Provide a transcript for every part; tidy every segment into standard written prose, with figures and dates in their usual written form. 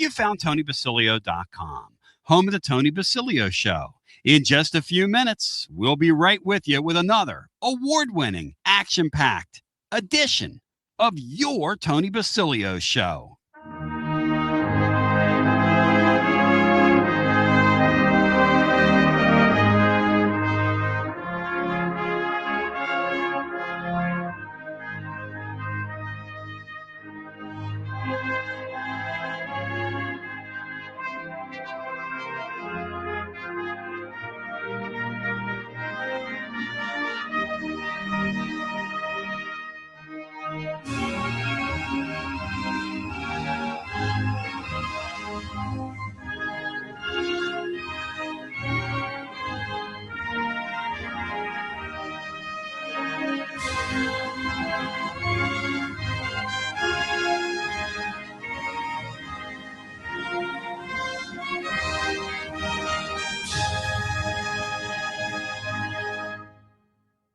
You found TonyBasilio.com, home of the Tony Basilio Show. In just a few minutes, we'll be right with you with another award-winning, action-packed edition of your Tony Basilio Show.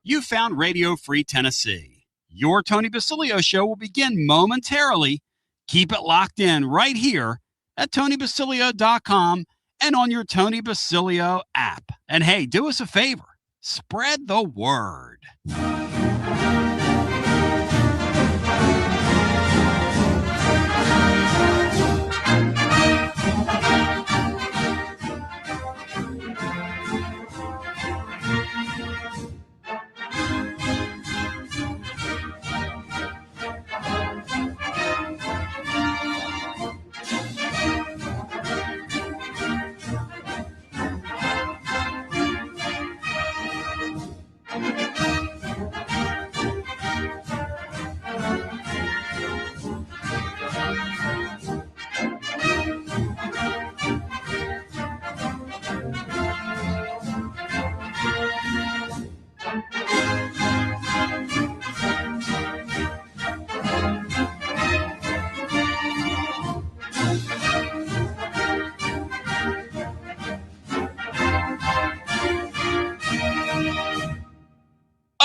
You found Radio Free Tennessee. Your Tony Basilio Show will begin momentarily. Keep it locked in right here at TonyBasilio.com and on your Tony Basilio app. And hey, do us a favor. Spread the word.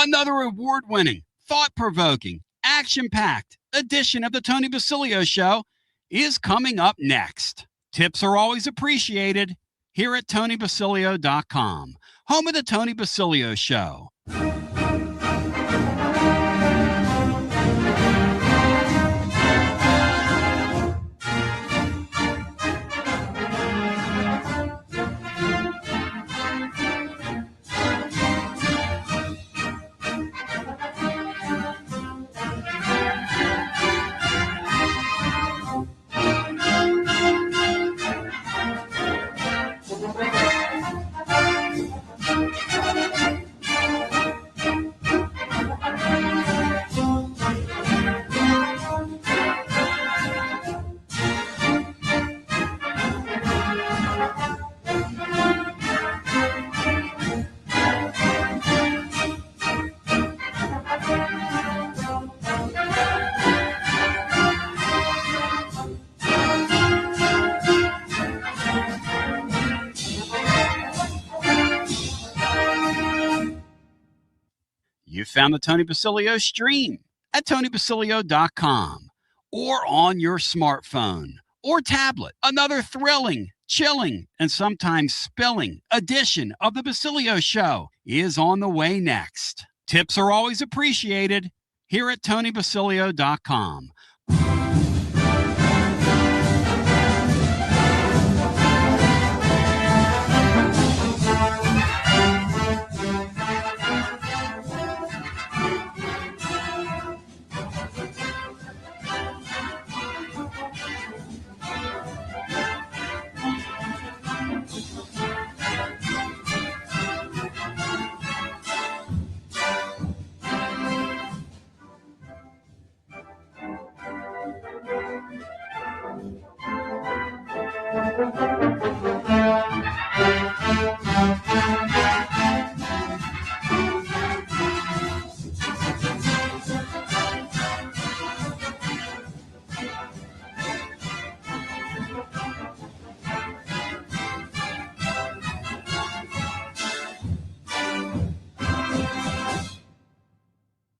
Another award-winning, thought-provoking, action-packed edition of the Tony Basilio Show is coming up next. Tips are always appreciated here at TonyBasilio.com, home of the Tony Basilio Show. You found the Tony Basilio stream at TonyBasilio.com or on your smartphone or tablet. Another thrilling, chilling, and sometimes spilling edition of the Basilio Show is on the way next. Tips are always appreciated here at TonyBasilio.com.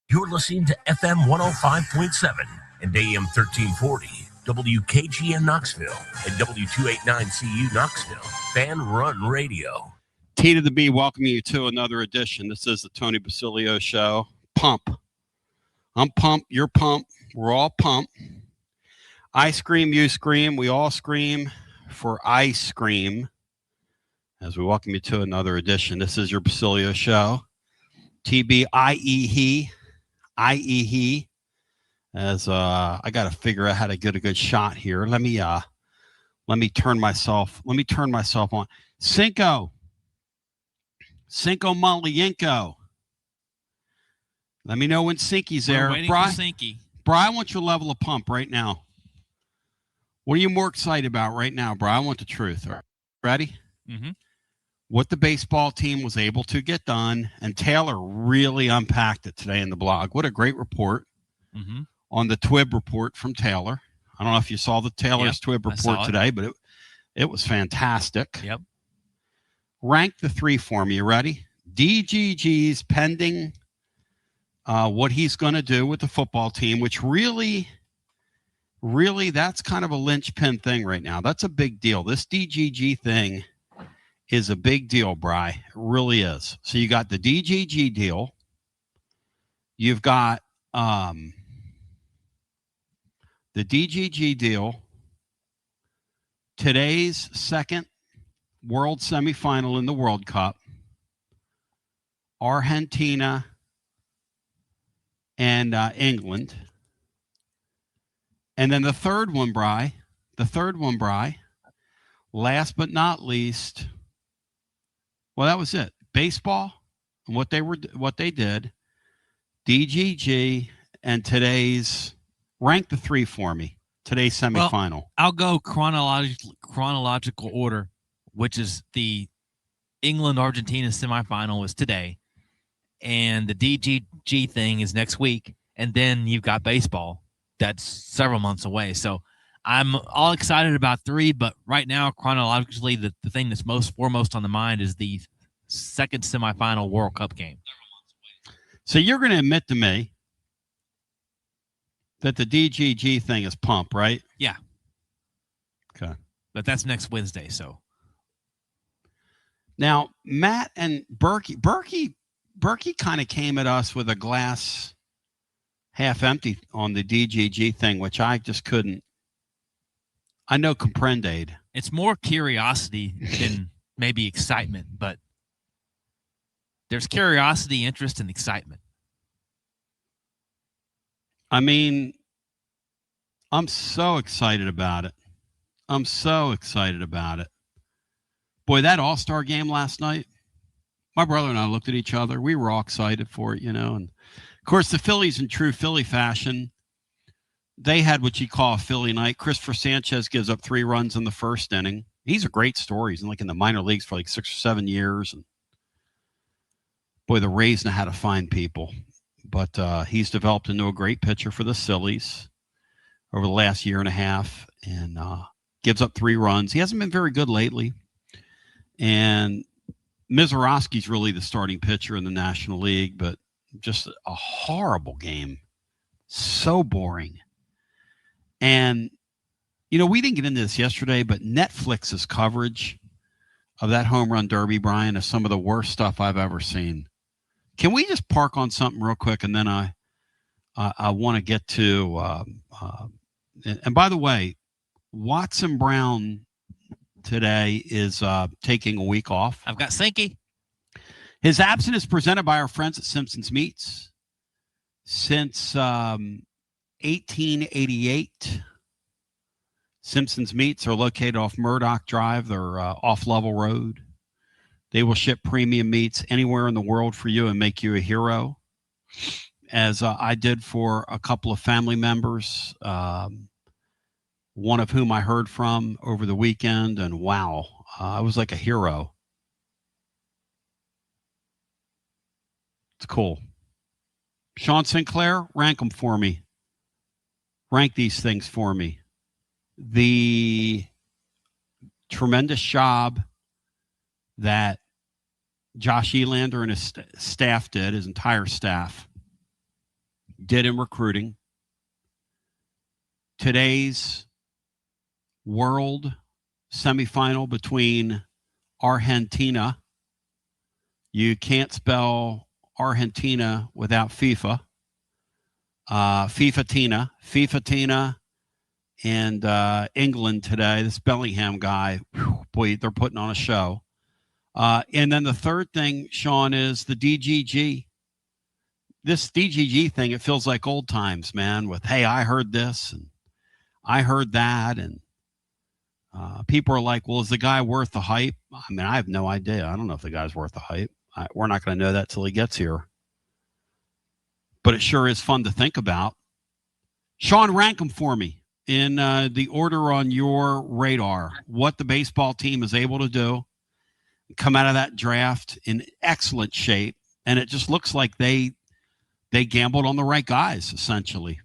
You're listening to FM 105.7 and AM 1340, WKGN Knoxville and W289CU Knoxville. Fan Run Radio. T to the B, welcoming you to another edition. This is the Tony Basilio Show. Pump. I'm pumped. You're pumped. We're all pumped. I scream, you scream. We all scream for ice cream as we welcome you to another edition. This is your Basilio Show. TBIE he. As I got to figure out how to get a good shot here. Let me turn myself on. Cinco Molinko. Let me know when Sinky's there. Bri, I want your level of pump right now. What are you more excited about right now, Bri? I want the truth. All right. Ready? Mm-hmm. What the baseball team was able to get done, and Taylor really unpacked it today in the blog. What a great report on the TWIB report from Taylor. I don't know if you saw the Taylor's TWIB report today, but it was fantastic. Yep. Rank the three for me. You ready? DGG's pending what he's going to do with the football team, which really, that's kind of a linchpin thing right now. That's a big deal. This DGG thing is a big deal, Bri. It really is. So you got the DGG deal. You've got the DGG deal. Today's second World semifinal in the World Cup. Argentina and England. And then the third one, Bri. Last but not least, well, that was it. Baseball and what they did. DGG and today's, rank the three for me. Today's semifinal. Well, I'll go chronological order, which is the England-Argentina semifinal was today, and the DGG thing is next week, and then you've got baseball. That's several months away. So I'm all excited about three, but right now, chronologically, the thing that's most foremost on the mind is the second semifinal World Cup game. So you're going to admit to me that the DGG thing is pump, right? Yeah. Okay. But that's next Wednesday, so. Now, Matt and Berkey kind of came at us with a glass half empty on the DGG thing, which I just couldn't. I know comprended. It's more curiosity than maybe excitement, but there's curiosity, interest, and excitement. I mean, I'm so excited about it. Boy, that All-Star game last night, my brother and I looked at each other. We were all excited for it, And, of course, the Phillies, in true Philly fashion, they had what you call a Philly night. Christopher Sanchez gives up 3 runs in the first inning. He's a great story. He's in the minor leagues for 6 or 7 years. And boy, the Rays know how to find people. But he's developed into a great pitcher for the Phillies over the last year and a half, and gives up 3 runs. He hasn't been very good lately. And Mizorowski's really the starting pitcher in the National League, but just a horrible game. So boring. And, we didn't get into this yesterday, but Netflix's coverage of that home run derby, Brian, is some of the worst stuff I've ever seen. Can we just park on something real quick, and then I want to get to and by the way, Watson Brown today is taking a week off. I've got Sinky. His absence is presented by our friends at Simpson's Meats. Since 1888, Simpson's Meats are located off Murdoch Drive. They're off-level road. They will ship premium meats anywhere in the world for you and make you a hero, as I did for a couple of family members, one of whom I heard from over the weekend, and wow, I was like a hero. It's cool. Sean Sinclair, rank them for me. Rank these things for me. The tremendous job that Josh Elander and his staff did, his entire staff did in recruiting. Today's World semifinal between Argentina. You can't spell Argentina without FIFA. FIFA-Tina, and England today. This Bellingham guy, boy, they're putting on a show. And then the third thing, Sean, is the DGG. This DGG thing, it feels like old times, man, with, hey, I heard this and I heard that. And people are like, well, is the guy worth the hype? I mean, I have no idea. I don't know if the guy's worth the hype. We're not going to know that till he gets here. But it sure is fun to think about. Sean, rank them for me in the order on your radar. What the baseball team is able to do, come out of that draft in excellent shape, and it just looks like they gambled on the right guys, essentially.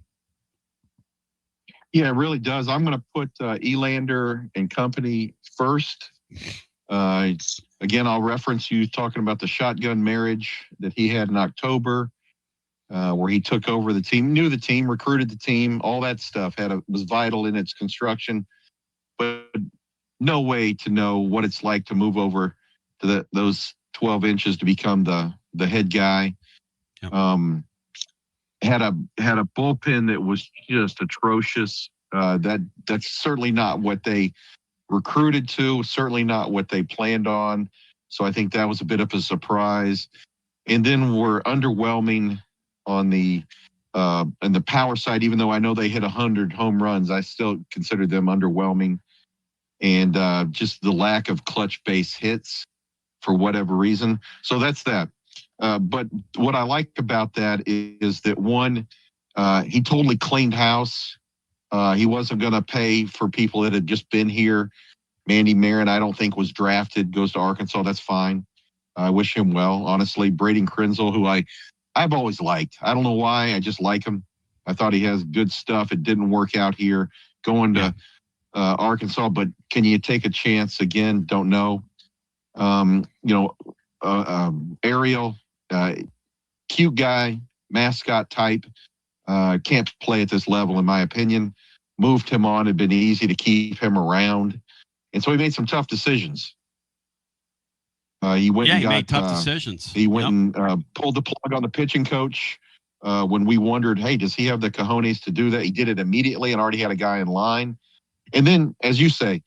Yeah, it really does. I'm going to put Elander and company first. Again, I'll reference you talking about the shotgun marriage that he had in October, where he took over the team, knew the team, recruited the team, all that stuff was vital in its construction. But no way to know what it's like to move over to those 12 inches to become the head guy. Yep. Had a bullpen that was just atrocious. That's certainly not what they recruited to, certainly not what they planned on. So I think that was a bit of a surprise. And then we're underwhelming on the power side. Even though I know they hit 100 home runs, I still consider them underwhelming. And just the lack of clutch base hits for whatever reason. So that's that. But what I like about that is that, one, he totally cleaned house. He wasn't going to pay for people that had just been here. Mandy Marin, I don't think, was drafted, goes to Arkansas. That's fine. I wish him well, honestly. Braden Krenzel, who I've always liked. I don't know why. I just like him. I thought he has good stuff. It didn't work out here going to Arkansas, but can you take a chance again? Don't know. Ariel, cute guy, mascot type, can't play at this level, in my opinion. Moved him on. It'd been easy to keep him around. And so he made some tough decisions. He made tough decisions. He went and pulled the plug on the pitching coach when we wondered, hey, does he have the cojones to do that? He did it immediately and already had a guy in line. And then, as you say,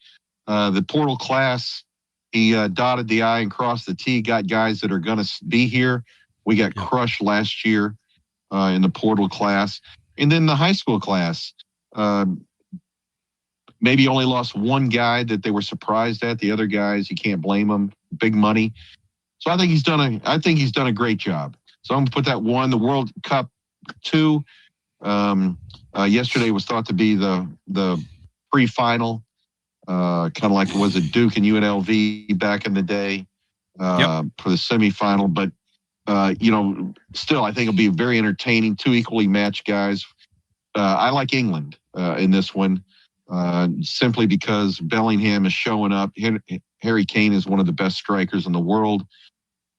the portal class, he dotted the I and crossed the T, got guys that are going to be here. We got crushed last year in the portal class. And then the high school class, maybe only lost one guy that they were surprised at. The other guys, you can't blame them. Big money. So I think he's done a great job. So I'm going to put that one. The World Cup 2. Yesterday was thought to be the pre-final. Kind of like was it Duke and UNLV back in the day for the semifinal. But, still, I think it'll be very entertaining. Two equally matched guys. I like England in this one simply because Bellingham is showing up. Harry Kane is one of the best strikers in the world.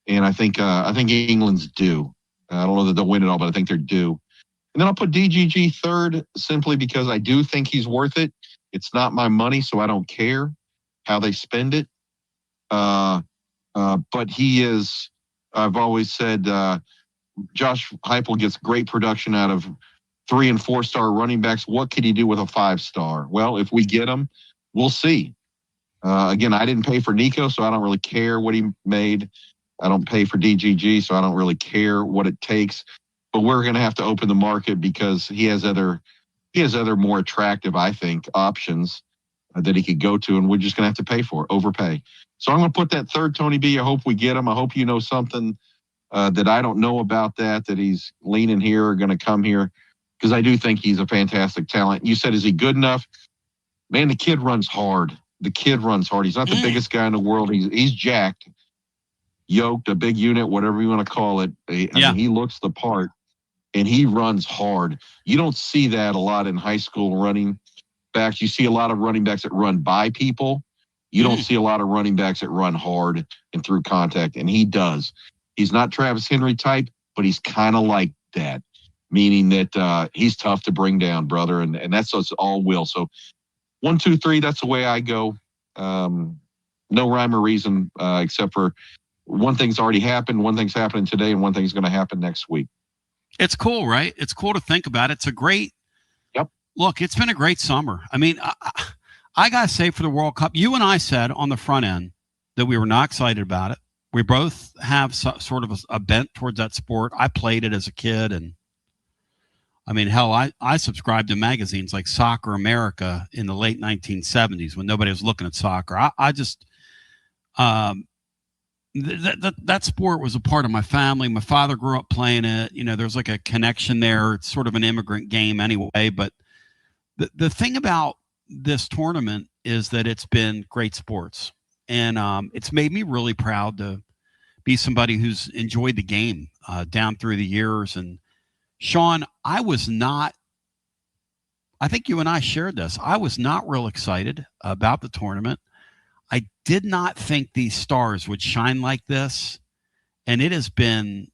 And I think England's due. I don't know that they'll win it all, but I think they're due. And then I'll put DGG third simply because I do think he's worth it. It's not my money, so I don't care how they spend it. But he is, I've always said, Josh Heupel gets great production out of 3- and 4-star running backs. What could he do with a 5-star? Well, if we get him, we'll see. Again, I didn't pay for Nico, so I don't really care what he made. I don't pay for DGG, so I don't really care what it takes. But we're going to have to open the market because he has other more attractive, I think, options that he could go to, and we're just going to have to overpay. So I'm going to put that third, Tony B. I hope we get him. I hope you know something that I don't know about that he's leaning here or going to come here, because I do think he's a fantastic talent. You said, is he good enough? Man, the kid runs hard. He's not the biggest guy in the world. He's jacked, yoked, a big unit, whatever you want to call it. I mean, he looks the part, and he runs hard. You don't see that a lot in high school running backs. You see a lot of running backs that run by people. You don't see a lot of running backs that run hard and through contact, and he does. He's not Travis Henry type, but he's kind of like that, meaning that he's tough to bring down, brother, and that's us all will. So 1, 2, 3. That's the way I go. No rhyme or reason, except for one thing's already happened, one thing's happening today, and one thing's going to happen next week. It's cool, right? It's cool to think about. It's a great. Yep. Look, it's been a great summer. I mean, I got to say for the World Cup, you and I said on the front end that we were not excited about it. We both have sort of a bent towards that sport. I played it as a kid, and I mean, hell, I subscribed to magazines like Soccer America in the late 1970s when nobody was looking at soccer. I just that sport was a part of my family. My father grew up playing it. You know, there's like a connection there. It's sort of an immigrant game anyway. But the thing about this tournament is that it's been great sports. And it's made me really proud to be somebody who's enjoyed the game down through the years. And Sean, I think you and I shared this. I was not real excited about the tournament. I did not think these stars would shine like this. And it has been,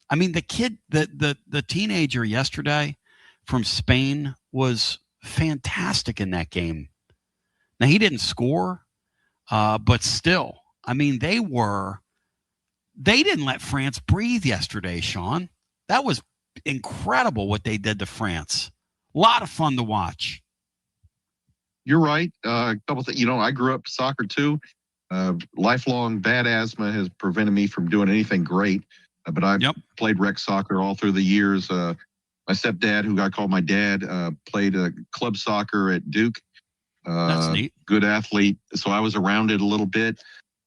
I mean, the kid, the teenager yesterday from Spain was fantastic in that game. Now, he didn't score, but still, I mean, they didn't let France breathe yesterday, Sean. That was incredible what they did to France. A lot of fun to watch. You're right. A couple things. You know, I grew up soccer too. Lifelong bad asthma has prevented me from doing anything great. But I've played rec soccer all through the years. My stepdad, who I call my dad, played club soccer at Duke. That's neat. Good athlete. So I was around it a little bit.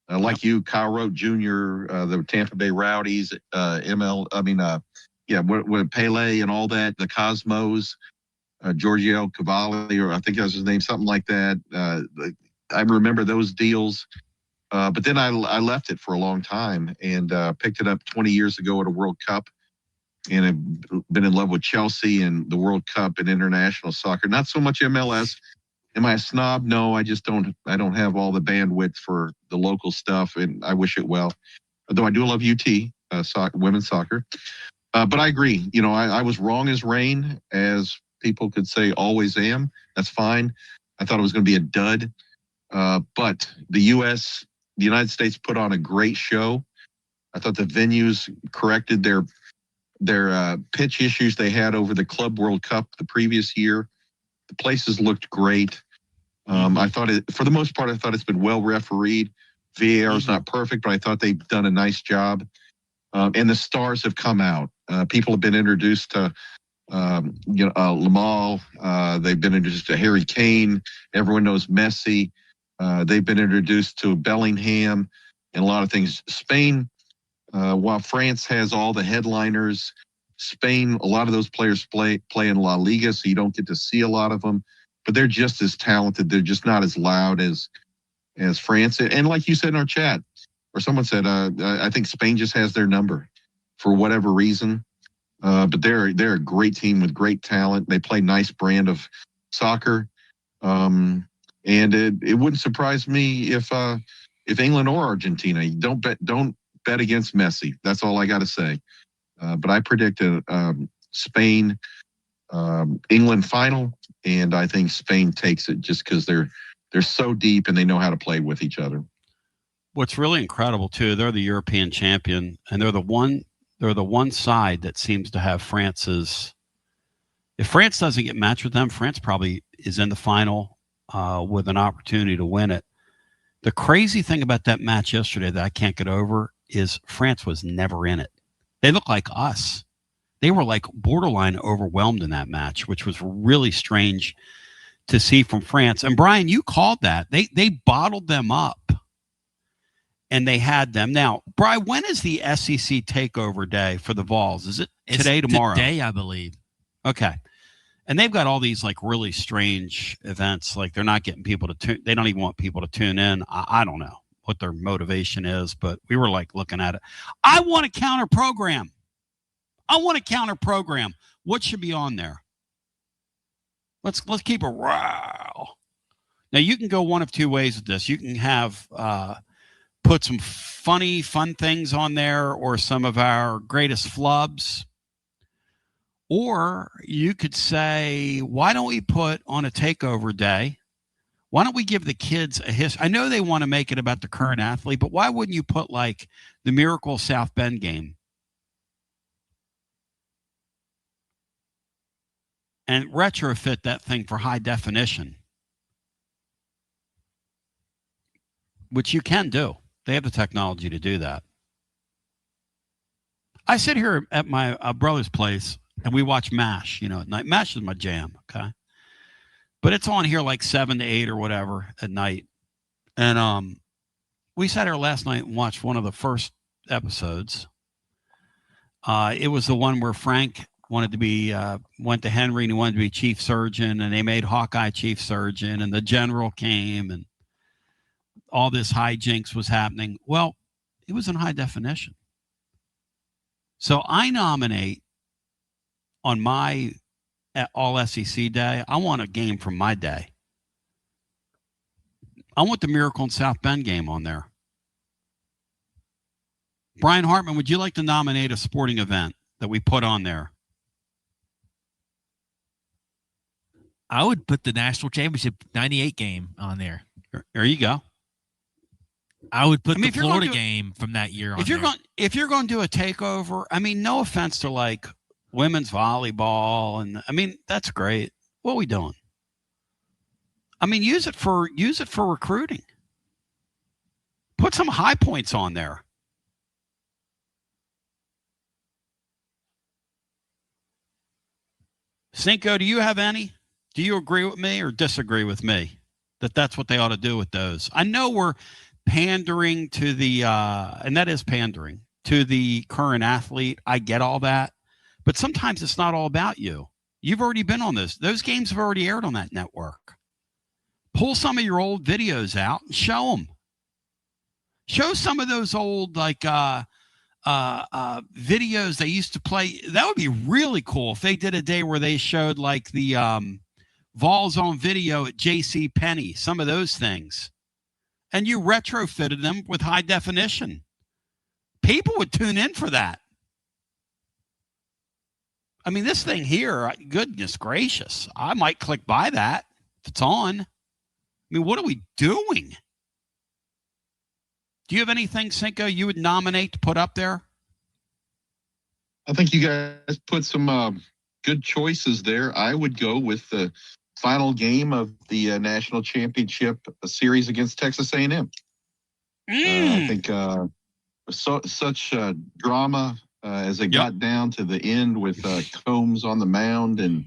Like you, Kyle Rote Jr., the Tampa Bay Rowdies, with Pele and all that, the Cosmos, Giorgio Cavalli, or I think that was his name, something like that. I remember those deals. But then I left it for a long time and picked it up 20 years ago at a World Cup, and have been in love with Chelsea and the World Cup and international soccer. Not so much MLS. Am I a snob? No, I just don't. I don't have all the bandwidth for the local stuff, and I wish it well. Although I do love UT women's soccer. But I agree. You know, I was wrong as rain, as people could say, always am. That's fine. I thought it was going to be a dud. But the United States put on a great show. I thought the venues corrected their pitch issues they had over the Club World Cup the previous year. The places looked great. I thought for the most part, I thought it's been well refereed. VAR is not perfect, but I thought they've done a nice job. And the stars have come out. People have been introduced to, Lamal. They've been introduced to Harry Kane. Everyone knows Messi. They've been introduced to Bellingham and a lot of things. Spain, while France has all the headliners, Spain, a lot of those players play in La Liga, so you don't get to see a lot of them. But they're just as talented. They're just not as loud as France. And like you said in our chat, or someone said, I think Spain just has their number for whatever reason. But they're a great team with great talent. They play nice brand of soccer. And it wouldn't surprise me if England or Argentina, don't bet against Messi. That's all I got to say. But I predict a Spain, England final, and I think Spain takes it just because they're so deep and they know how to play with each other. What's really incredible too, they're the European champion, and they're the one side that seems to have France's. If France doesn't get matched with them, France probably is in the final with an opportunity to win it. The crazy thing about that match yesterday that I can't get over is France was never in it. They look like us. They were like borderline overwhelmed in that match, which was really strange to see from France. And Brian, you called that. They bottled them up and they had them. Now, Brian, when is the SEC takeover day for the Vols? Is it today, tomorrow? Today, I believe. Okay. And they've got all these like really strange events. Like they're not getting people to tune. They don't even want people to tune in. I don't know what their motivation is, but we were like looking at it. I want a counter program. What should be on there? Let's keep it raw. Now you can go one of two ways with this. You can have put some fun things on there, or some of our greatest flubs. Or you could say, why don't we put on a takeover day Why don't we give the kids a history? I know they want to make it about the current athlete, but why wouldn't you put like the Miracle South Bend game and retrofit that thing for high definition, which you can do. They have the technology to do that. I sit here at my brother's place and we watch MASH, at night. MASH is my jam, okay? But it's on here like 7 to 8 or whatever at night. And we sat here last night and watched one of the first episodes. It was the one where Frank wanted to be, went to Henry and he wanted to be chief surgeon, and they made Hawkeye chief surgeon, and the general came, and all this hijinks was happening. Well, it was in high definition. So I nominate on my all SEC day, I want a game from my day. I want the Miracle in South Bend game on there. Brian Hartman, would you like to nominate a sporting event that we put on there? I would put the national championship 98 game on there. There you go. I would put the Florida game from that year on there. If you're going to do a takeover, no offense to like women's volleyball, and that's great. What are we doing? Use it for recruiting. Put some high points on there. Cinco, do you have any? Do you agree with me or disagree with me that that's what they ought to do with those? I know we're pandering to the, and that is pandering to the current athlete. I get all that, but sometimes it's not all about you. You've already been on those. Those games have already aired on that network. Pull some of your old videos out and show them. Show some of those old videos they used to play. That would be really cool if they did a day where they showed like the Vols on video at J.C. Penney, some of those things, and you retrofitted them with high definition. People would tune in for that. This thing here, goodness gracious, I might click buy that if it's on. What are we doing? Do you have anything, Cinco, you would nominate to put up there? I think you guys put some good choices there. I would go with the final game of the national championship series against Texas A&M. I think such drama as they got down to the end with Combs on the mound and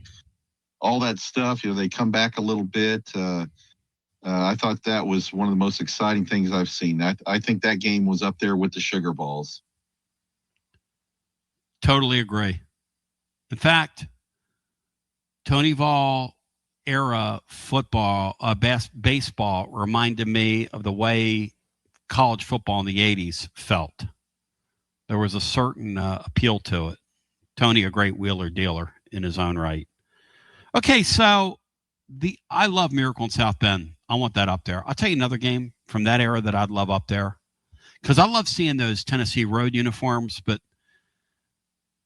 all that stuff. They come back a little bit. I thought that was one of the most exciting things I've seen. I think that game was up there with the Sugar Balls. Totally agree. In fact, Tony Vol era football, baseball reminded me of the way college football in the 80s felt. There was a certain appeal to it. Tony, a great wheeler dealer in his own right. Okay, so I love Miracle in South Bend. I want that up there. I'll tell you another game from that era that I'd love up there, because I love seeing those Tennessee road uniforms. But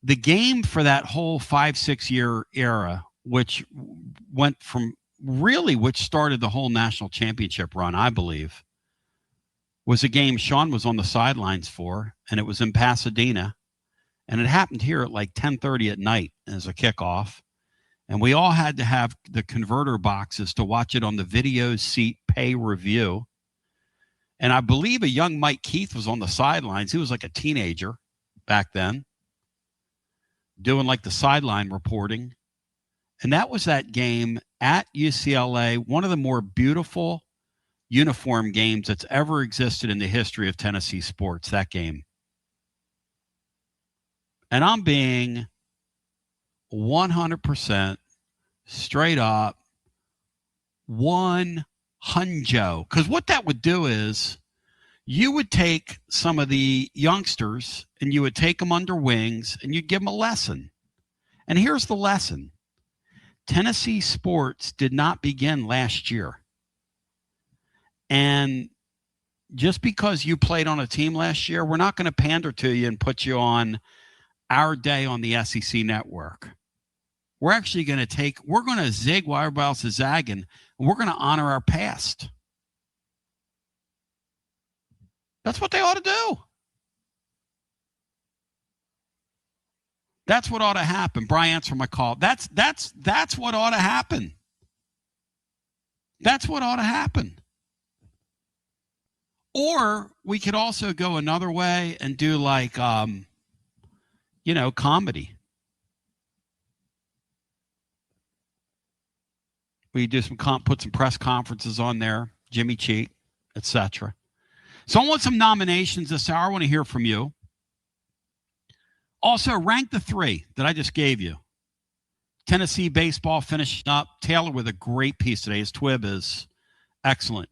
the game for that whole 5-6 year era, which started the whole national championship run, I believe, was a game Sean was on the sidelines for, and it was in Pasadena, and it happened here at like 10:30 at night as a kickoff. And we all had to have the converter boxes to watch it on the video seat pay review. And I believe a young Mike Keith was on the sidelines. He was like a teenager back then, doing like the sideline reporting. And that was that game at UCLA, one of the more beautiful uniform games that's ever existed in the history of Tennessee sports, that game. And I'm being 100% straight up 100. Because what that would do is you would take some of the youngsters and you would take them under wings and you'd give them a lesson. And here's the lesson. Tennessee sports did not begin last year. And just because you played on a team last year, we're not going to pander to you and put you on our day on the SEC network. We're actually going to we're going to zig while everybody else is zagging. We're going to honor our past. That's what they ought to do. That's what ought to happen. Brian, answer my call. That's what ought to happen. That's what ought to happen. Or we could also go another way and do like, comedy. We do put some press conferences on there, Jimmy Cheat, etc. So I want some nominations this hour. I want to hear from you. Also, rank the three that I just gave you. Tennessee baseball finishing up. Taylor with a great piece today. His twib is excellent.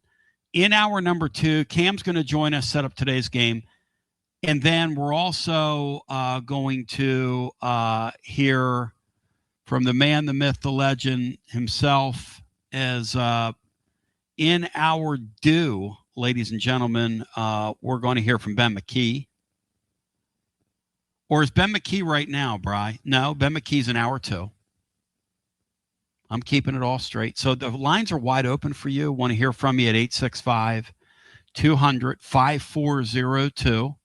In hour number 2, Cam's going to join us, set up today's game. And then we're also going to hear from the man, the myth, the legend himself as in our due, ladies and gentlemen, we're going to hear from Ben McKee. Or is Ben McKee right now, Bri? No, Ben McKee's in hour 2. I'm keeping it all straight. So the lines are wide open for you. Want to hear from you at 865-200-5402.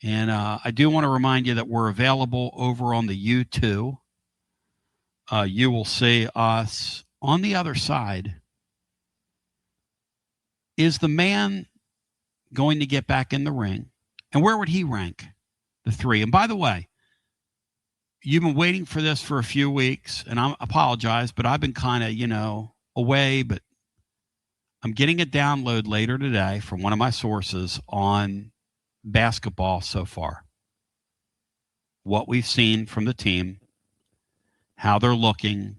And I do want to remind you that we're available over on the U2. You will see us on the other side. Is the man going to get back in the ring? And where would he rank the 3? And by the way, you've been waiting for this for a few weeks, and I apologize, but I've been kind of, away, but I'm getting a download later today from one of my sources on basketball so far. What we've seen from the team, how they're looking,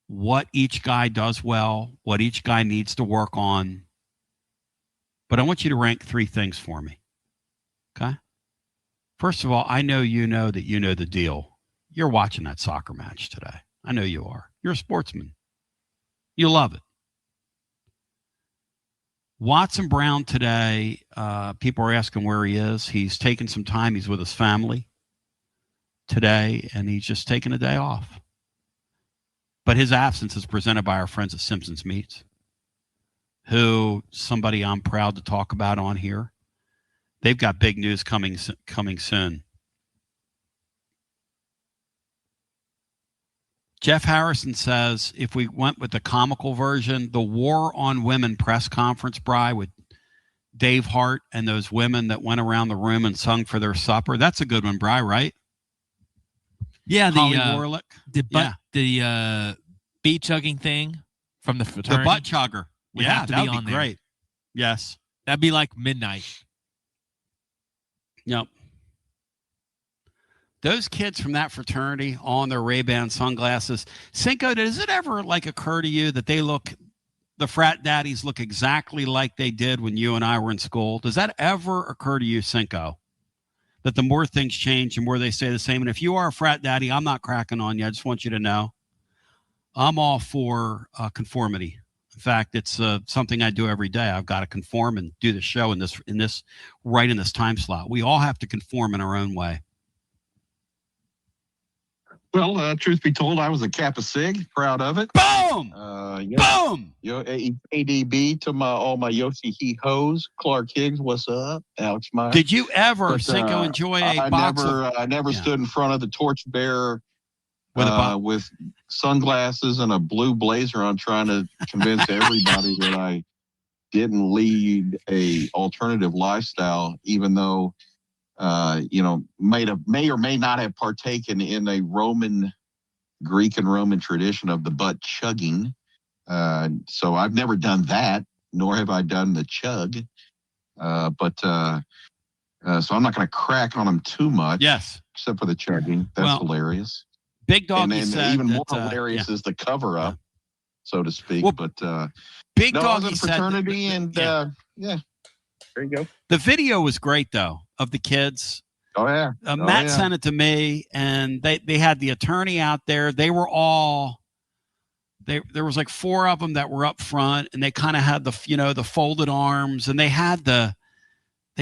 what each guy does well, what each guy needs to work on. But I want you to rank 3 things for me. Okay? First of all, I know that you know the deal. You're watching that soccer match today. I know you are. You're a sportsman. You love it. Watson Brown today, people are asking where he is. He's taking some time. He's with his family today, and he's just taking a day off. But his absence is presented by our friends at Simpson's Meats, who somebody I'm proud to talk about on here. They've got big news coming soon. Jeff Harrison says if we went with the comical version, the War on Women press conference, Bri, with Dave Hart and those women that went around the room and sung for their supper. That's a good one, Bri, right? Yeah, Holly Warlick. The beat chugging thing from the fraternity. The butt chugger. Yeah, that would be great. Yes. That'd be like midnight. Yep. Those kids from that fraternity all in their Ray-Ban sunglasses. Cinco, does it ever occur to you that the frat daddies look exactly like they did when you and I were in school? Does that ever occur to you, Cinco? That the more things change, the more they stay the same. And if you are a frat daddy, I'm not cracking on you. I just want you to know I'm all for conformity. In fact, it's something I do every day. I've got to conform and do the show in this time slot. We all have to conform in our own way. Well, truth be told, I was a Kappa Sig, proud of it. Boom! Boom! ADB to all my Yoshi He Hoes. Clark Higgs, what's up? Alex Meyer. Did you Cinco, enjoy a box I never stood in front of the torchbearer with sunglasses and a blue blazer on trying to convince everybody that I didn't lead a alternative lifestyle, even though may or may not have partaken in a Greek and Roman tradition of the butt chugging. So I've never done that, nor have I done the chug. So I'm not going to crack on them too much. Yes. Except for the chugging. That's hilarious. Big Doggy and said even that, more hilarious is the cover up, so to speak. Well, but Big Doggy said fraternity there you go. The video was great though of the kids. Oh yeah. Matt sent it to me, and they had the attorney out there. They were all there was 4 of them that were up front, and they kind of had the folded arms, and they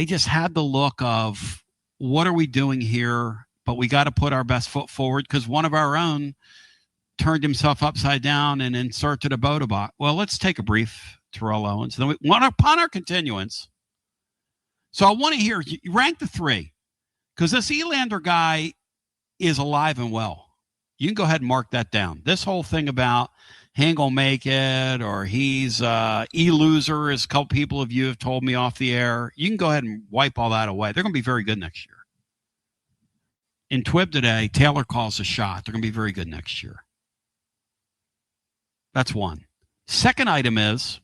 just had the look of, what are we doing here? But we got to put our best foot forward, because one of our own turned himself upside down and inserted a Bodobot. Well, let's take a brief Terrell Owens. Then we want upon our continuance. So I want to hear you rank the three, because this Elander guy is alive and well. You can go ahead and mark that down. This whole thing about he ain't gonna make it, or he's e-loser, as a couple people of you have told me off the air. You can go ahead and wipe all that away. They're going to be very good next year. In TWIB today, Taylor calls a shot. They're going to be very good next year. That's one. Second item is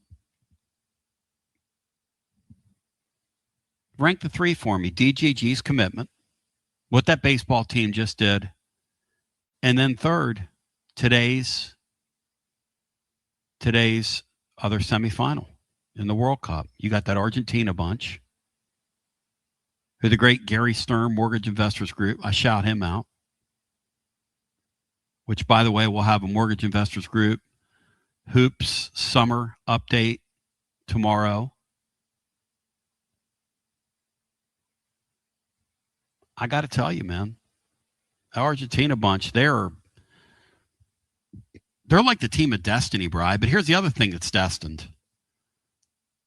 rank the three for me. DGG's commitment, what that baseball team just did. And then third, today's other semifinal in the World Cup. You got that Argentina bunch, who the great Gary Stern Mortgage Investors Group. I shout him out, which, by the way, we'll have a Mortgage Investors Group Hoops Summer update tomorrow. I got to tell you, man, the Argentina bunch, they're like the team of destiny, Bri. But here's the other thing that's destined.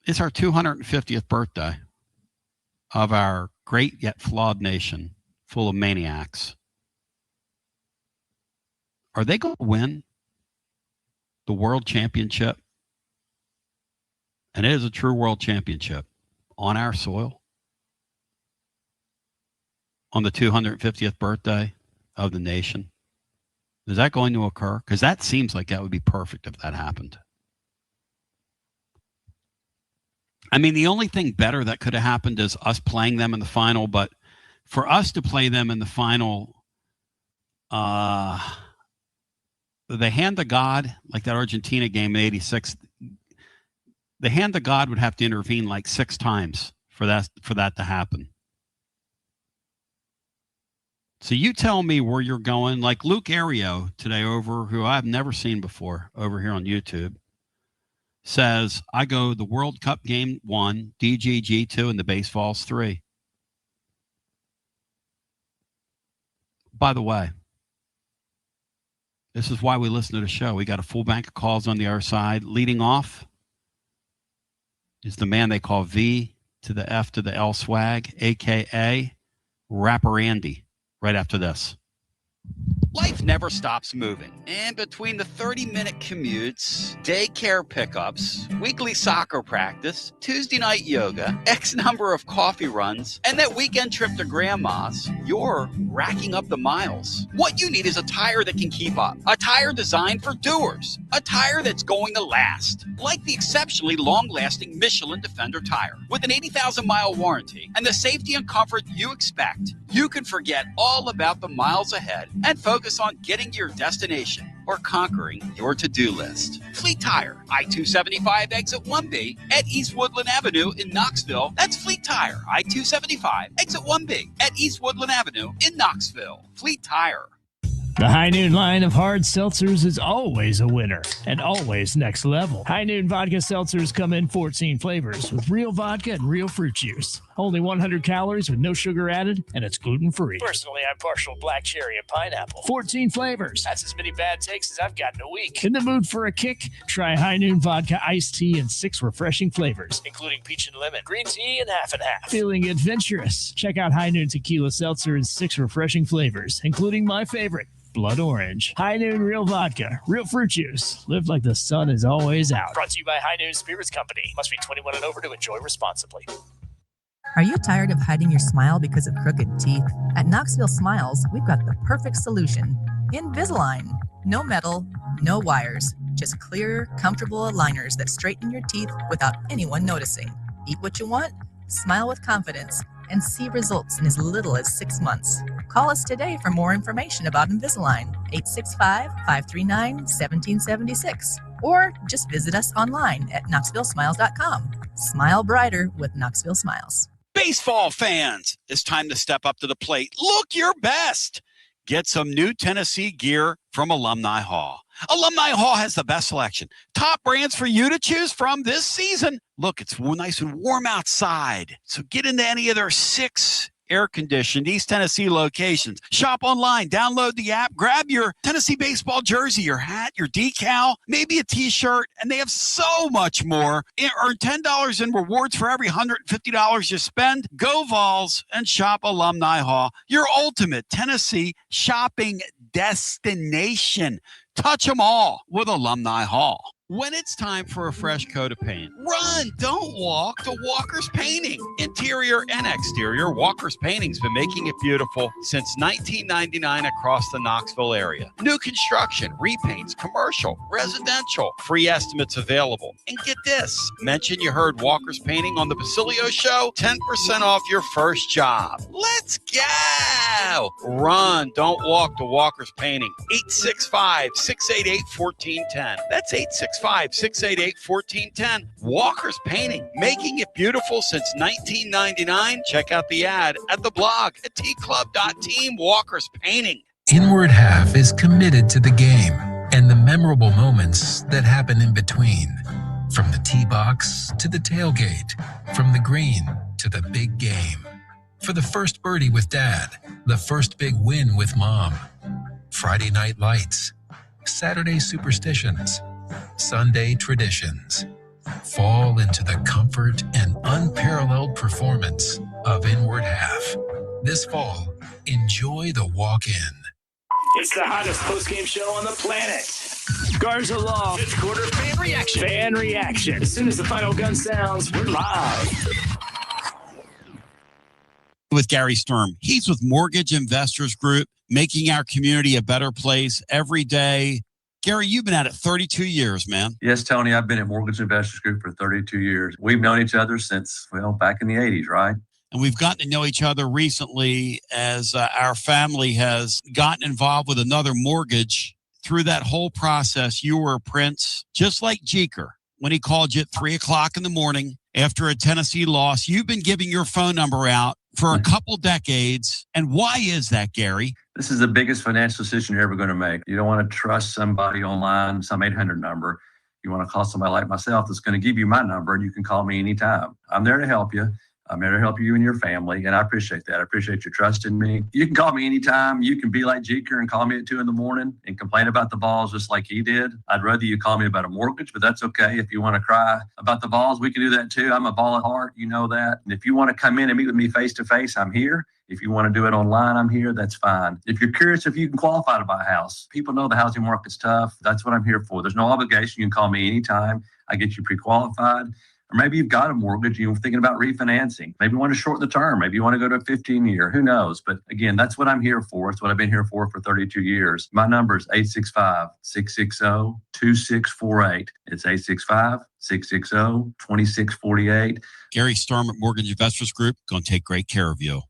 It's our 250th birthday of our great yet flawed nation full of maniacs. Are they going to win the world championship? And it is a true world championship on our soil on the 250th birthday of the nation. Is that going to occur? Because that seems like that would be perfect if that happened. I mean, the only thing better that could have happened is us playing them in the final. But for us to play them in the final, the hand of God, like that Argentina game in '86, the hand of God would have to intervene like 6 times for that to happen. So you tell me where you're going. Like Luke Ario today, who I've never seen before, over here on YouTube, says, I go the World Cup game 1, DGG 2, and the baseballs 3. By the way, this is why we listen to the show. We got a full bank of calls on the other side. Leading off is the man they call V to the F to the L swag, a.k.a. Rapper Andy. Right after this. Life never stops moving. And between the 30-minute commutes, daycare pickups, weekly soccer practice, Tuesday night yoga, X number of coffee runs, and that weekend trip to grandma's, you're racking up the miles. What you need is a tire that can keep up. A tire designed for doers. A tire that's going to last. Like the exceptionally long-lasting Michelin Defender tire. With an 80,000-mile warranty and the safety and comfort you expect, you can forget all about the miles ahead and focus on getting to your destination or conquering your to-do list. Fleet Tire, I-275 exit 1B at East Woodland Avenue in Knoxville. That's Fleet Tire, I-275 exit 1B at East Woodland Avenue in Knoxville. Fleet Tire. The High Noon line of hard seltzers is always a winner and always next level. High Noon vodka seltzers come in 14 flavors with real vodka and real fruit juice. Only 100 calories with no sugar added, and it's gluten-free. Personally, I'm partial black cherry and pineapple. 14 flavors. That's as many bad takes as I've got in a week. In the mood for a kick? Try High Noon vodka iced tea in 6 refreshing flavors, including peach and lemon, green tea, and half and half. Feeling adventurous? Check out High Noon tequila seltzer in 6 refreshing flavors, including my favorite, Blood Orange. High Noon real vodka, real fruit juice. Live like the sun is always out. Brought to you by High Noon Spirits Company. Must be 21 and over to enjoy responsibly. Are you tired of hiding your smile because of crooked teeth? At Knoxville Smiles, we've got the perfect solution. Invisalign. No metal, no wires, just clear, comfortable aligners that straighten your teeth without anyone noticing. Eat what you want, smile with confidence, and see results in as little as 6 months. Call us today for more information about Invisalign, 865-539-1776. Or just visit us online at knoxvillesmiles.com. Smile brighter with Knoxville Smiles. Baseball fans, it's time to step up to the plate. Look your best. Get some new Tennessee gear from Alumni Hall. Alumni Hall has the best selection. Top brands for you to choose from this season. Look, it's nice and warm outside, so get into any of their 6 air-conditioned East Tennessee locations. Shop online, download the app, grab your Tennessee baseball jersey, your hat, your decal, maybe a t-shirt, and they have so much more. Earn $10 in rewards for every $150 you spend. Go Vols and shop Alumni Hall, your ultimate Tennessee shopping destination. Touch them all with Alumni Hall. When it's time for a fresh coat of paint, run, don't walk to Walker's Painting. Interior and exterior, Walker's Painting's been making it beautiful since 1999 across the Knoxville area. New construction, repaints, commercial, residential, free estimates available. And get this, mention you heard Walker's Painting on the Basilio Show, 10% off your first job. Let's go! Run, don't walk to Walker's Painting. 865-688-1410. That's 865-688-1410. Walker's Painting, making it beautiful since 1999. Check out the ad at the blog at tclub.team. Walker's Painting. Inward Half is committed to the game and the memorable moments that happen in between. From the tee box to the tailgate, from the green to the big game. For the first birdie with Dad, the first big win with Mom. Friday night lights, Saturday superstitions, Sunday traditions. Fall into the comfort and unparalleled performance of Inward Half. This fall, enjoy the walk-in. It's the hottest post-game show on the planet. Garza Law. Fifth quarter fan reaction. Fan reaction. As soon as the final gun sounds, we're live. With Gary Sturm. He's with Mortgage Investors Group, making our community a better place every day. Gary, you've been at it 32 years, man. Yes, Tony, I've been at Mortgage Investors Group for 32 years. We've known each other since, back in the 80s, right? And we've gotten to know each other recently as our family has gotten involved with another mortgage. Through that whole process, you were a prince, just like Jeker. When he called you at 3 o'clock in the morning after a Tennessee loss, you've been giving your phone number out for a couple decades. And why is that, Gary? This is the biggest financial decision you're ever going to make. You don't want to trust somebody online, some 800 number. You want to call somebody like myself that's going to give you my number, and you can call me anytime. I'm there to help you. I'm here to help you and your family, and I appreciate that. I appreciate your trust in me. You can call me anytime. You can be like Jeker and call me at 2 a.m. and complain about the Vols just like he did. I'd rather you call me about a mortgage, but that's okay. If you want to cry about the Vols, we can do that too. I'm a Vol at heart. You know that. And if you want to come in and meet with me face-to-face, I'm here. If you want to do it online, I'm here. That's fine. If you're curious if you can qualify to buy a house, people know the housing market's tough. That's what I'm here for. There's no obligation. You can call me anytime. I get you pre-qualified. Or maybe you've got a mortgage and you're thinking about refinancing. Maybe you want to shorten the term. Maybe you want to go to a 15-year. Who knows? But again, that's what I'm here for. It's what I've been here for 32 years. My number is 865-660-2648. It's 865-660-2648. Gary Sturm at Mortgage Investors Group, going to take great care of you.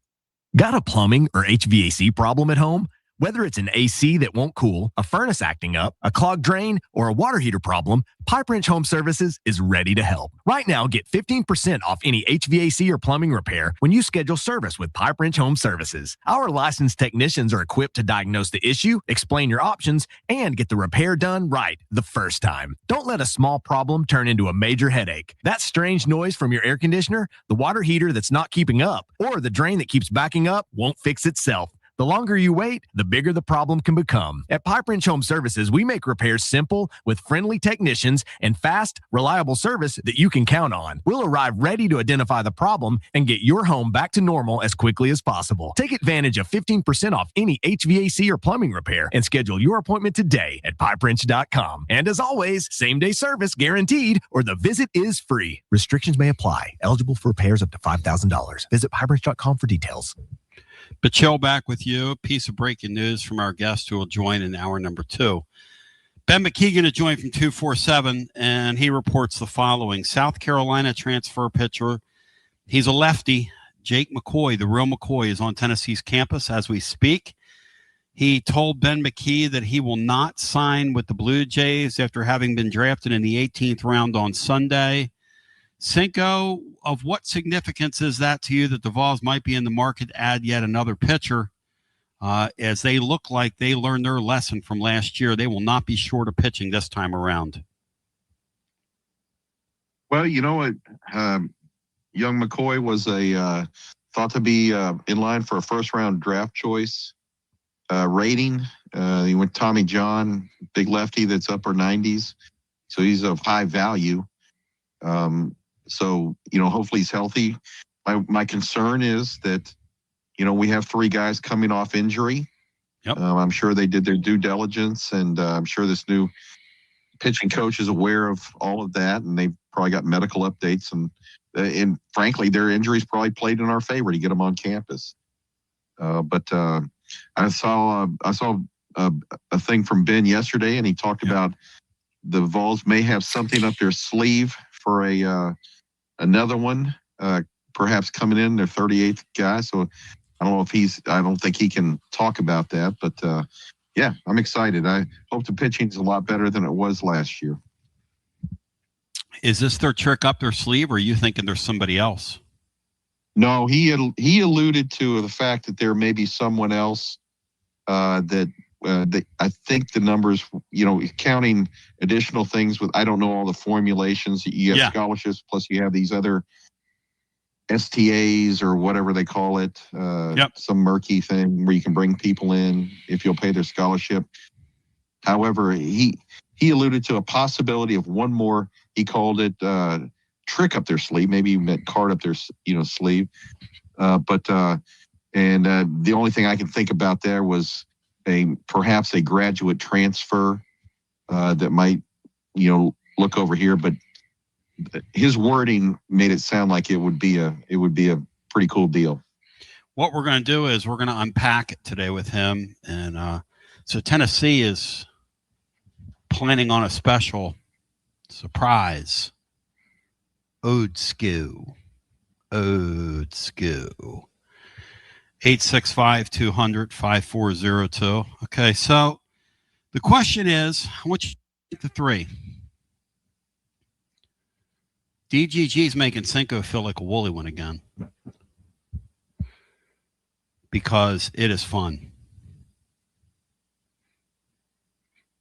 Got a plumbing or HVAC problem at home? Whether it's an AC that won't cool, a furnace acting up, a clogged drain, or a water heater problem, Pipe Wrench Home Services is ready to help. Right now, get 15% off any HVAC or plumbing repair when you schedule service with Pipe Wrench Home Services. Our licensed technicians are equipped to diagnose the issue, explain your options, and get the repair done right the first time. Don't let a small problem turn into a major headache. That strange noise from your air conditioner, the water heater that's not keeping up, or the drain that keeps backing up won't fix itself. The longer you wait, the bigger the problem can become. At Pipe Wrench Home Services, we make repairs simple with friendly technicians and fast, reliable service that you can count on. We'll arrive ready to identify the problem and get your home back to normal as quickly as possible. Take advantage of 15% off any HVAC or plumbing repair and schedule your appointment today at pipewrench.com. And as always, same-day service guaranteed or the visit is free. Restrictions may apply. Eligible for repairs up to $5,000. Visit pipewrench.com for details. But chill back with you. A piece of breaking news from our guest who will join in hour number 2. Ben McKeegan to join from 247, and he reports the following. South Carolina transfer pitcher. He's a lefty. Jake McCoy, the real McCoy, is on Tennessee's campus as we speak. He told Ben McKee that he will not sign with the Blue Jays after having been drafted in the 18th round on Sunday. Cinco, of what significance is that to you that the Vols might be in the market to add yet another pitcher as they look like they learned their lesson from last year? They will not be short of pitching this time around. Well, you know what? Young McCoy was a thought to be in line for a first-round draft choice rating. He went Tommy John, big lefty that's upper 90s. So he's of high value. So, hopefully he's healthy. My concern is that, we have 3 guys coming off injury. Yep. I'm sure they did their due diligence, and I'm sure this new pitching coach is aware of all of that, and they've probably got medical updates. And frankly, their injuries probably played in our favor to get them on campus. But I saw a thing from Ben yesterday, and he talked about the Vols may have something up their sleeve for another one, perhaps coming in their 38th guy. So I don't know if I don't think he can talk about that, but yeah, I'm excited. I hope the pitching's a lot better than it was last year. Is this their trick up their sleeve, or are you thinking there's somebody else? No, he alluded to the fact that there may be someone else that I think the numbers, counting additional things with, I don't know all the formulations. You have scholarships, plus you have these other STAs or whatever they call it. Some murky thing where you can bring people in if you'll pay their scholarship. However, he alluded to a possibility of one more. He called it trick up their sleeve. Maybe he meant card up their sleeve. But the only thing I can think about there was perhaps a graduate transfer that might look over here. But his wording made it sound like it would be a pretty cool deal. What we're going to do is we're going to unpack it today with him. And so Tennessee is planning on a special surprise. Old school. 865-200-5402. Okay, so the question is, I want you to get the 3. DGG's making Cinco feel like a woolly one again because it is fun.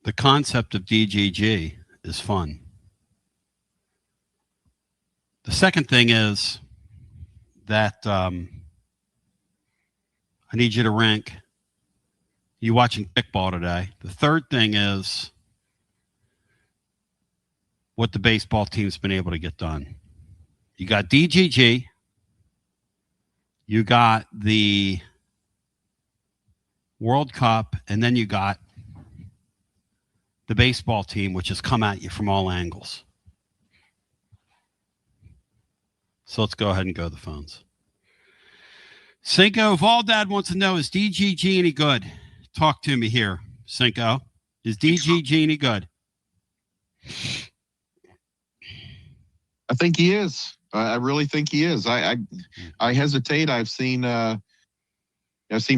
The concept of DGG is fun. The second thing is that I need you to rank. You watching kickball today. The third thing is what the baseball team's been able to get done. You got DGG. You got the World Cup, and then you got the baseball team, which has come at you from all angles. So let's go ahead and go to the phones. Cinco, if all Dad wants to know, is DGG any good? Talk to me here, Cinco. Is DGG any good? I think he is. I really think he is. I hesitate. I've seen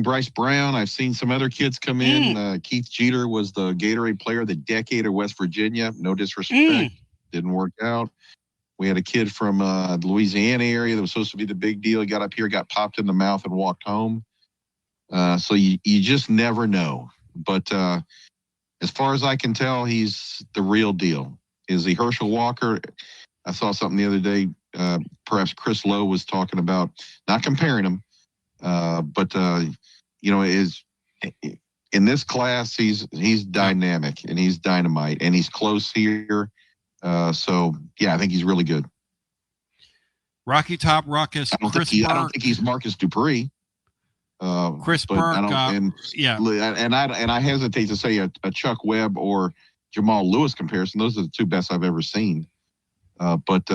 Bryce Brown. I've seen some other kids come in. Keith Jeter was the Gatorade Player of the Decade at West Virginia. No disrespect. Didn't work out. We had a kid from the Louisiana area that was supposed to be the big deal. He got up here, got popped in the mouth, and walked home. So you just never know. But as far as I can tell, he's the real deal. Is he Herschel Walker? I saw something the other day. Perhaps Chris Lowe was talking about, not comparing him, but is in this class he's dynamic and he's dynamite and he's close here. So yeah, I think he's really good. Rocky Top Ruckus. I don't think he's Marcus Dupree. Chris Burke. And I hesitate to say a Chuck Webb or Jamal Lewis comparison. Those are the 2 best I've ever seen. But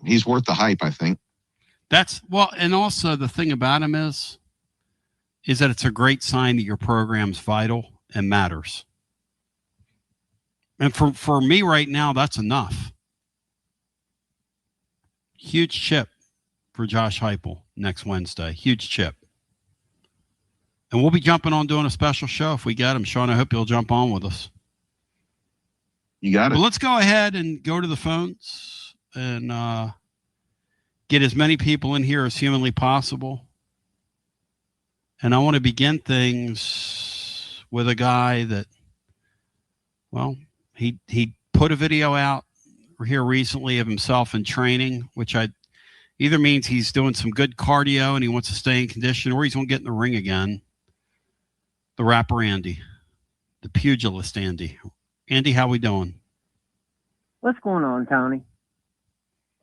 he's worth the hype, I think. And also the thing about him is that it's a great sign that your program's vital and matters. And for me right now, that's enough. Huge chip for Josh Heupel next Wednesday. Huge chip. And we'll be jumping on doing a special show if we get him. Sean, I hope you'll jump on with us. You got it. Well, let's go ahead and go to the phones and get as many people in here as humanly possible. And I want to begin things with a guy that, well, he put a video out here recently of himself in training, which Either means he's doing some good cardio and he wants to stay in condition, or he's going to get in the ring again. The rapper Andy, the pugilist Andy. Andy, how we doing? What's going on, Tony?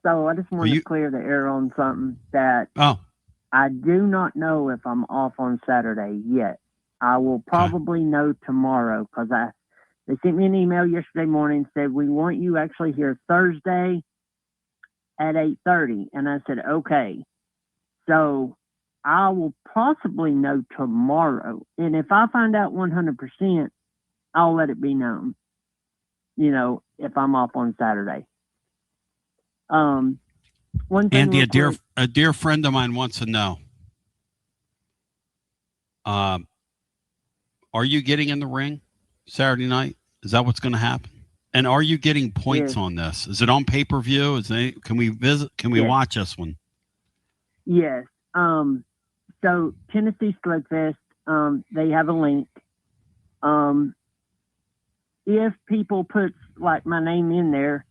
So I just want to clear the air on something that I do not know if I'm off on Saturday yet. I will probably know tomorrow because they sent me an email yesterday morning, said, we want you actually here Thursday at 8:30. And I said, okay. So I will possibly know tomorrow. And if I find out 100%, I'll let it be known, if I'm off on Saturday. One thing, Andy, a dear friend of mine wants to know, are you getting in the ring Saturday night? Is that what's going to happen? And are you getting points on this? Is it on pay-per-view? Can we visit? Can we watch this one? Yes. So Tennessee Slugfest, they have a link. If people put like my name in there,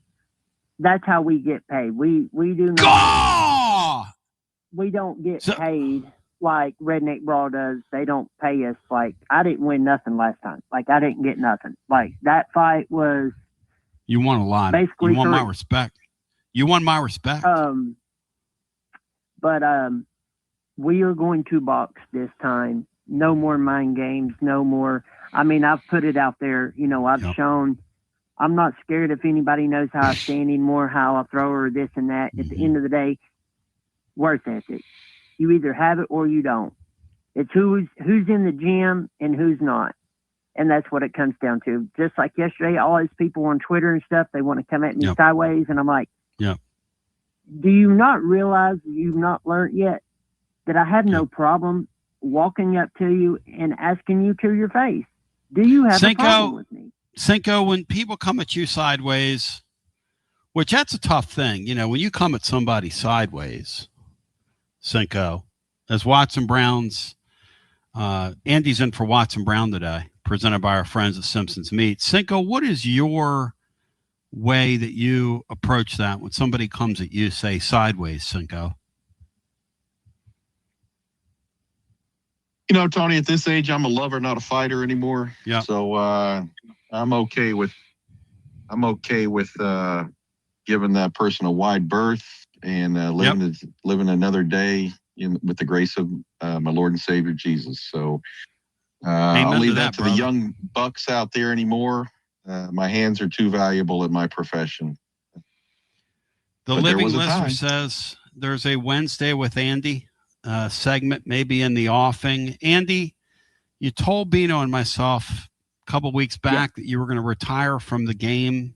that's how we get paid. We do not. We don't get paid like Redneck Brawl does. They don't pay us. Like, I didn't win nothing last time. Like, I didn't get nothing. Like, that fight was. You won a lot. Basically, you won my respect. You won my respect. But we are going to box this time. No more mind games. No more. I mean, I've put it out there. I've shown. I'm not scared if anybody knows how I stand anymore, how I throw or this and that. At the end of the day, work ethic. You either have it or you don't. It's who's in the gym and who's not. And that's what it comes down to. Just like yesterday, all these people on Twitter and stuff, they want to come at me sideways. And I'm like, do you not realize you've not learned yet that I have no problem walking up to you and asking you to your face? Do you have a problem with me? Cinco, when people come at you sideways, which that's a tough thing, when you come at somebody sideways, Cinco, as Watson Brown's, Andy's in for Watson Brown today, presented by our friends at Simpson's Meat. Cinco, what is your way that you approach that when somebody comes at you, say, sideways, Cinco? Tony, at this age, I'm a lover, not a fighter anymore. Yeah. So I'm okay with giving that person a wide berth and living another day with the grace of my Lord and Savior Jesus. So I'll leave that to the young bucks out there anymore. My hands are too valuable at my profession. The Living Listener says there's a Wednesday with Andy segment, maybe in the offing. Andy, you told Bino and myself a couple weeks back that you were going to retire from the game,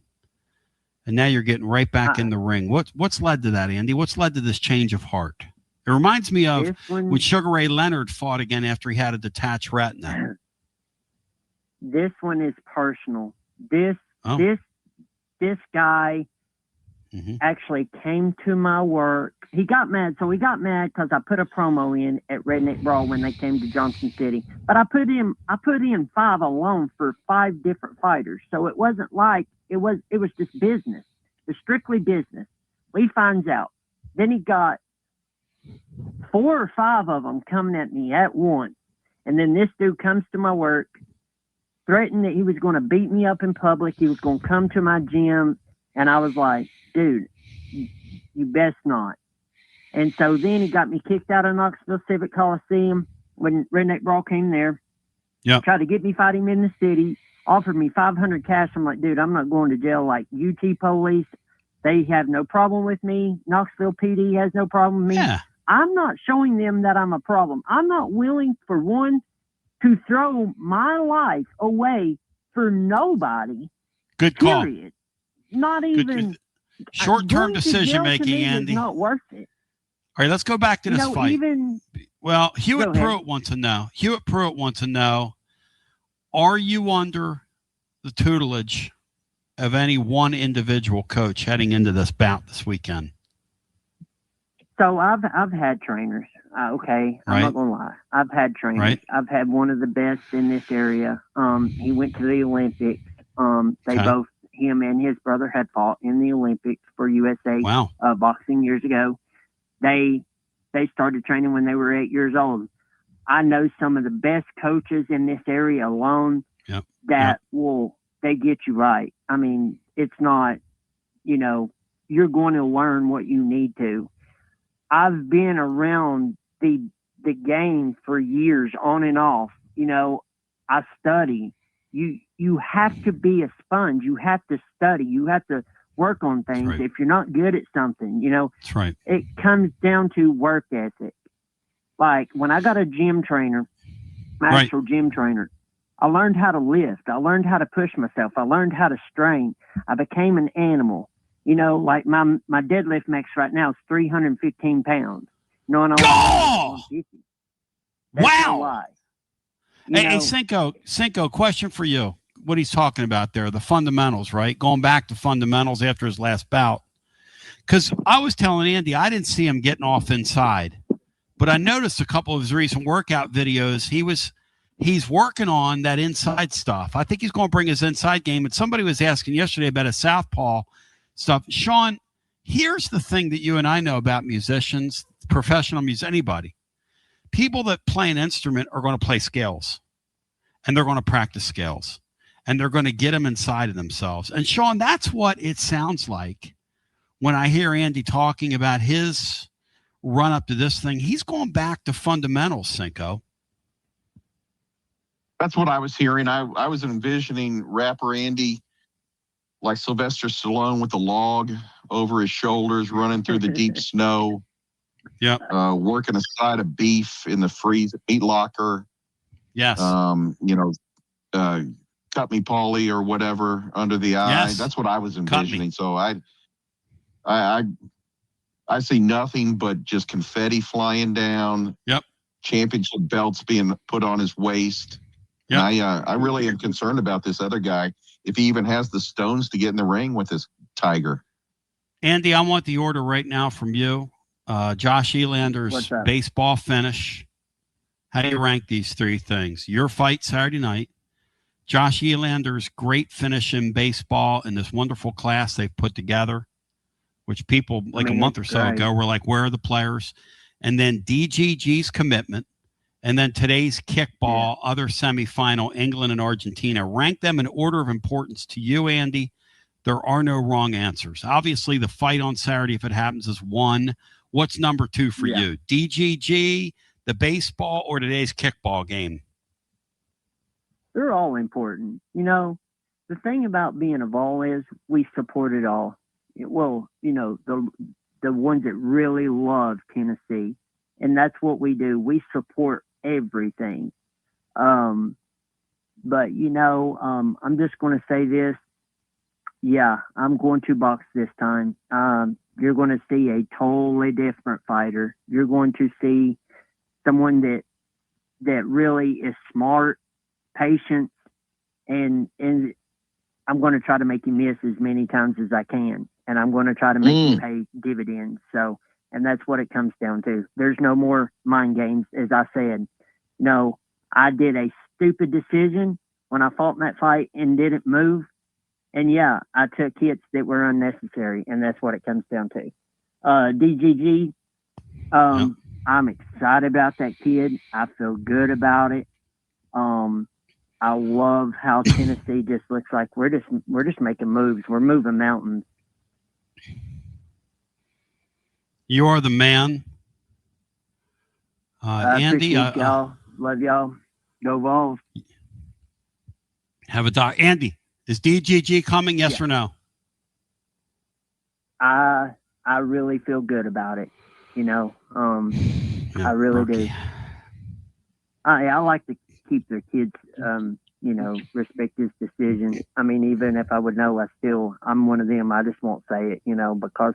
and now you're getting right back in the ring. What's led to that, Andy? What's led to this change of heart? It reminds me of when Sugar Ray Leonard fought again after he had a detached retina. This one is personal. This guy actually came to my work. He got mad. So he got mad because I put a promo in at Redneck Brawl when they came to Johnson City. But I put in 5 alone for 5 different fighters. So it wasn't like it was just business. It's strictly business. Lee finds out. Then he got 4 or 5 of them coming at me at once. And then this dude comes to my work, threatened that he was going to beat me up in public. He was going to come to my gym. And I was like, dude, you best not. And so then he got me kicked out of Knoxville Civic Coliseum when Redneck Brawl came there. Yeah. Tried to get me fighting him in the city, offered me $500 cash. I'm like, dude, I'm not going to jail. Like, UT police, they have no problem with me. Knoxville PD has no problem with me. Yeah. I'm not showing them that I'm a problem. I'm not willing, for one, to throw my life away for nobody. Good call. Period. Not even short-term decision making, Andy. Is not worth it. All right, let's go back to this fight. Hewitt Pruitt wants to know, are you under the tutelage of any one individual coach heading into this bout this weekend? So I've had trainers. I'm not gonna lie. I've had trainers. Right. I've had one of the best in this area. He went to the Olympics. Both, him and his brother, had fought in the Olympics for USA boxing years ago. They started training when they were 8 years old. I know some of the best coaches in this area alone that they get you right. I mean, it's not, you're going to learn what you need to. I've been around the game for years on and off. I study. You have to be a sponge. You have to study. You have to work on things. Right. If you're not good at something, That's right. It comes down to work ethic. Like when I got a gym trainer, actual gym trainer, I learned how to lift. I learned how to push myself. I learned how to strain. I became an animal. Like my deadlift max right now is 315 pounds. And wow. No lie. Hey, Cinco, question for you. What he's talking about there, the fundamentals, right? Going back to fundamentals after his last bout. Because I was telling Andy, I didn't see him getting off inside. But I noticed a couple of his recent workout videos, he's working on that inside stuff. I think he's going to bring his inside game. And somebody was asking yesterday about a southpaw stuff. Sean, here's the thing that you and I know about musicians, professional musicians, anybody. People that play an instrument are going to play scales, and they're going to practice scales, and they're going to get them inside of themselves. And Sean, that's what it sounds like when I hear Andy talking about his run up to this thing. He's going back to fundamentals, Cinco. That's what I was hearing. I was envisioning rapper Andy like Sylvester Stallone with a log over his shoulders, running through the deep snow. Yep. Working a side of beef in the meat locker. Yes. Cut me Paulie or whatever under the eye. Yes. That's what I was envisioning. So I see nothing but just confetti flying down. Yep. Championship belts being put on his waist. Yep. And I really am concerned about this other guy, if he even has the stones to get in the ring with this Tiger. Andy, I want the order right now from you. Josh Elander's baseball finish. How do you rank these three things? Your fight Saturday night, Josh Elander's great finish in baseball in this wonderful class they've put together, which people a month or so ago were like, where are the players? And then DGG's commitment, and then today's kickball, other semifinal, England and Argentina. Rank them in order of importance to you, Andy. There are no wrong answers. Obviously, the fight on Saturday, if it happens, is 1. What's number 2 for you? DGG, the baseball, or today's kickball game? They're all important. The thing about being a Vol is we support it all. Well, the ones that really love Tennessee, and that's what we do. We support everything. But I'm just going to say this. Yeah, I'm going to box this time. You're going to see a totally different fighter. You're going to see someone that really is smart, patient, and I'm going to try to make you miss as many times as I can, and I'm going to try to make you pay dividends. So, and that's what it comes down to. There's no more mind games, as I said. No, I did a stupid decision when I fought in that fight and didn't move. And yeah, I took hits that were unnecessary, and that's what it comes down to. DGG, I'm excited about that kid. I feel good about it. I love how Tennessee just looks like we're just making moves. We're moving mountains. You are the man. Andy, y'all. Love y'all. Go Vols. Have a doc. Andy, is DGG coming? Yes or no? I really feel good about it. I really do. I like to keep their kids, respect his decision. I mean, even if I would know, I'm one of them. I just won't say it, because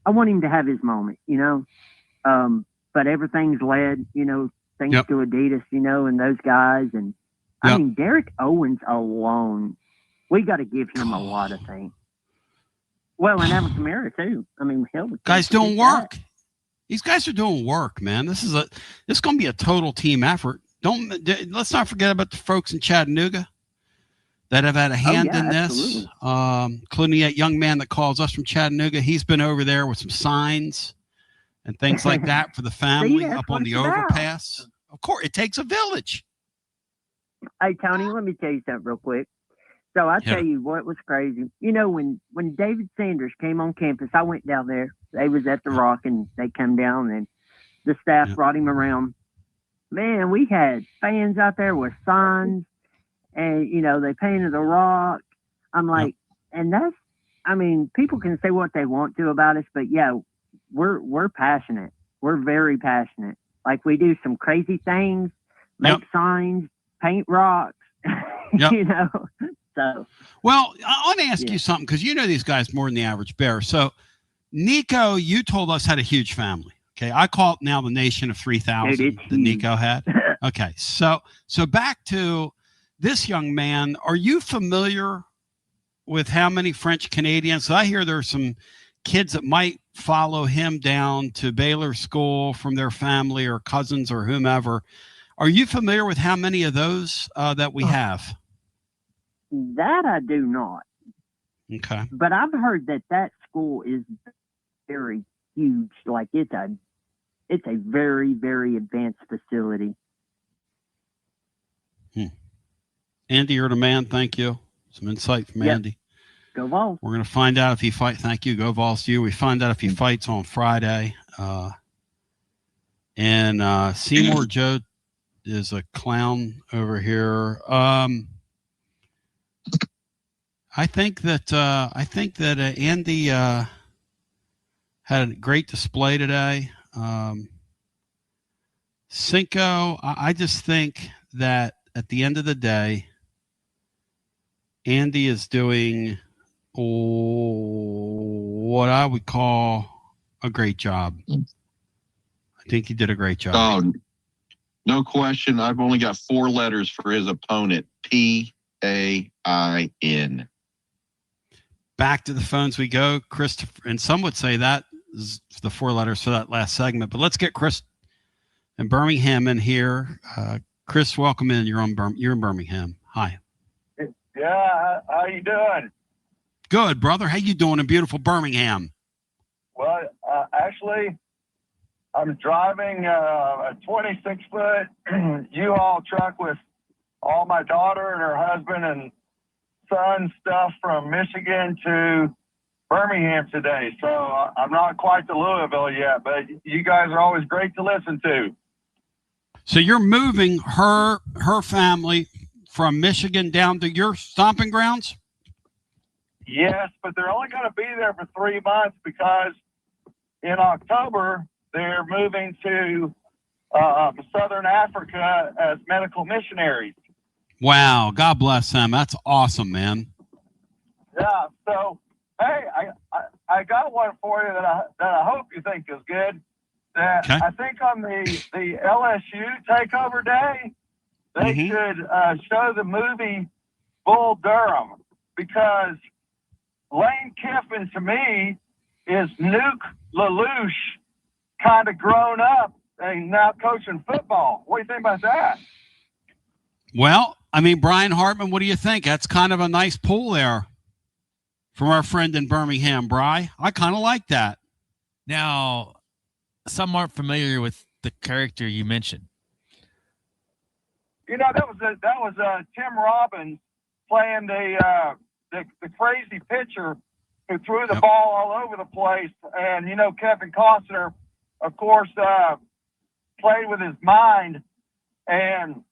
I want him to have his moment, but everything's led, thanks to Adidas, and those guys. And I mean, Derek Owens alone, we got to give him a lot of things. Well, and Alvin Kamara too. I mean, hell, guys doing work. These guys are doing work, man. This is going to be a total team effort. Let's not forget about the folks in Chattanooga that have had a hand in this, including that young man that calls us from Chattanooga. He's been over there with some signs. and things like that for the family that's up what on the it's about. overpass. Of course, it takes a village. Hey, Tony, let me tell you something real quick. So I tell you what was crazy. You know, when David Sanders came on campus, I went down there. They was at the Rock, and they come down, and the staff brought him around. Man, we had fans out there with signs, and, you know, they painted the Rock. I'm like, and that's, I mean, people can say what they want to about us, but yeah, we're passionate. We're very passionate. Like, we do some crazy things, make signs, paint rocks, you know. So, well, I want to ask you something, because you know these guys more than the average bear. So, Nico, you told us had a huge family. Okay, I call it now the nation of 3,000 that Nico had. Okay, so back to this young man. Are you familiar with how many French Canadians? So I hear there's some kids that might follow him down to Baylor school from their family or cousins or whomever. Are you familiar with how many of those that we have? That I do not. Okay. But I've heard that school is very huge. Like, it's a very, very advanced facility. Andy, you're the man. Thank you. Some insight from Andy. Go Vols. We're going to find out if he fights. Thank you. Go Vols to you. We find out if he fights on Friday. And Seymour Joe is a clown over here. I think that Andy had a great display today. Cinco, I just think that at the end of the day, Andy is doing what I would call a great job. I think he did a great job. Oh, no question. I've only got 4 letters for his opponent. P-A-I-N. Back to the phones we go. Christopher, and some would say that is the 4 letters for that last segment. But let's get Chris in Birmingham in here. Chris, welcome in. You're in Birmingham. Hi. Yeah, how you doing? Good, brother. How you doing in beautiful Birmingham? Well, actually, I'm driving a 26-foot U-Haul truck with all my daughter and her husband and son stuff from Michigan to Birmingham today. So I'm not quite to Louisville yet, but you guys are always great to listen to. So you're moving her family from Michigan down to your stomping grounds? Yes, but they're only going to be there for 3 months because in October they're moving to Southern Africa as medical missionaries. Wow, God bless them. That's awesome, man. Yeah. So, hey, I got one for you that I hope you think is good. That I think on the LSU takeover day, they should show the movie Bull Durham, because Lane Kiffin to me is Nuke LaLoosh kind of grown up and now coaching football. What do you think about that? Well, I mean, Brian Hartman, what do you think? That's kind of a nice pull there from our friend in Birmingham, Bri. I kind of like that. Now, some aren't familiar with the character you mentioned. You know, that was Tim Robbins playing the crazy pitcher who threw the ball all over the place. And, you know, Kevin Costner, of course, played with his mind. And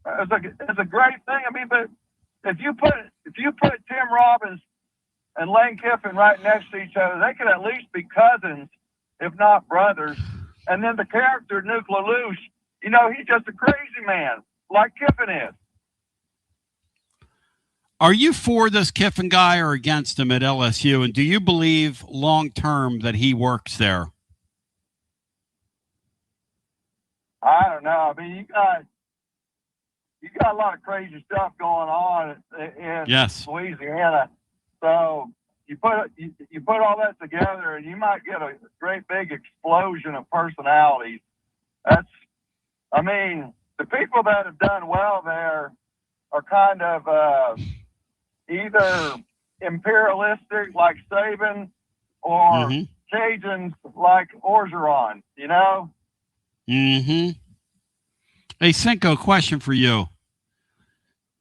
it's a great thing. I mean, but if you put Tim Robbins and Lane Kiffin right next to each other, they could at least be cousins, if not brothers. And then the character, Nuke LaLoosh, you know, he's just a crazy man, like Kiffin is. Are you for this Kiffin guy or against him at LSU? And do you believe long-term that he works there? I don't know. I mean, you got a lot of crazy stuff going on in Louisiana. So you put all that together, and you might get a great big explosion of personalities. I mean, the people that have done well there are kind of either imperialistic like Saban or Cajuns like Orgeron, you know? Mm-hmm. Hey, Cinco, question for you.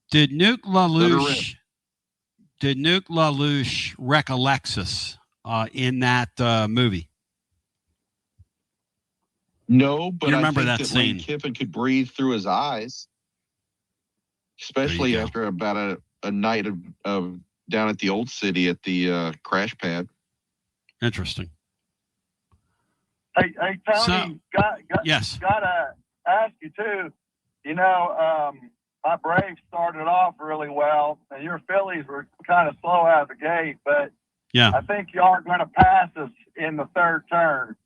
Did Nuke LaLoosh wreck a Lexus in that movie? No, but You I remember think that that Lane scene? Kiffin could breathe through his eyes, especially after about a night of down at the old city at the crash pad. Interesting. Hey, Tony, yes. Gotta ask you too. You know, my Braves started off really well, and your Phillies were kind of slow out of the gate, but yeah, I think you are going to pass us in the third turn.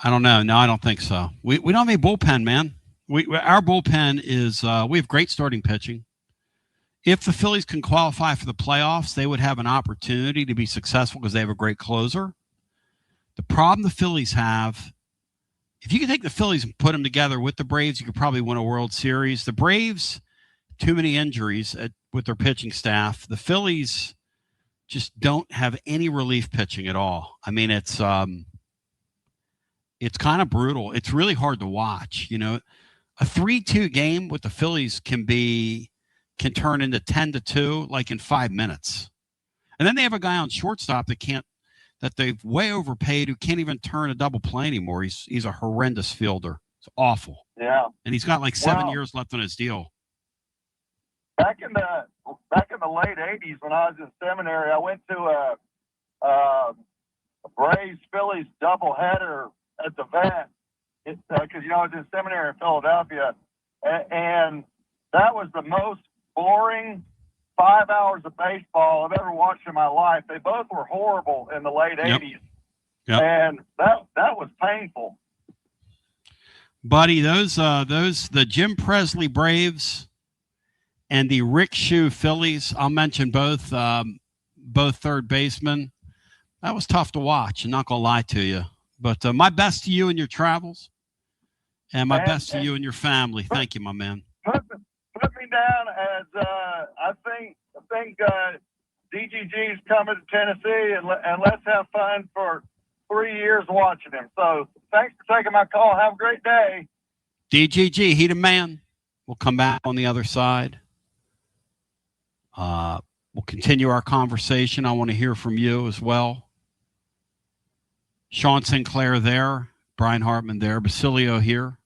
I don't know. No, I don't think so. We don't have any bullpen, man. Our bullpen is we have great starting pitching. If the Phillies can qualify for the playoffs, they would have an opportunity to be successful because they have a great closer. The problem the Phillies have, if you can take the Phillies and put them together with the Braves, you could probably win a World Series. The Braves, too many injuries with their pitching staff. The Phillies just don't have any relief pitching at all. I mean, it's kind of brutal. It's really hard to watch. You know, a 3-2 game with the Phillies can turn into 10-2 like in 5 minutes. And then they have a guy on shortstop that they've way overpaid who can't even turn a double play anymore. He's a horrendous fielder. It's awful. Yeah. And he's got like 7 years left on his deal. Back in the late 80s when I was in seminary, I went to a Braves Phillies doubleheader at the vet because I was in seminary in Philadelphia, and that was the most boring 5 hours of baseball I've ever watched in my life. They both were horrible in the late 80s, and that was painful. Buddy, the Jim Presley Braves and the Rick Shue Phillies, I'll mention both third basemen. That was tough to watch. I'm not going to lie to you. But my best to you in your travels, and my best to you and your family. Thank you, my man. Put me down as I think DGG's coming to Tennessee, and let's have fun for 3 years watching him. So thanks for taking my call. Have a great day. DGG, he the man. We'll come back on the other side. We'll continue our conversation. I want to hear from you as well. Sean Sinclair there, Brian Hartman there, Basilio here.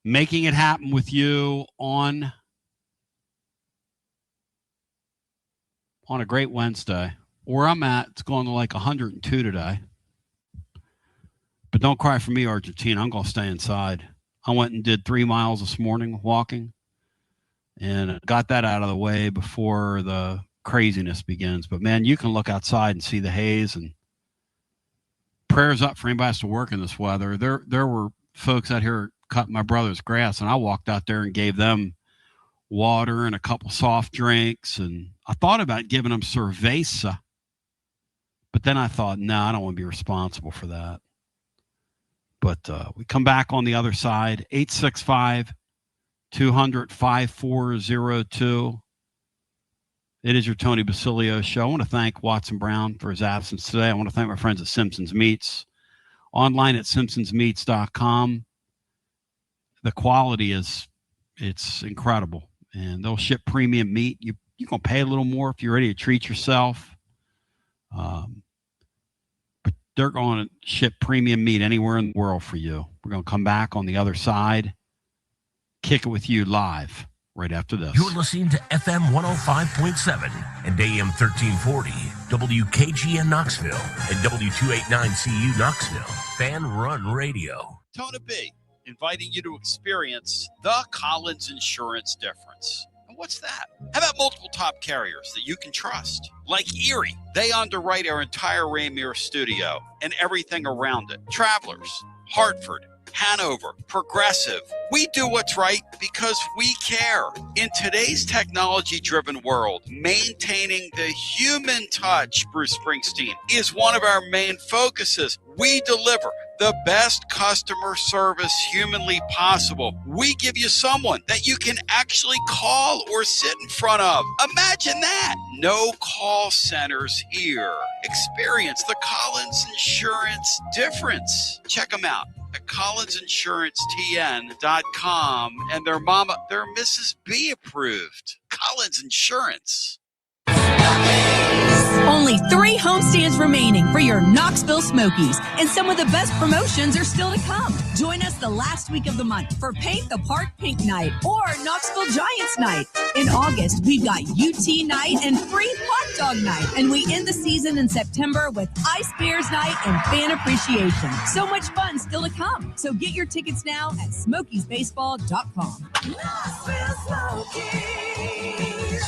Making it happen with you on a great Wednesday. Where I'm at, it's going to like 102 today. But don't cry for me, Argentina. I'm going to stay inside. I went and did 3 miles this morning walking. And got that out of the way before the craziness begins. But, man, you can look outside and see the haze. And prayers up for anybody who has to work in this weather. There were folks out here cutting my brother's grass, and I walked out there and gave them water and a couple soft drinks. And I thought about giving them cerveza. But then I thought, no, I don't want to be responsible for that. But we come back on the other side, 865-200-5402. It is your Tony Basilio show. I want to thank Watson Brown for his absence today. I want to thank my friends at Simpson's Meats. Online at simpsonsmeats.com. The quality it's incredible. And they'll ship premium meat. You're going to pay a little more if you're ready to treat yourself. But they're going to ship premium meat anywhere in the world for you. We're going to come back on the other side. Kick it with you live right after this. You're listening to FM 105.7 and AM 1340, WKGN Knoxville, and W289CU Knoxville. Fan Run Radio. Tona B, inviting you to experience the Collins Insurance difference. And what's that? How about multiple top carriers that you can trust? Like Erie. They underwrite our entire Rainier studio and everything around it. Travelers, Hartford, Hanover, Progressive. We do what's right because we care. In today's technology-driven world, maintaining the human touch, Bruce Springsteen, is one of our main focuses. We deliver the best customer service humanly possible. We give you someone that you can actually call or sit in front of. Imagine that. No call centers here. Experience the Collins Insurance difference. Check them out at collinsinsurantetn.com, and their Mrs. B approved. Collins Insurance. Only 3 homestands remaining for your Knoxville Smokies, and some of the best promotions are still to come. Join us the last week of the month for Paint the Park Pink Night or Knoxville Giants Night. In August, we've got UT Night and free hot dog night, and we end the season in September with Ice Bears Night and Fan Appreciation. So much fun still to come. So get your tickets now at SmokiesBaseball.com. Knoxville Smokies.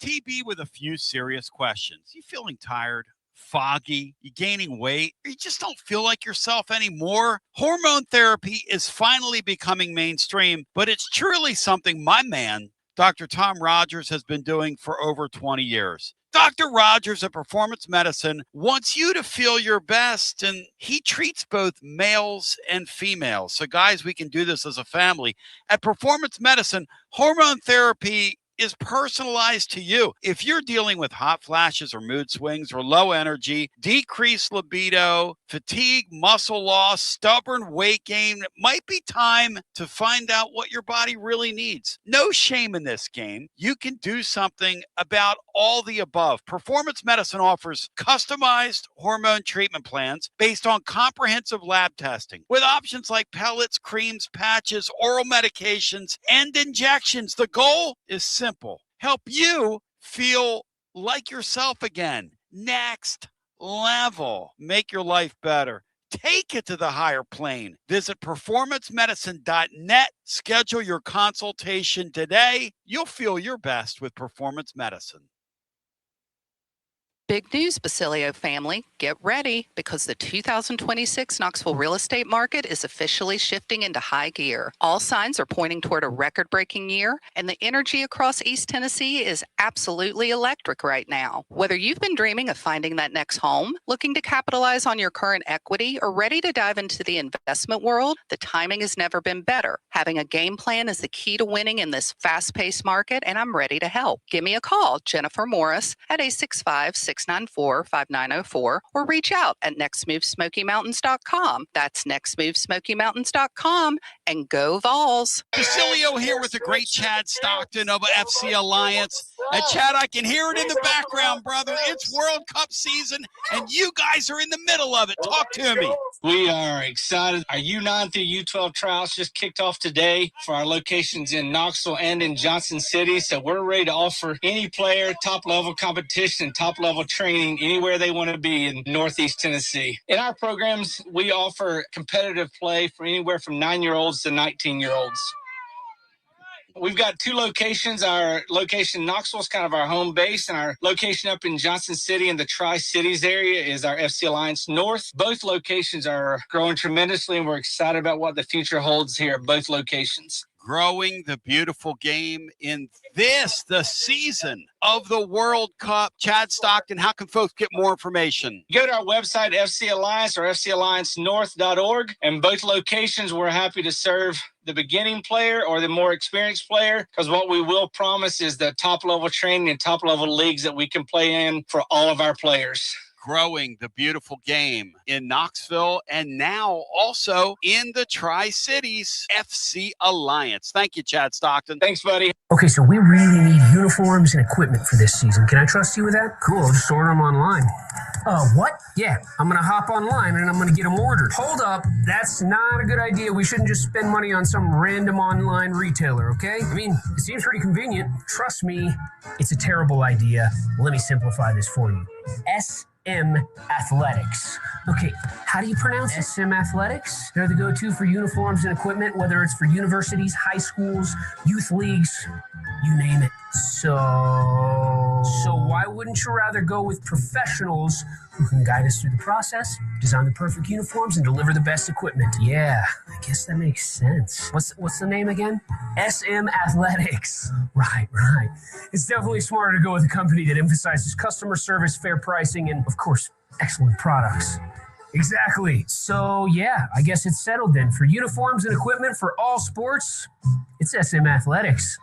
TB with a few serious questions. You feeling tired, foggy, you gaining weight, or you just don't feel like yourself anymore? Hormone therapy is finally becoming mainstream, but it's truly something my man, Dr. Tom Rogers, has been doing for over 20 years. Dr. Rogers at Performance Medicine wants you to feel your best, and he treats both males and females. So guys, we can do this as a family. At Performance Medicine, hormone therapy is personalized to you. If you're dealing with hot flashes or mood swings or low energy, decreased libido, fatigue, muscle loss, stubborn weight gain, it might be time to find out what your body really needs. No shame in this game. You can do something about all the above. Performance Medicine offers customized hormone treatment plans based on comprehensive lab testing with options like pellets, creams, patches, oral medications, and injections. The goal is simple. Help you feel like yourself again. Next level. Make your life better. Take it to the higher plane. Visit performancemedicine.net. Schedule your consultation today. You'll feel your best with Performance Medicine. Big news, Basilio family. Get ready because the 2026 Knoxville real estate market is officially shifting into high gear. All signs are pointing toward a record-breaking year, and the energy across East Tennessee is absolutely electric right now. Whether you've been dreaming of finding that next home, looking to capitalize on your current equity, or ready to dive into the investment world, the timing has never been better. Having a game plan is the key to winning in this fast-paced market, and I'm ready to help. Give me a call, Jennifer Morris, at 865-694-5904, or reach out at nextmovesmokymountains.com. That's nextmovesmokymountains.com, and go Vols. Basilio here with the great Chad Stockton of FC Alliance. And Chad, I can hear it in the background, brother. It's World Cup season, and you guys are in the middle of it. Talk to me. We are excited. Our U9 through U12 trials just kicked off today for our locations in Knoxville and in Johnson City. So we're ready to offer any player top-level competition, top-level training anywhere they want to be in Northeast Tennessee. In our programs, we offer competitive play for anywhere from 9-year-olds to 19-year-olds. We've got 2 locations. Our location in Knoxville is kind of our home base, and our location up in Johnson City in the Tri-Cities area is our FC Alliance North. Both locations are growing tremendously, and we're excited about what the future holds here at both locations. Growing the beautiful game in the season of the World Cup. Chad Stockton, how can folks get more information? Go to our website, FC Alliance or FCAllianceNorth.org. And both locations, we're happy to serve the beginning player or the more experienced player, because what we will promise is the top-level training and top-level leagues that we can play in for all of our players. Growing the beautiful game in Knoxville and now also in the Tri-Cities. FC Alliance. Thank you, Chad Stockton. Thanks, buddy. Okay, so we really need uniforms and equipment for this season. Can I trust you with that? Cool, I'll just order them online. What? Yeah, I'm going to hop online and I'm going to get them ordered. Hold up, that's not a good idea. We shouldn't just spend money on some random online retailer, okay? I mean, it seems pretty convenient. Trust me, it's a terrible idea. Let me simplify this for you. SM Athletics. Okay, how do you pronounce it? SM Athletics? They're the go-to for uniforms and equipment, whether it's for universities, high schools, youth leagues, you name it. So why wouldn't you rather go with professionals who can guide us through the process, design the perfect uniforms, and deliver the best equipment? Yeah, I guess that makes sense. What's the name again? SM Athletics. Right. It's definitely smarter to go with a company that emphasizes customer service, fair pricing, and, of course, excellent products. Exactly. So, yeah, I guess it's settled then. For uniforms and equipment for all sports, it's SM Athletics.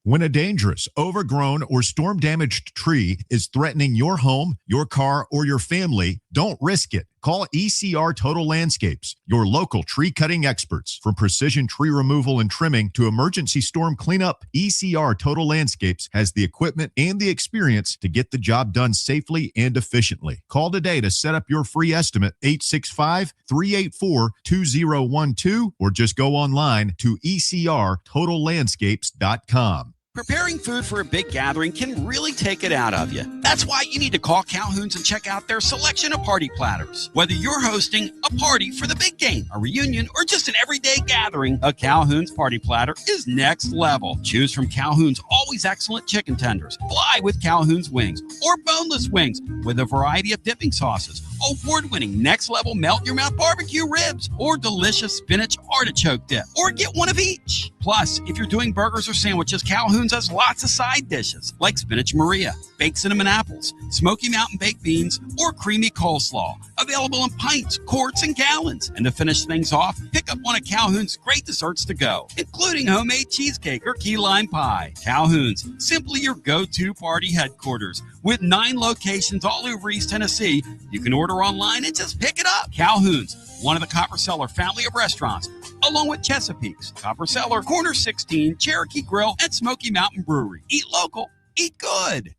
When a dangerous, overgrown, or storm-damaged tree is threatening your home, your car, or your family, don't risk it. Call ECR Total Landscapes, your local tree cutting experts. From precision tree removal and trimming to emergency storm cleanup, ECR Total Landscapes has the equipment and the experience to get the job done safely and efficiently. Call today to set up your free estimate, 865-384-2012, or just go online to ecrtotallandscapes.com. Preparing food for a big gathering can really take it out of you. That's why you need to call Calhoun's and check out their selection of party platters. Whether you're hosting a party for the big game, a reunion, or just an everyday gathering, a Calhoun's party platter is next level. Choose from Calhoun's always excellent chicken tenders, fly with Calhoun's wings, or boneless wings with a variety of dipping sauces, award-winning next-level melt-in-your-mouth barbecue ribs, or delicious spinach artichoke dip, or get one of each. Plus, if you're doing burgers or sandwiches, Calhoun's has lots of side dishes like spinach Maria, baked cinnamon apples, Smoky Mountain baked beans, or creamy coleslaw. Available in pints, quarts, and gallons. And to finish things off, pick up one of Calhoun's great desserts to go, including homemade cheesecake or key lime pie. Calhoun's, simply your go-to party headquarters. With 9 locations all over East Tennessee, you can order online and just pick it up. Calhoun's, one of the Copper Cellar family of restaurants, along with Chesapeake's, Copper Cellar, Corner 16, Cherokee Grill, and Smoky Mountain Brewery. Eat local, eat good.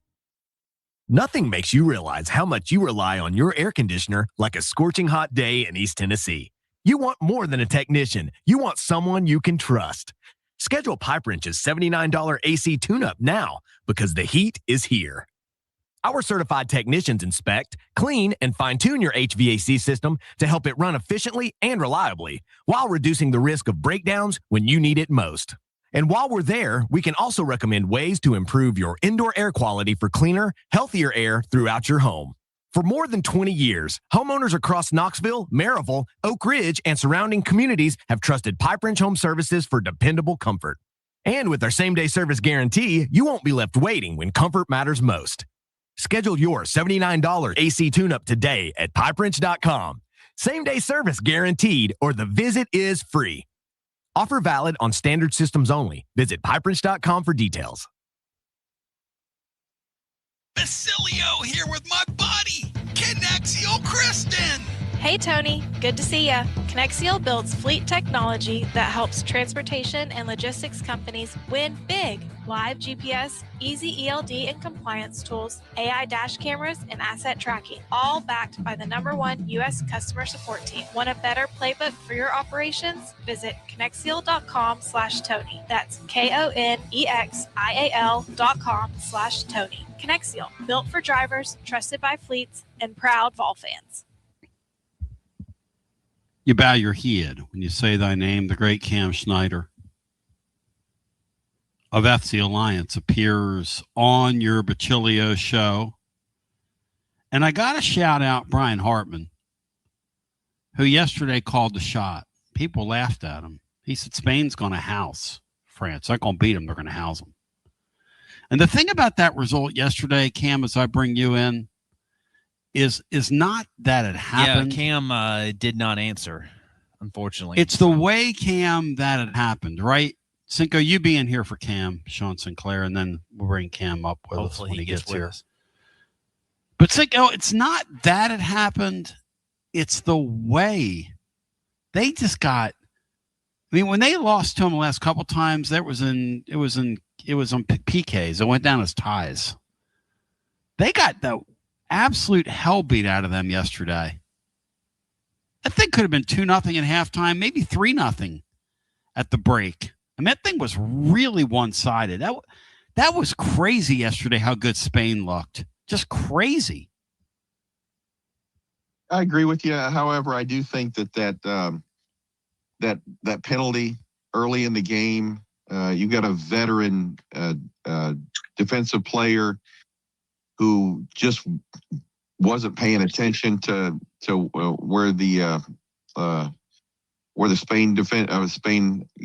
Nothing makes you realize how much you rely on your air conditioner like a scorching hot day in East Tennessee. You want more than a technician. You want someone you can trust. Schedule Pipe Wrench's $79 AC tune-up now because the heat is here. Our certified technicians inspect, clean, and fine-tune your HVAC system to help it run efficiently and reliably while reducing the risk of breakdowns when you need it most. And while we're there, we can also recommend ways to improve your indoor air quality for cleaner, healthier air throughout your home. For more than 20 years, homeowners across Knoxville, Maryville, Oak Ridge, and surrounding communities have trusted Pipe Wrench Home Services for dependable comfort. And with our same-day service guarantee, you won't be left waiting when comfort matters most. Schedule your $79 AC tune-up today at PipeWrench.com. Same-day service guaranteed, or the visit is free. Offer valid on standard systems only. Visit PipeWrench.com for details. Basilio here with my buddy, Connexio Kristen. Hey, Tony. Good to see ya. Connexio builds fleet technology that helps transportation and logistics companies win big. Live GPS, easy ELD and compliance tools, AI dash cameras, and asset tracking, all backed by the #1 U.S. customer support team. Want a better playbook for your operations? Visit Connexio.com/Tony. That's KONEXIAL.com/Tony. Connexio, built for drivers, trusted by fleets, and proud Vol fans. You bow your head when you say thy name. The great Cam Schneider of FC Alliance appears on your Basilio show. And I got to shout out Brian Hartman, who yesterday called the shot. People laughed at him. He said Spain's going to house France. They're going to beat them. They're going to house them. And the thing about that result yesterday, Cam, as I bring you in, is not that it happened. Yeah, Cam did not answer, unfortunately. It's the way, Cam, that it happened, right? Cinco, you being here for Cam, Sean Sinclair, and then we'll bring Cam up with us when he gets here. But Cinco, it's not that it happened. It's the way they just got. I mean, when they lost to him the last couple times, it was on PKs. It went down as ties. They got the absolute hell beat out of them yesterday. That thing could have been 2-0 at halftime, maybe 3-0 at the break. I mean, that thing was really one-sided. That was crazy yesterday how good Spain looked. Just crazy. I agree with you. However, I do think that penalty early in the game, you got a veteran defensive player who just wasn't paying attention to where the Spain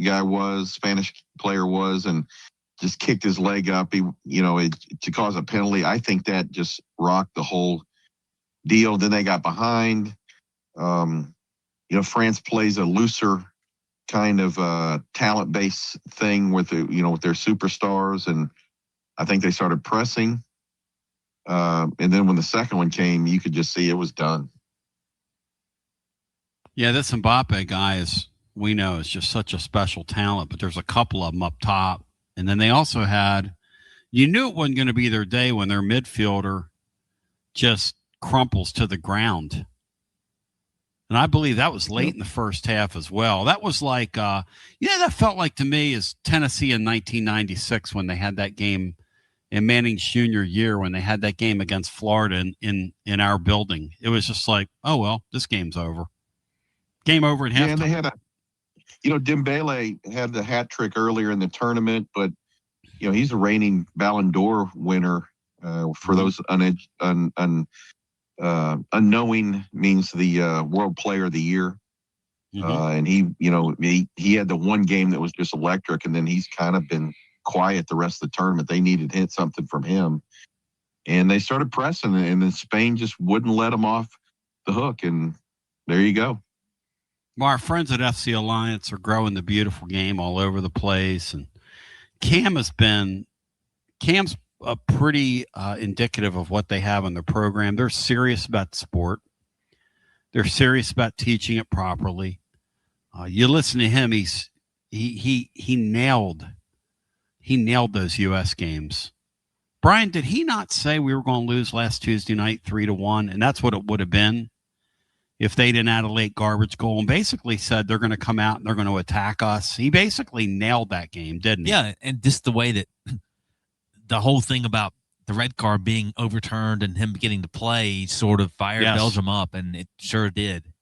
guy was, Spanish player was, and just kicked his leg up. To cause a penalty. I think that just rocked the whole deal. Then they got behind. France plays a looser kind of talent-based thing with with their superstars, and I think they started pressing. And then when the second one came, you could just see it was done. Yeah, this Mbappe guy we know is just such a special talent, but there's a couple of them up top. And then they also you knew it wasn't going to be their day when their midfielder just crumples to the ground. And I believe that was late in the first half as well. That was like, that felt like to me is Tennessee in 1996 when they had that game in Manning's junior year, when they had that game against Florida in our building. It was just like, oh, well, this game's over. Game over at halftime. Yeah, and they had Dembele had the hat trick earlier in the tournament, but, he's a reigning Ballon d'Or winner. For those unknowing, means the World Player of the Year. And he had the one game that was just electric, and then he's kind of been quiet the rest of the tournament. They needed to hit something from him, and they started pressing, and then Spain just wouldn't let them off the hook, and there you go. Well, our friends at FC Alliance are growing the beautiful game all over the place, and Cam's pretty indicative of what they have in their program. They're serious about the sport. They're serious about teaching it properly. You listen to him; he nailed those U.S. games. Brian, did he not say we were going to lose last Tuesday night 3-1, and that's what it would have been if they didn't add a late garbage goal? And basically said they're going to come out and they're going to attack us. He basically nailed that game, didn't he? Yeah, and just the way that the whole thing about the red card being overturned and him getting to play sort of fired Belgium up, and it sure did.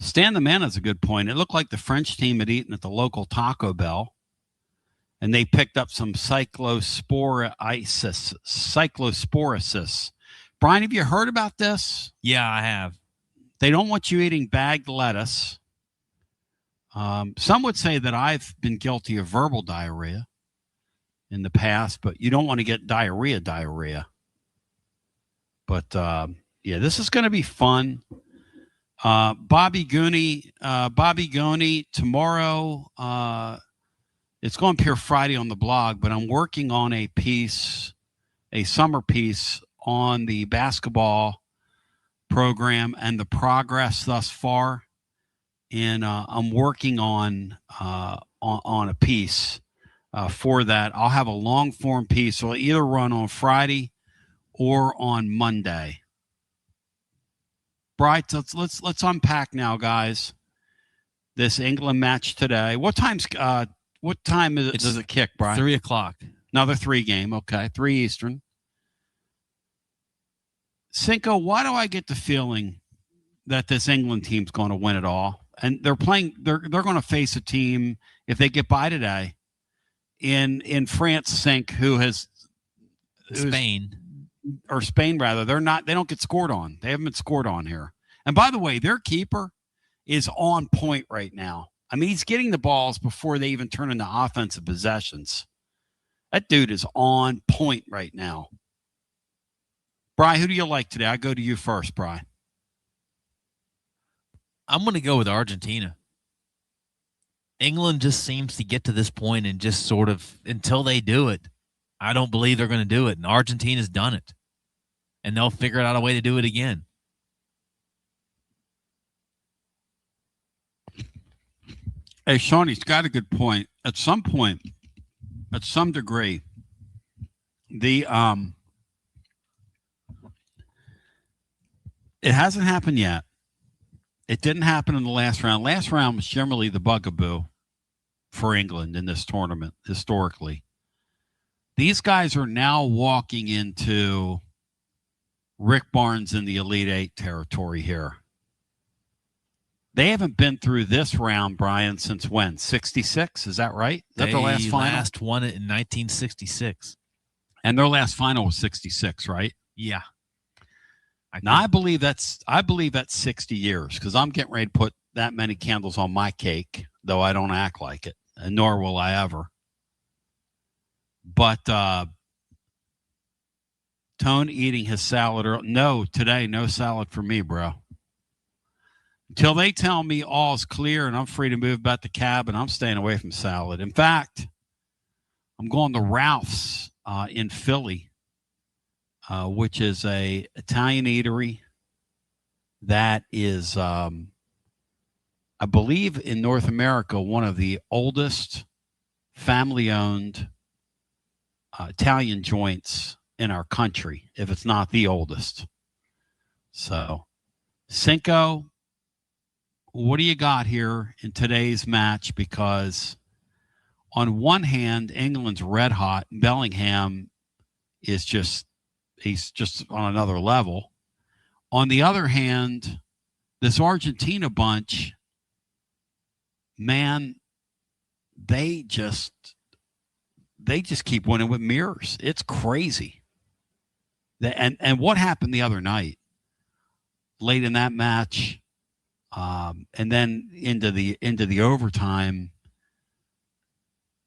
Stan the Man has a good point. It looked like the French team had eaten at the local Taco Bell, and they picked up some cyclosporisis. Brian, have you heard about this? Yeah, I have. They don't want you eating bagged lettuce. Some would say that I've been guilty of verbal diarrhea in the past, but you don't want to get diarrhea. But this is going to be fun. Bobby Gooney tomorrow. It's going to appear Friday on the blog, but I'm working on a summer piece on the basketball program and the progress thus far. And I'm working on a piece for that. I'll have a long form piece. So it'll either run on Friday or on Monday. Bright, let's unpack now, guys. This England match today. What time does it kick, Brian? 3:00. Another 3 game. Okay, 3 Eastern. Cinco, why do I get the feeling that this England team's going to win it all? And they're going to face a team, if they get by today, in France, Sink, Spain rather. They don't get scored on. They haven't been scored on here. And by the way, their keeper is on point right now. I mean, he's getting the balls before they even turn into offensive possessions. That dude is on point right now. Bri, who do you like today? I go to you first, Bri. I'm going to go with Argentina. England just seems to get to this point and just sort of, until they do it, I don't believe they're going to do it. And Argentina's done it. And they'll figure out a way to do it again. Hey, Shawnee's got a good point. At some degree, it hasn't happened yet. It didn't happen in the last round. Last round was generally the bugaboo for England in this tournament, historically. These guys are now walking into Rick Barnes in the Elite Eight territory here. They haven't been through this round, Brian, since when? 66? Is that right? Is that their last final? They last won it in 1966. And their last final was 66, right? Yeah. I believe that's 60 years, because I'm getting ready to put that many candles on my cake, though I don't act like it, and nor will I ever. But Tone eating his salad. No, today, no salad for me, bro. Till they tell me all's clear and I'm free to move back to cabin, I'm staying away from salad. In fact, I'm going to Ralph's in Philly, which is a Italian eatery that is, I believe, in North America, one of the oldest family-owned Italian joints in our country, if it's not the oldest. So, Cinco, what do you got here in today's match? Because on one hand, England's red hot. Bellingham is he's just on another level. On the other hand, this Argentina bunch, man, they just keep winning with mirrors. It's crazy. And what happened the other night, late in that match, and then into the overtime,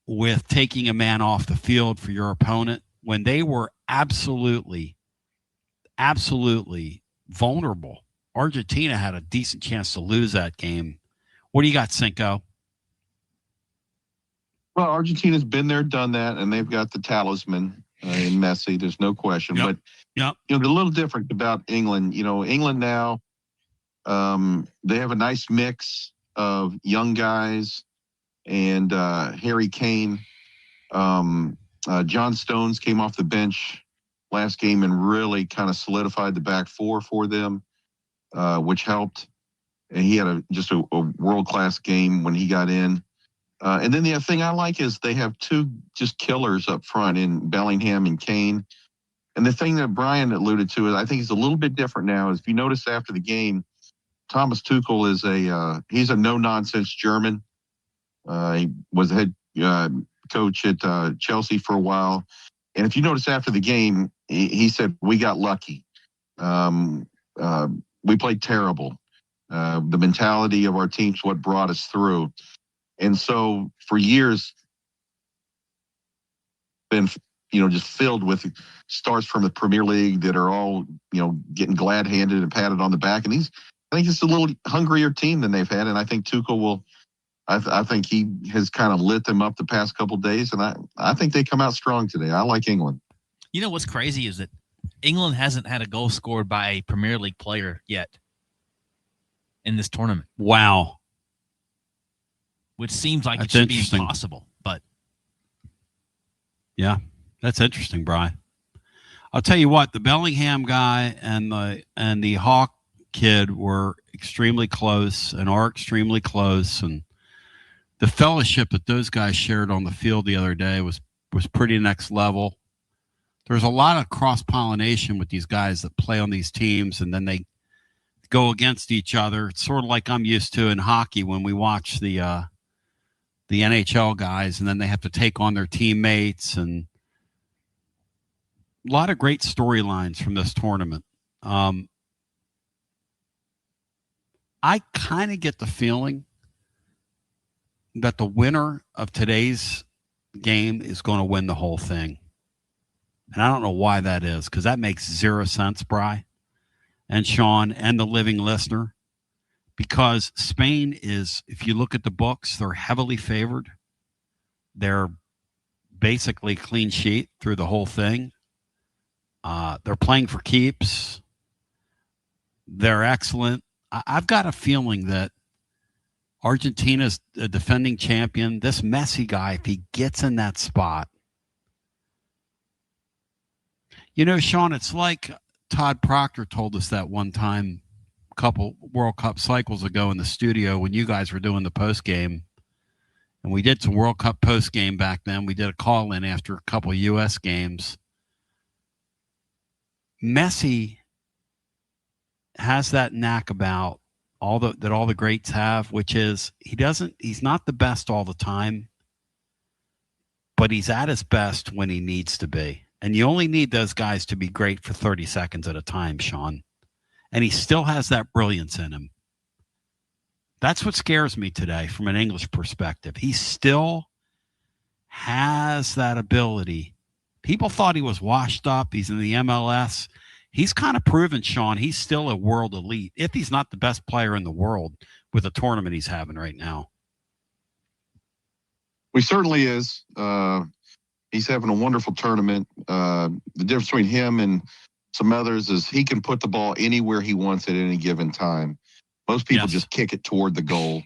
with taking a man off the field for your opponent when they were absolutely vulnerable. Argentina had a decent chance to lose that game. What do you got, Cinco? Well, Argentina's been there, done that, and they've got the talisman in Messi. There's no question. Yep. But yep. You know, the little different about England. You know, England now, they have a nice mix of young guys and Harry Kane. John Stones came off the bench last game and really kind of solidified the back four for them, which helped. And he had just a world-class game when he got in. And then the other thing I like is they have two just killers up front in Bellingham and Kane. And the thing that Brian alluded to is I think it's a little bit different now. Is if you notice after the game, Thomas Tuchel is he's a no-nonsense German. He was the head coach at Chelsea for a while. And if you notice after the game, he said, we got lucky. We played terrible. The mentality of our team's what brought us through. And so for years, been, just filled with stars from the Premier League that are all, getting glad-handed and patted on the back. And I think it's a little hungrier team than they've had. And I think Tuchel will, I think he has kind of lit them up the past couple of days. And I think they come out strong today. I like England. You know what's crazy is that England hasn't had a goal scored by a Premier League player yet in this tournament. Wow. Which seems like it should be impossible, but yeah, that's interesting, Brian. I'll tell you what, the Bellingham guy and the Hawk kid were extremely close and are extremely close, and the fellowship that those guys shared on the field the other day was pretty next level. There's a lot of cross-pollination with these guys that play on these teams, and then they go against each other. It's sort of like I'm used to in hockey when we watch the NHL guys, and then they have to take on their teammates, and a lot of great storylines from this tournament. I kind of get the feeling that the winner of today's game is going to win the whole thing. And I don't know why that is, because that makes zero sense, Bri and Sean and the living listener. Because Spain is, if you look at the books, they're heavily favored. They're basically clean sheet through the whole thing. They're playing for keeps. They're excellent. I've got a feeling that Argentina's a defending champion. This Messi guy, if he gets in that spot. Sean, it's like Todd Proctor told us that one time, couple World Cup cycles ago in the studio when you guys were doing the post game, and we did some World Cup post game back then. We did a call in after a couple of U.S. games. Messi has that knack about all the greats have, which is he's not the best all the time, but he's at his best when he needs to be. And you only need those guys to be great for 30 seconds at a time, Sean. And he still has that brilliance in him. That's what scares me today from an English perspective. He still has that ability. People thought he was washed up. He's in the MLS. he's kind of proven, Sean, he's still a world elite, if he's not the best player in the world with the tournament he's having right now. He certainly is. He's having a wonderful tournament. The difference between him and some others is he can put the ball anywhere he wants at any given time. Most people just kick it toward the goal.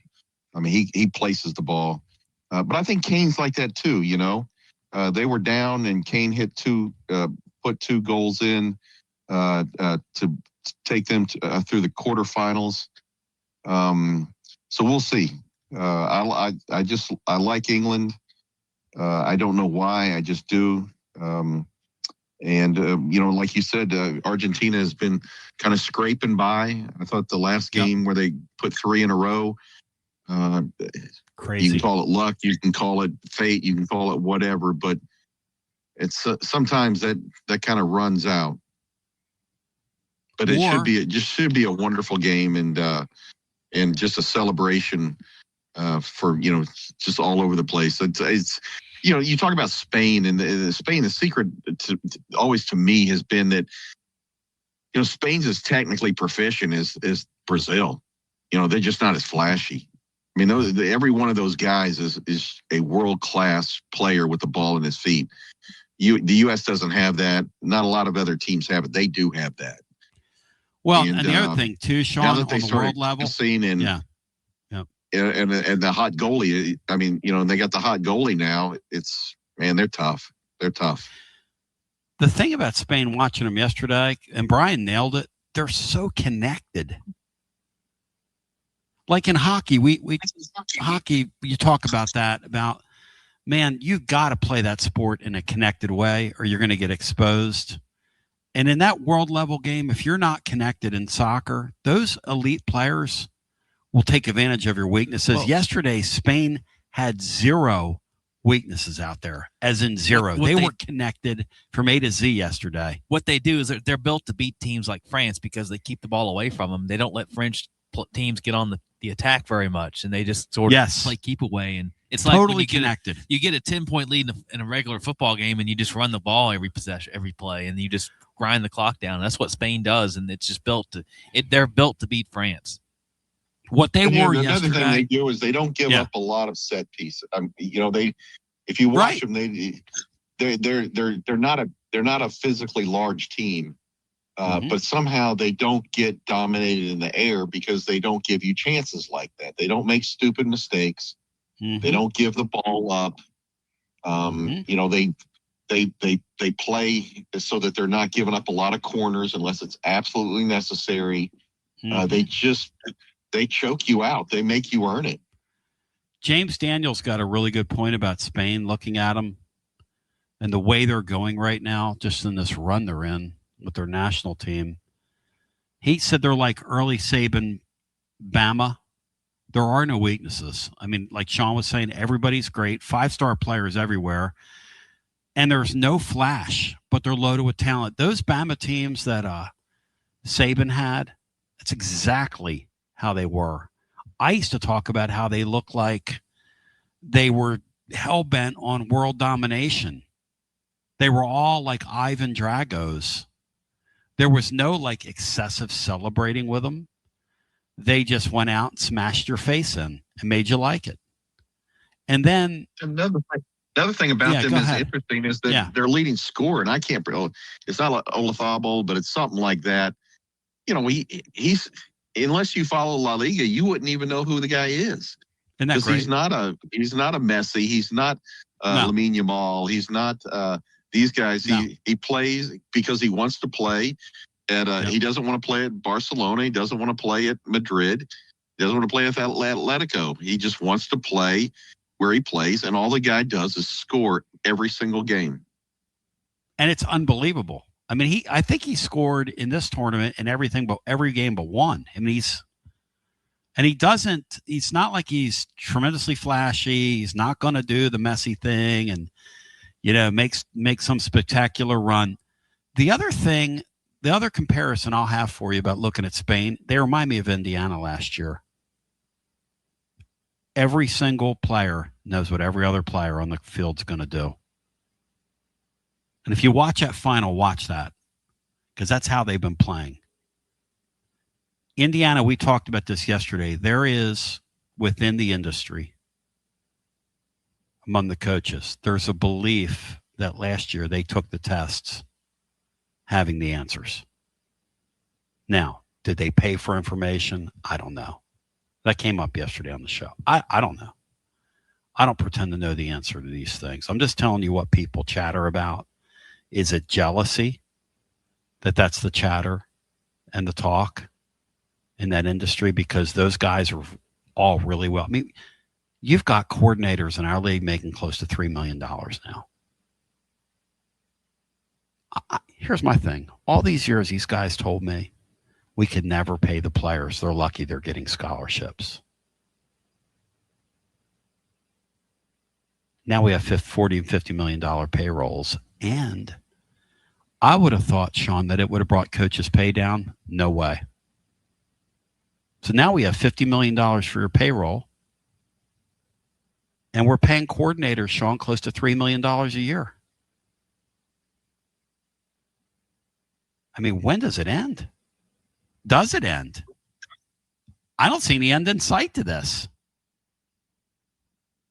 I mean, he places the ball. But I think Kane's like that too, you know. They were down and Kane put 2 goals in to take them through the quarterfinals. So we'll see. I like England. I don't know why. I just do. Like you said, Argentina has been kind of scraping by. I thought the last game where they put 3 in a row, crazy. You can call it luck, you can call it fate, you can call it whatever, but it's sometimes that kind of runs out. But it should be a wonderful game and just a celebration for just all over the place. It's you talk about Spain and Spain. The secret always to me has been that Spain's as technically proficient as Brazil. They're just not as flashy. I mean, every one of those guys is a world-class player with the ball in his feet. The U.S. doesn't have that. Not a lot of other teams have it. They do have that. Well, and the other thing too, Sean, on the world level, and the hot goalie. I mean, and they got the hot goalie now. They're tough. They're tough. The thing about Spain, watching them yesterday, and Brian nailed it. They're so connected. Like in hockey, hockey. You talk about that. About man, you've got to play that sport in a connected way, or you're going to get exposed. And in that world level game, if you're not connected in soccer, those elite players will take advantage of your weaknesses. Well, yesterday, Spain had 0 weaknesses out there, as in 0. They were connected from A to Z yesterday. What they do is they're built to beat teams like France because they keep the ball away from them. They don't let French teams get on the attack very much, and they just sort of play keep away. And it's totally like connected. You get a 10-point lead in a regular football game, and you just run the ball every possession, every play, and you just grind the clock down. That's what Spain does, and it's just they're built to beat France. What they were yesterday. Another thing they do is they don't give up a lot of set pieces. If you watch them, they're not a physically large team, but somehow they don't get dominated in the air because they don't give you chances like that. They don't make stupid mistakes. They don't give the ball up. They play so that they're not giving up a lot of corners unless it's absolutely necessary. They choke you out. They make you earn it. James Daniels got a really good point about Spain, looking at them and the way they're going right now, just in this run they're in with their national team. He said they're like early Saban, Bama. There are no weaknesses. I mean, like Sean was saying, everybody's great, 5-star players everywhere, and there's no flash, but they're loaded with talent. Those Bama teams that Saban had, that's exactly how they were. I used to talk about how they looked like they were hell-bent on world domination. They were all like Ivan Dragos. There was no like excessive celebrating with them. They just went out and smashed your face in and made you like it. And then another thing about them is interesting is that their leading scorer, and I can't, it's not Olazabal, but it's something like that. He's unless you follow La Liga, you wouldn't even know who the guy is. Isn't that great? He's not a Messi. He's not Lamine Yamal. He's not these guys. No. He plays because he wants to play. And he doesn't want to play at Barcelona. He doesn't want to play at Madrid. He doesn't want to play at Atletico. He just wants to play where he plays. And all the guy does is score every single game. And it's unbelievable. I mean, I think he scored in this tournament in every game but one. I mean, he's not like he's tremendously flashy. He's not going to do the Messi thing and, make some spectacular run. The other comparison I'll have for you about looking at Spain, they remind me of Indiana last year. Every single player knows what every other player on the field's going to do. And if you watch that final, watch that. because that's how they've been playing. Indiana, we talked about this yesterday. There is, within the industry, among the coaches, there's a belief that last year they took the tests having the answers. Now, did they pay for information? I don't know. That came up yesterday on the show. I don't know. I don't pretend to know the answer to these things. I'm just telling you what people chatter about. Is it jealousy that's the chatter and the talk in that industry? Because those guys are all really well. I mean, you've got coordinators in our league making close to $3 million now. Here's my thing. All these years, these guys told me we could never pay the players. They're lucky they're getting scholarships. Now we have $40 and $50 million payrolls. And I would have thought, Sean, that it would have brought coaches' pay down. No way. So now we have $50 million for your payroll. And we're paying coordinators, Sean, close to $3 million a year. I mean, when does it end? Does it end? I don't see any end in sight to this.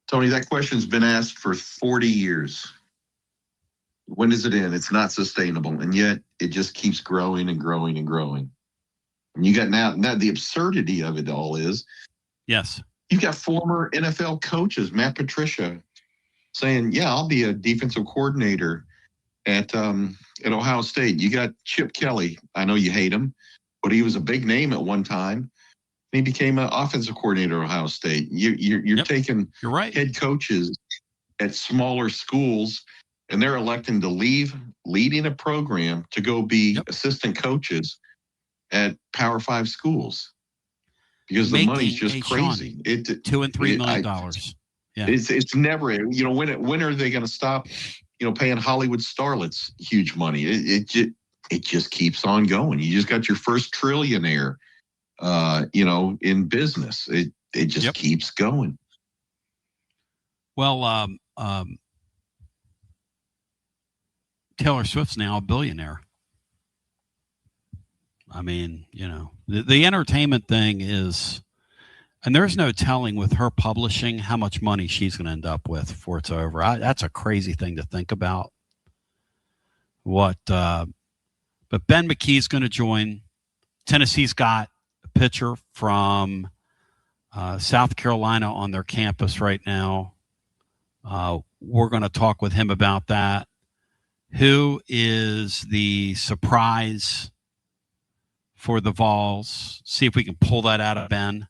Tony, that question's been asked for 40 years. When does it end? It's not sustainable. And yet it just keeps growing and growing and growing. And you got now the absurdity of it all is. Yes. You've got former NFL coaches, Matt Patricia, saying, yeah, I'll be a defensive coordinator at Ohio State. You got Chip Kelly. I know you hate him, but he was a big name at one time. He became an offensive coordinator at Ohio State. You're taking You're right. head coaches at smaller schools, and they're electing to leading a program to go be assistant coaches at Power 5 schools because the money's just crazy. $2 and $3 million. Yeah. It's never, when are they going to stop, paying Hollywood starlets huge money? It just keeps on going. You just got your first trillionaire, in business. It just keeps going. Well, Taylor Swift's now a billionaire. I mean, the entertainment thing is, and there's no telling with her publishing how much money she's going to end up with before it's over. That's a crazy thing to think about. But Ben McKee's going to join. Tennessee's got a pitcher from South Carolina on their campus right now. We're going to talk with him about that. Who is the surprise for the Vols? See if we can pull that out of Ben.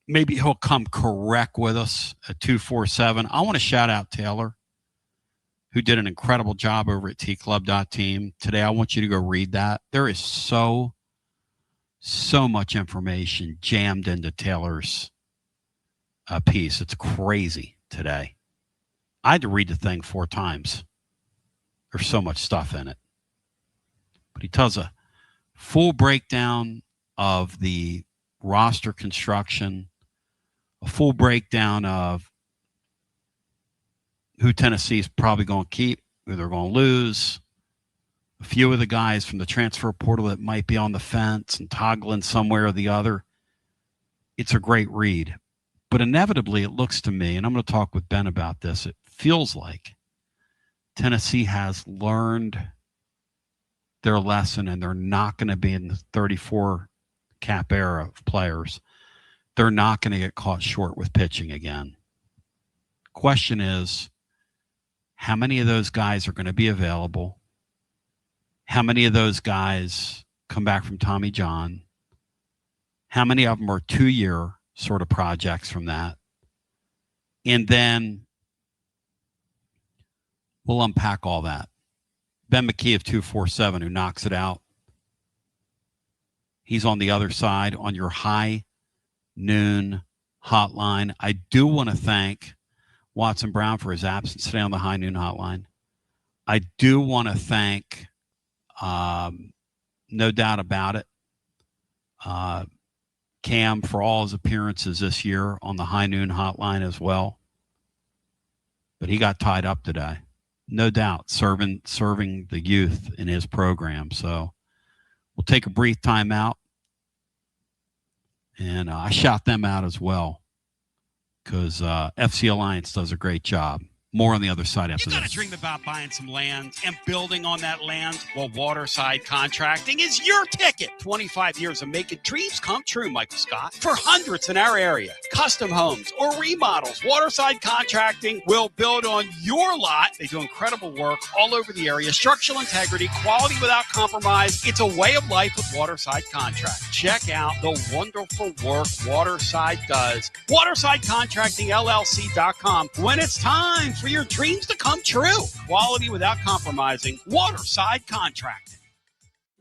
Maybe he'll come correct with us at 247. I want to shout out Taylor, who did an incredible job over at tclub.team. Today, I want you to go read that. There is so much information jammed into Taylor's piece. It's crazy today. I had to read the thing 4 times. There's so much stuff in it. But he tells a full breakdown of the roster construction, a full breakdown of who Tennessee is probably going to keep, who they're going to lose, a few of the guys from the transfer portal that might be on the fence and toggling somewhere or the other. It's a great read. But inevitably, it looks to me, and I'm going to talk with Ben about this, it feels like Tennessee has learned their lesson, and they're not going to be in the 34 cap era of players. They're not going to get caught short with pitching again. Question is, how many of those guys are going to be available? How many of those guys come back from Tommy John? How many of them are 2-year sort of projects from that? And then we'll unpack all that. Ben McKee of 247, who knocks it out. He's on the other side on your high noon hotline. I do want to thank Watson Brown for his absence today on the high noon hotline. I do want to thank, no doubt about it, Cam for all his appearances this year on the high noon hotline as well. But he got tied up today. no doubt, serving the youth in his program. So we'll take a brief time out, and I shout them out as well because FC Alliance does a great job. More on the other side after this. You got to dream about buying some land and building on that land? Well, Waterside Contracting is your ticket. 25 years of making dreams come true, Michael Scott. For hundreds in our area, custom homes or remodels, Waterside Contracting will build on your lot. They do incredible work all over the area. Structural integrity, quality without compromise. It's a way of life with Waterside Contract. Check out the wonderful work Waterside does. WatersideContractingLLC.com. When it's time for your dreams to come true. Quality without compromising. Waterside Contracting.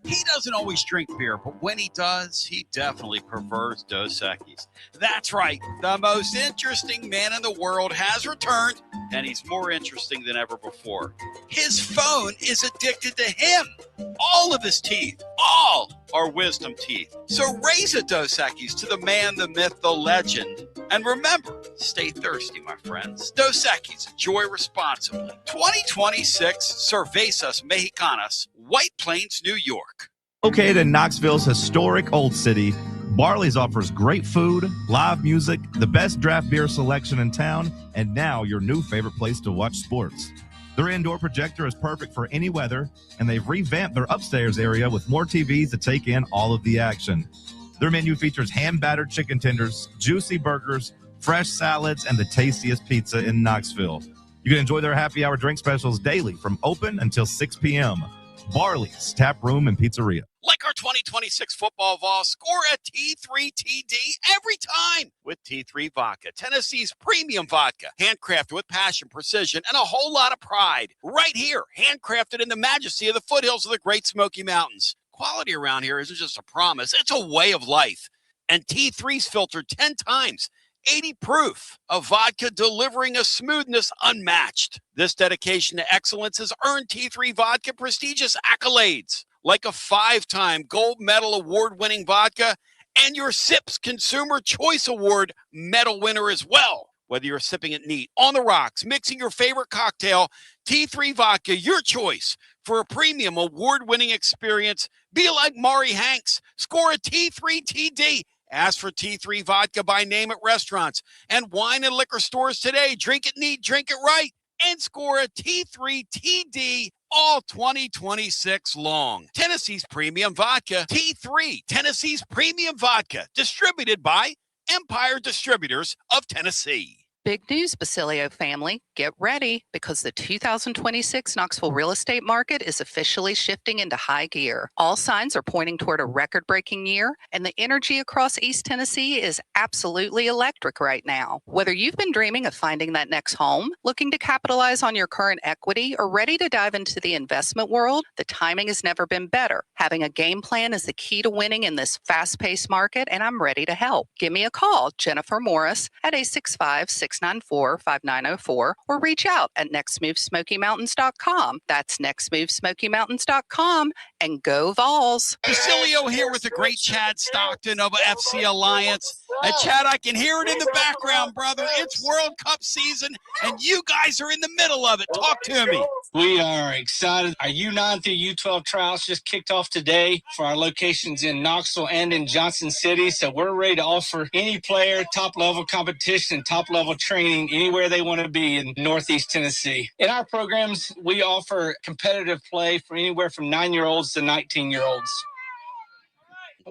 He doesn't always drink beer, but when he does, he definitely prefers Dos Equis. That's right. The most interesting man in the world has returned, and he's more interesting than ever before. His phone is addicted to him. All of his teeth, all are wisdom teeth. So raise a Dos Equis to the man, the myth, the legend. And remember, stay thirsty, my friends. Dos Equis, enjoy responsibly. 2026 Cervezas Mexicanas, White Plains, New York. Located in Knoxville's historic Old City, Barley's offers great food, live music, the best draft beer selection in town, and now your new favorite place to watch sports. Their indoor projector is perfect for any weather, and they've revamped their upstairs area with more TVs to take in all of the action. Their menu features hand-battered chicken tenders, juicy burgers, fresh salads, and the tastiest pizza in Knoxville. You can enjoy their happy hour drink specials daily from open until 6 p.m. Barley's Tap Room and Pizzeria. Like our 2026 football Vols, score a T3 TD every time with T3 Vodka, Tennessee's premium vodka, handcrafted with passion, precision, and a whole lot of pride. Right here, handcrafted in the majesty of the foothills of the Great Smoky Mountains. Quality around here isn't just a promise, it's a way of life. And T3's filtered 10 times, 80 proof of vodka, delivering a smoothness unmatched. This dedication to excellence has earned T3 Vodka prestigious accolades, like a 5-time gold medal award-winning vodka and your SIPS Consumer Choice Award medal winner as well. Whether you're sipping it neat, on the rocks, mixing your favorite cocktail, T3 Vodka, your choice for a premium award-winning experience. Be like Maury Hanks. Score a T3 TD. Ask for T3 Vodka by name at restaurants and wine and liquor stores today. Drink it neat, drink it right, and score a T3 TD all 2026 long. Tennessee's Premium Vodka, T3, Tennessee's Premium Vodka, distributed by Empire Distributors of Tennessee. Big news, Basilio family. Get ready because the 2026 Knoxville real estate market is officially shifting into high gear. All signs are pointing toward a record-breaking year, and the energy across East Tennessee is absolutely electric right now. Whether you've been dreaming of finding that next home, looking to capitalize on your current equity, or ready to dive into the investment world, the timing has never been better. Having a game plan is the key to winning in this fast-paced market, and I'm ready to help. Give me a call, Jennifer Morris, at 865-694-5904, or reach out at nextmovesmokymountains.com. That's nextmovesmokymountains.com, and go Vols. Basilio here with the great Chad Stockton of FC Alliance. And Chad, I can hear it in the background, brother. It's World Cup season, and you guys are in the middle of it. Talk to me. We are excited. Our U9 through U12 trials just kicked off today for our locations in Knoxville and in Johnson City. So we're ready to offer any player top-level competition, top-level training anywhere they want to be in Northeast Tennessee. In our programs, we offer competitive play for anywhere from 9-year-olds to 19-year-olds.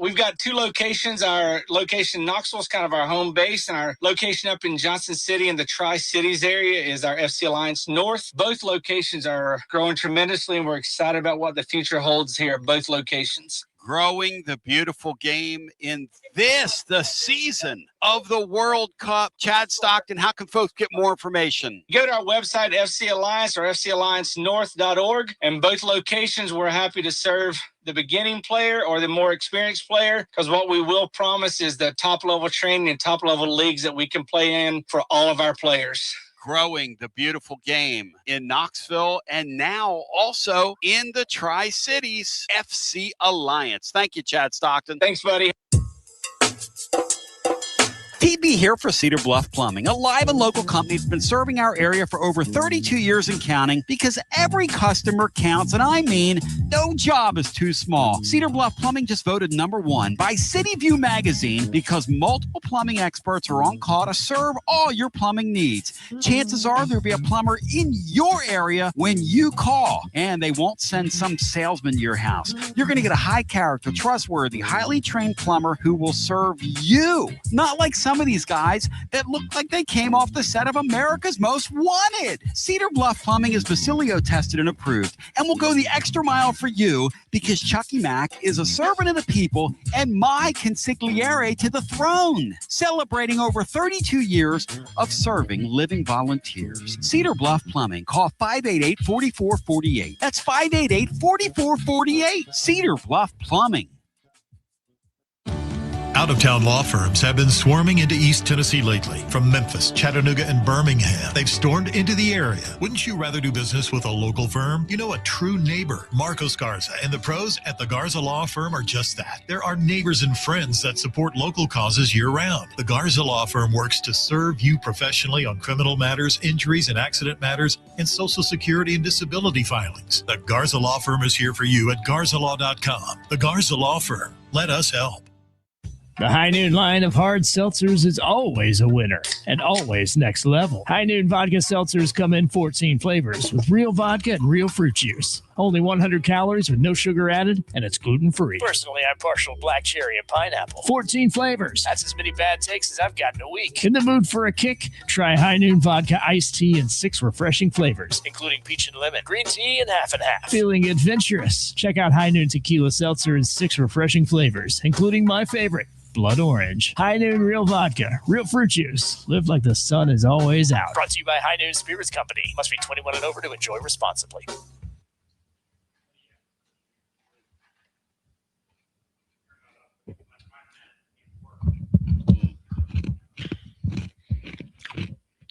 We've got 2 locations. Our location in Knoxville is kind of our home base, and our location up in Johnson City in the Tri-Cities area is our FC Alliance North. Both locations are growing tremendously, and we're excited about what the future holds here at both locations. Growing the beautiful game in the season of the World Cup. Chad Stockton, how can folks get more information? Go to our website, FC Alliance or FCAllianceNorth.org, and both locations we're happy to serve the beginning player or the more experienced player, because what we will promise is the top-level training and top-level leagues that we can play in for all of our players. Growing the beautiful game in Knoxville and now also in the Tri-Cities, FC Alliance. Thank you, Chad Stockton. Thanks, buddy. TB here for Cedar Bluff Plumbing, a live and local company that's been serving our area for over 32 years and counting because every customer counts, and I mean no job is too small. Cedar Bluff Plumbing just voted #1 by City View magazine because multiple plumbing experts are on call to serve all your plumbing needs. Chances are there'll be a plumber in your area when you call, and they won't send some salesman to your house. You're going to get a high character, trustworthy, highly trained plumber who will serve you, not like some of these guys that look like they came off the set of America's Most Wanted. Cedar Bluff Plumbing is Basilio tested and approved and will go the extra mile for you because Chucky Mack is a servant of the people and my consigliere to the throne, celebrating over 32 years of serving living volunteers. Cedar Bluff Plumbing. Call 588-4448. That's 588-4448. Cedar Bluff Plumbing. Out-of-town law firms have been swarming into East Tennessee lately. From Memphis, Chattanooga, and Birmingham, they've stormed into the area. Wouldn't you rather do business with a local firm? You know, a true neighbor. Marcos Garza and the pros at the Garza Law Firm are just that. There are neighbors and friends that support local causes year-round. The Garza Law Firm works to serve you professionally on criminal matters, injuries and accident matters, and Social Security and disability filings. The Garza Law Firm is here for you at garzalaw.com. The Garza Law Firm. Let us help. The High Noon line of hard seltzers is always a winner and always next level. High Noon vodka seltzers come in 14 flavors with real vodka and real fruit juice. Only 100 calories with no sugar added, and it's gluten-free. Personally, I'm partial black cherry and pineapple. 14 flavors. That's as many bad takes as I've got in a week. In the mood for a kick? Try High Noon vodka iced tea in 6 refreshing flavors, including peach and lemon, green tea, and half and half. Feeling adventurous? Check out High Noon tequila seltzer in 6 refreshing flavors, including my favorite, Blood Orange. High Noon real vodka, real fruit juice. Live like the sun is always out. Brought to you by High Noon Spirits Company. Must be 21 and over to enjoy responsibly.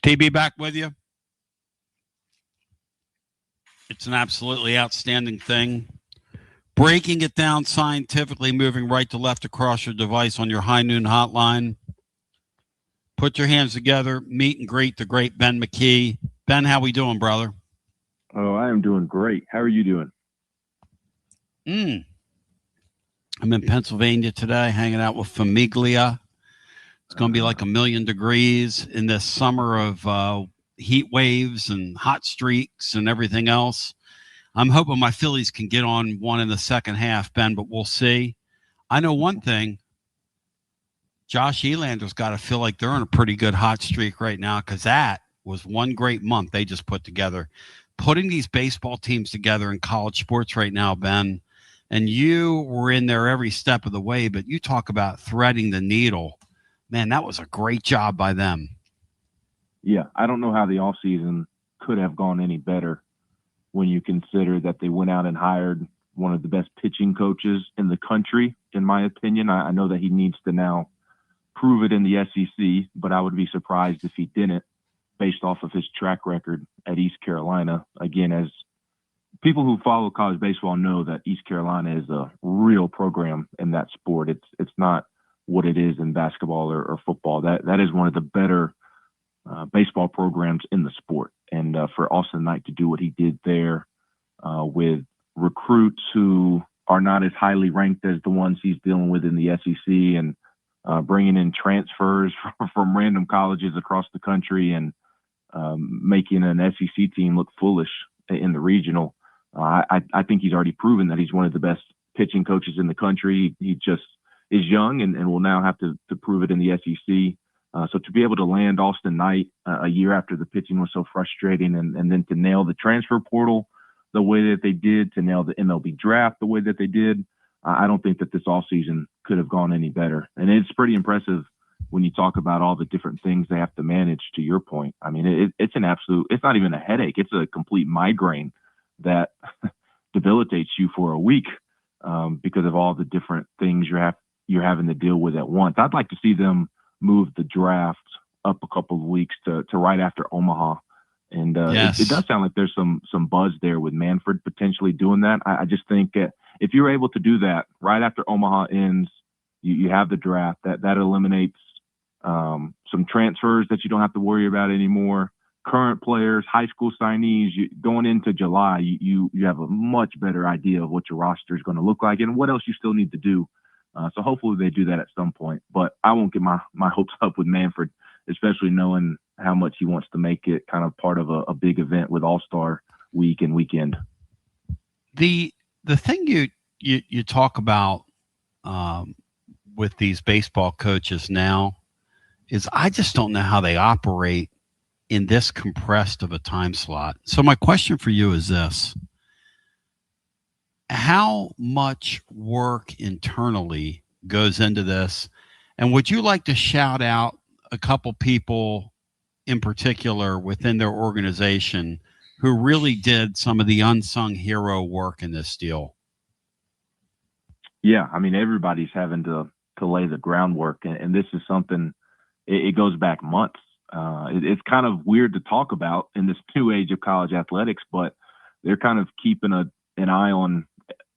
TB back with you. It's an absolutely outstanding thing. Breaking it down scientifically, moving right to left across your device on your High Noon hotline. Put your hands together, meet and greet the great Ben McKee. Ben, how we doing, brother? Oh, I am doing great. How are you doing? I'm in Pennsylvania today, hanging out with Famiglia. It's going to be like 1,000,000 degrees in this summer of heat waves and hot streaks and everything else. I'm hoping my Phillies can get on one in the second half, Ben, but we'll see. I know one thing. Josh Elander's got to feel like they're in a pretty good hot streak right now because that was one great month they just put together. Putting these baseball teams together in college sports right now, Ben, and you were in there every step of the way, but you talk about threading the needle. Man, that was a great job by them. Yeah, I don't know how the offseason could have gone any better when you consider that they went out and hired one of the best pitching coaches in the country, in my opinion. I know that he needs to now prove it in the SEC, but I would be surprised if he didn't, based off of his track record at East Carolina. Again, as people who follow college baseball know that East Carolina is a real program in that sport. It's not what it is in basketball or football. That is one of the better baseball programs in the sport. And for Austin Knight to do what he did there with recruits who are not as highly ranked as the ones he's dealing with in the SEC, and bringing in transfers from random colleges across the country, and making an SEC team look foolish in the regional. I think he's already proven that he's one of the best pitching coaches in the country. He just is young and will now have to prove it in the SEC. So to be able to land Austin Knight a year after the pitching was so frustrating, and then to nail the transfer portal the way that they did, to nail the MLB draft the way that they did, I don't think that this offseason could have gone any better. And it's pretty impressive when you talk about all the different things they have to manage, to your point. I mean, it's an absolute, it's not even a headache. It's a complete migraine that debilitates you for a week because of all the different things you're having to deal with at once. I'd like to see them move the draft up a couple of weeks to right after Omaha. And yes. it does sound like there's some buzz there with Manfred potentially doing that. I just think if you're able to do that right after Omaha ends, you have the draft, that eliminates some transfers that you don't have to worry about anymore, current players, high school signees. Going into July, you have a much better idea of what your roster is going to look like and what else you still need to do. So hopefully they do that at some point. But I won't get my hopes up with Manfred, especially knowing how much he wants to make it kind of part of a big event with All-Star week and weekend. The thing you talk about with these baseball coaches now is I just don't know how they operate in this compressed of a time slot. So my question for you is this: how much work internally goes into this? And would you like to shout out a couple people in particular within their organization who really did some of the unsung hero work in this deal? Yeah, I mean, everybody's having to lay the groundwork, and this is something, it goes back months. It's kind of weird to talk about in this new age of college athletics, but they're kind of keeping an eye on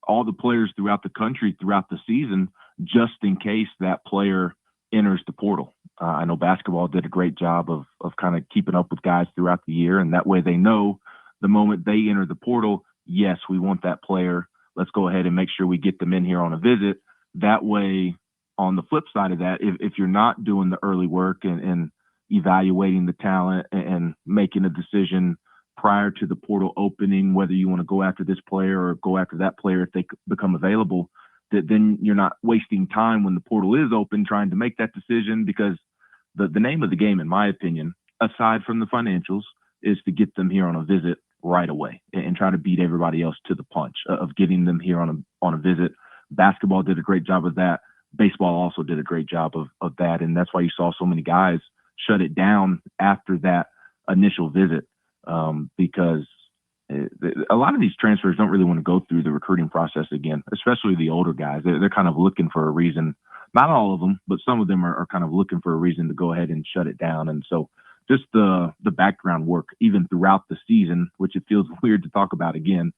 all the players throughout the country throughout the season, just in case that player enters the portal. I know basketball did a great job of kind of keeping up with guys throughout the year, and that way they know the moment they enter the portal, yes, we want that player. Let's go ahead and make sure we get them in here on a visit. That way, on the flip side of that, if you're not doing the early work and evaluating the talent and making a decision prior to the portal opening, whether you want to go after this player or go after that player if they become available, then you're not wasting time when the portal is open trying to make that decision, because the name of the game, in my opinion, aside from the financials, is to get them here on a visit right away and try to beat everybody else to the punch of getting them here on a visit. Basketball did a great job of that. Baseball also did a great job of that. And that's why you saw so many guys shut it down after that initial visit, because a lot of these transfers don't really want to go through the recruiting process again, especially the older guys. They're kind of looking for a reason. Not all of them, but some of them are kind of looking for a reason to go ahead and shut it down. And so just the background work, even throughout the season, which it feels weird to talk about again,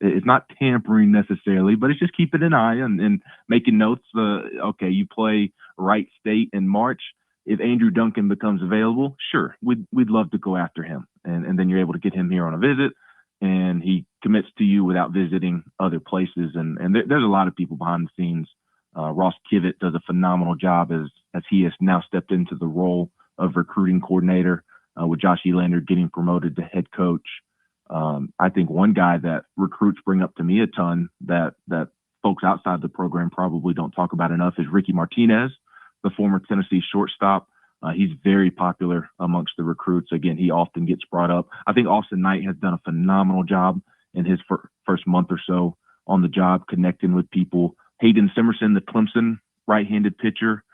it's not tampering necessarily, but it's just keeping an eye and making notes. Okay, you play Wright State in March. If Andrew Duncan becomes available, sure, we'd love to go after him. And then you're able to get him here on a visit, and he commits to you without visiting other places. And there's a lot of people behind the scenes. Ross Kivett does a phenomenal job as he has now stepped into the role of recruiting coordinator, with Josh Elander getting promoted to head coach. I think one guy that recruits bring up to me a ton that folks outside the program probably don't talk about enough is Ricky Martinez, the former Tennessee shortstop. He's very popular amongst the recruits. Again, he often gets brought up. I think Austin Knight has done a phenomenal job in his first month or so on the job, connecting with people. Hayden Simerson, the Clemson right-handed pitcher,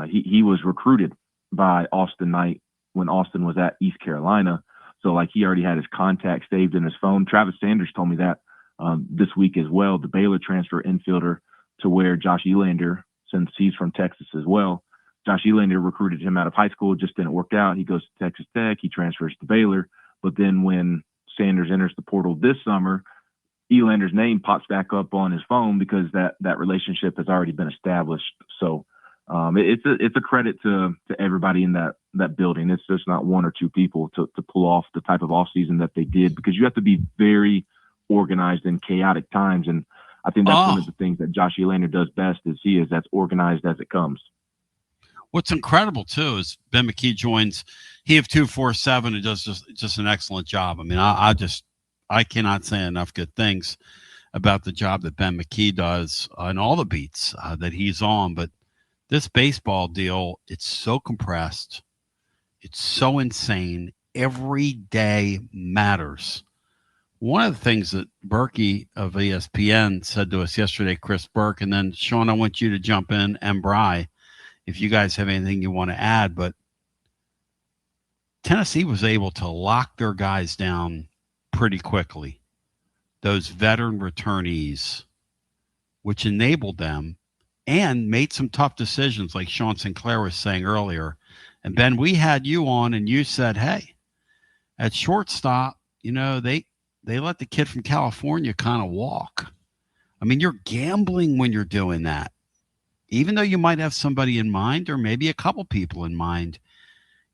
he was recruited by Austin Knight when Austin was at East Carolina. So, like, he already had his contact saved in his phone. Travis Sanders told me that this week as well, the Baylor transfer infielder, to where Josh Elander, since he's from Texas as well, Josh Elander recruited him out of high school, just didn't work out. He goes to Texas Tech. He transfers to Baylor. But then when Sanders enters the portal this summer, Elander's name pops back up on his phone because that relationship has already been established. So it's a credit to everybody in that building. It's just not one or two people to pull off the type of offseason that they did, because you have to be very organized in chaotic times. And I think that's one of the things that Josh Elander does best is he is as organized as it comes. What's incredible too is Ben McKee joins. He of 247 and does just an excellent job. I mean, I cannot say enough good things about the job that Ben McKee does on all the beats that he's on. But this baseball deal, it's so compressed, it's so insane. Every day matters. One of the things that Berkey of ESPN said to us yesterday, Chris Burke, and then Sean, I want you to jump in, and Bry, if you guys have anything you want to add, but Tennessee was able to lock their guys down pretty quickly, those veteran returnees, which enabled them and made some tough decisions like Sean Sinclair was saying earlier. And Ben, we had you on and you said, hey, at shortstop, they let the kid from California kind of walk. I mean, you're gambling when you're doing that. even though you might have somebody in mind or maybe a couple people in mind,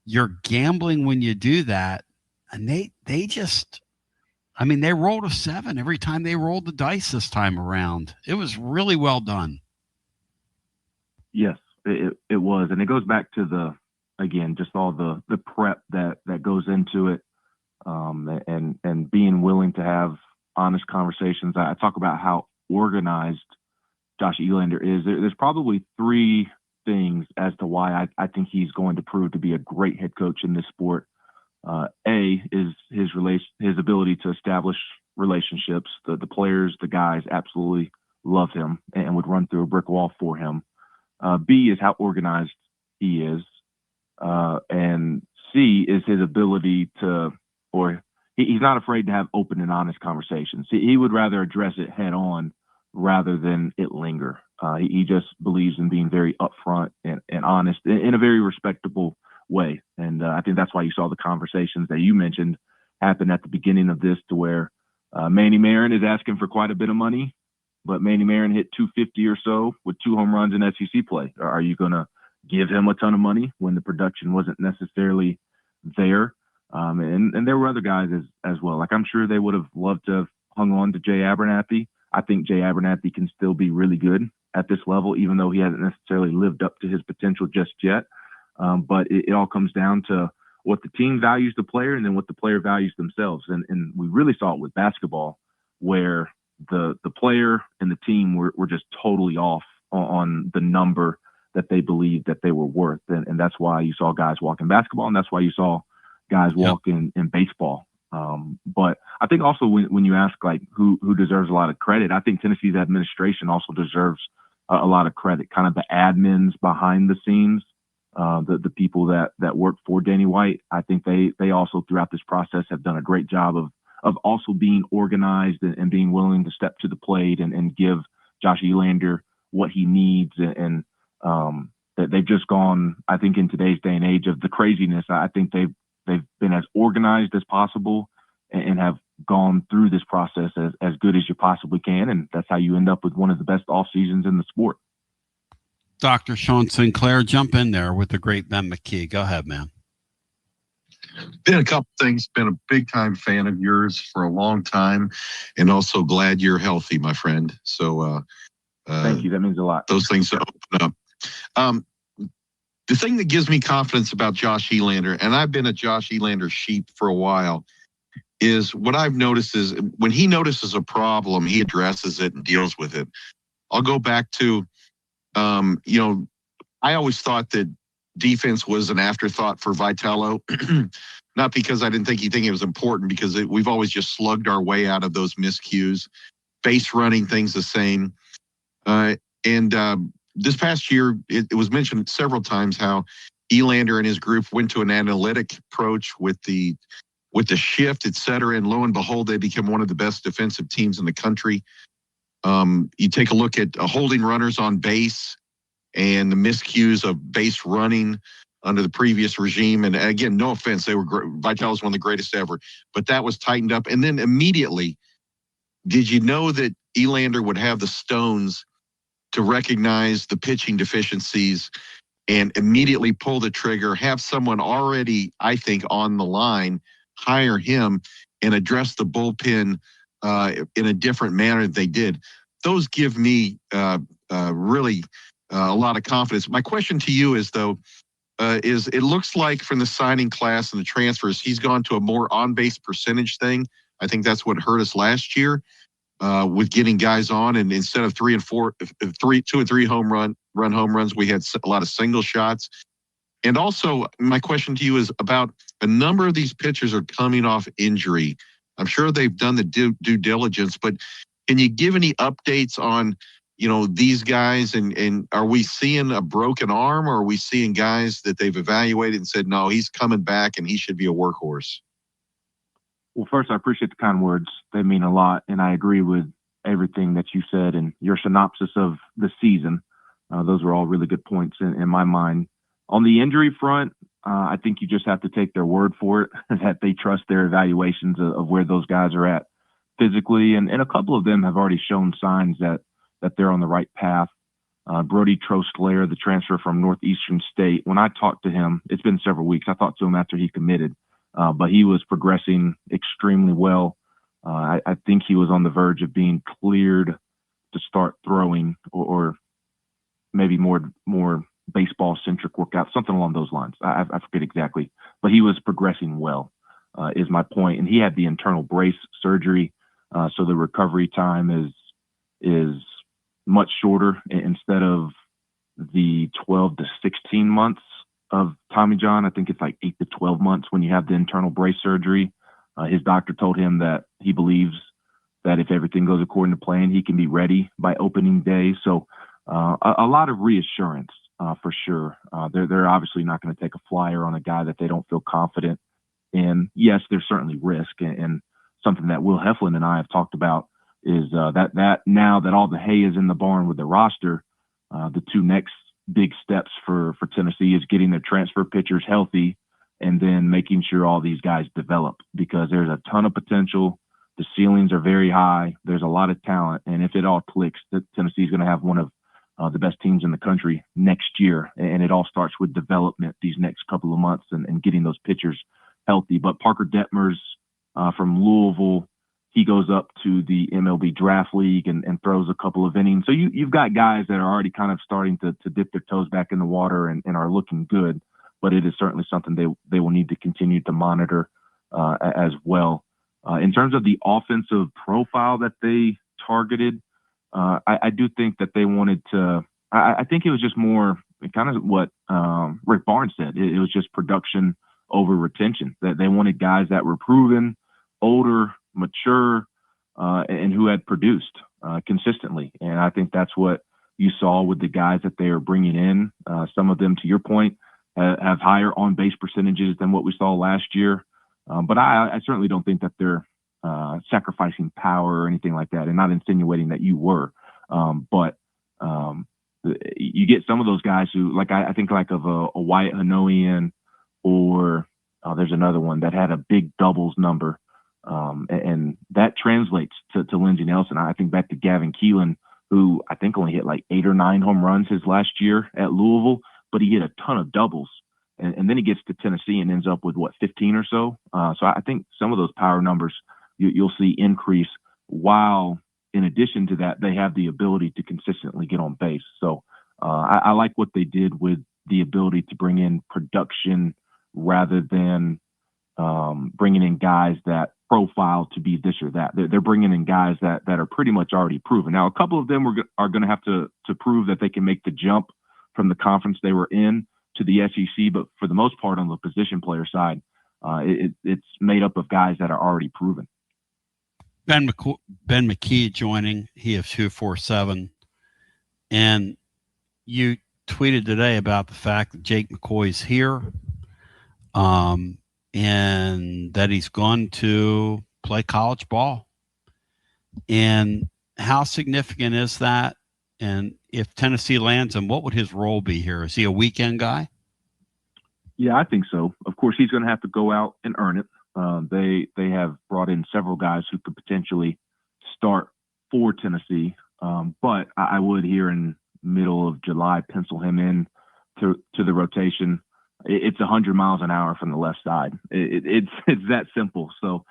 you're gambling when you do that. And they just, I mean, they rolled a 7 every time they rolled the dice this time around. It was really well done. Yes, it was. And it goes back to again, just all the prep that goes into it, and being willing to have honest conversations. I talk about how organized Josh Elander is. There's probably 3 things as to why I think he's going to prove to be a great head coach in this sport. A is his ability to establish relationships. The players, the guys absolutely love him and would run through a brick wall for him. B is how organized he is. And C is his ability he's not afraid to have open and honest conversations. He would rather address it head on rather than it linger. He just believes in being very upfront and honest in a very respectable way. And I think that's why you saw the conversations that you mentioned happen at the beginning of this, to where Manny Marin is asking for quite a bit of money, but Manny Marin hit 250 or so with 2 home runs in SEC play. Are you going to give him a ton of money when the production wasn't necessarily there? And there were other guys as well. Like, I'm sure they would have loved to have hung on to Jay Abernathy. I think Jay Abernathy can still be really good at this level, even though he hasn't necessarily lived up to his potential just yet. But it all comes down to what the team values the player and then what the player values themselves. And we really saw it with basketball, where the player and the team were just totally off on the number that they believed that they were worth. And that's why you saw guys walk in basketball, and that's why you saw guys walk in baseball. But I think also when you ask like who deserves a lot of credit, I think Tennessee's administration also deserves a lot of credit, kind of the admins behind the scenes, the people that work for Danny White. I think they also throughout this process have done a great job of also being organized and being willing to step to the plate and give Josh Elander what he needs. And that they've just gone, I think in today's day and age of the craziness, I think they've been as organized as possible and have gone through this process as good as you possibly can. And that's how you end up with one of the best off seasons in the sport. Dr. Sean Sinclair, jump in there with the great Ben McKee. Go ahead, man. Been a couple things. Been a big time fan of yours for a long time, and also glad you're healthy, my friend. So thank you. That means a lot. Those things open up. The thing that gives me confidence about Josh Elander, and I've been a Josh Elander sheep for a while, is what I've noticed is when he notices a problem, he addresses it and deals with it. I'll go back to, I always thought that defense was an afterthought for Vitello, not because I didn't think it was important, because we've always just slugged our way out of those miscues. Base running, things the same. This past year, it was mentioned several times how Elander and his group went to an analytic approach with the shift, et cetera, and lo and behold, they became one of the best defensive teams in the country. You take a look at holding runners on base and the miscues of base running under the previous regime. And again, no offense, they were great. Vitello's one of the greatest ever, but that was tightened up. And then immediately, did you know that Elander would have the stones to recognize the pitching deficiencies and immediately pull the trigger, have someone already, I think, on the line, hire him and address the bullpen in a different manner than they did? Those give me really a lot of confidence. My question to you is, though, is it looks like from the signing class and the transfers, he's gone to a more on-base percentage thing. I think that's what hurt us last year. With getting guys on, and instead of 2 and 3 home runs, we had a lot of single shots. And also, my question to you is about a number of these pitchers are coming off injury. I'm sure they've done the due diligence, but can you give any updates on, these guys? And are we seeing a broken arm, or are we seeing guys that they've evaluated and said, no, he's coming back and he should be a workhorse? Well, first, I appreciate the kind words. They mean a lot, and I agree with everything that you said and your synopsis of the season. Those were all really good points in my mind. On the injury front, I think you just have to take their word for it, that they trust their evaluations of where those guys are at physically, and a couple of them have already shown signs that they're on the right path. Brody Trostler, the transfer from Northeastern State. When I talked to him, it's been several weeks. I talked to him after he committed, but he was progressing extremely well. I think he was on the verge of being cleared to start throwing, or maybe more baseball-centric workouts, something along those lines. I forget exactly, but he was progressing well, is my point. And he had the internal brace surgery, so the recovery time is much shorter. Instead of the 12 to 16 months of Tommy John, I think it's like 8 to 12 months when you have the internal brace surgery. His doctor told him that he believes that if everything goes according to plan, he can be ready by opening day. So a lot of reassurance for sure. They're obviously not going to take a flyer on a guy that they don't feel confident in. Yes, there's certainly risk, and something that Will Heflin and I have talked about is that now that all the hay is in the barn with the roster, the two next big steps for Tennessee is getting their transfer pitchers healthy and then making sure all these guys develop, because there's a ton of potential. The ceilings are very high. There's a lot of talent. And if it all clicks, Tennessee is going to have one of the best teams in the country next year. And it all starts with development these next couple of months and getting those pitchers healthy. But Parker Detmers from Louisville, he goes up to the MLB Draft League and throws a couple of innings. So you've got guys that are already kind of starting to dip their toes back in the water and are looking good. But it is certainly something they will need to continue to monitor as well. In terms of the offensive profile that they targeted, I do think that they wanted to – I think it was just more kind of what Rick Barnes said. It was just production over retention, that they wanted guys that were proven, older, mature, and who had produced consistently. And I think that's what you saw with the guys that they are bringing in. Some of them, to your point, have higher on-base percentages than what we saw last year. But I certainly don't think that they're sacrificing power or anything like that, and not insinuating that you were. But you get some of those guys who, like I think like of a Wyatt Hanoian, or there's another one that had a big doubles number. And that translates to Lindsey Nelson. I think back to Gavin Keelan, who I think only hit like 8 or 9 home runs his last year at Louisville, but he hit a ton of doubles. And then he gets to Tennessee and ends up with 15 or so. So I think some of those power numbers you'll see increase, while in addition to that, they have the ability to consistently get on base. So I like what they did with the ability to bring in production rather than bringing in guys that profile to be this or that. They're bringing in guys that are pretty much already proven. Now, a couple of them are going to have to prove that they can make the jump from the conference they were in to the SEC, but for the most part on the position player side, it's made up of guys that are already proven. Ben McKee joining. He is 247. And you tweeted today about the fact that Jake McCoy's here, and that he's gone to play college ball. And how significant is that? And if Tennessee lands him, what would his role be here? Is he a weekend guy? Yeah, I think so. Of course, he's going to have to go out and earn it. They have brought in several guys who could potentially start for Tennessee. But I would, here in middle of July, pencil him in to the rotation. It's 100 miles an hour from the left side. It's that simple. So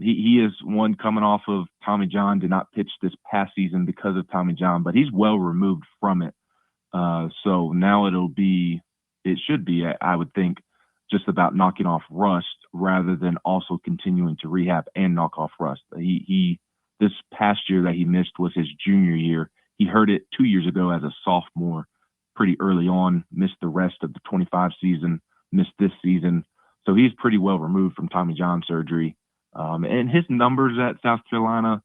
he is one coming off of Tommy John, did not pitch this past season because of Tommy John, but he's well removed from it. So now it should be, I would think, just about knocking off rust rather than also continuing to rehab and knock off rust. He this past year that he missed was his junior year. He hurt it 2 years ago as a sophomore, pretty early on, missed the rest of the 25 season, missed this season. So he's pretty well removed from Tommy John surgery. And his numbers at South Carolina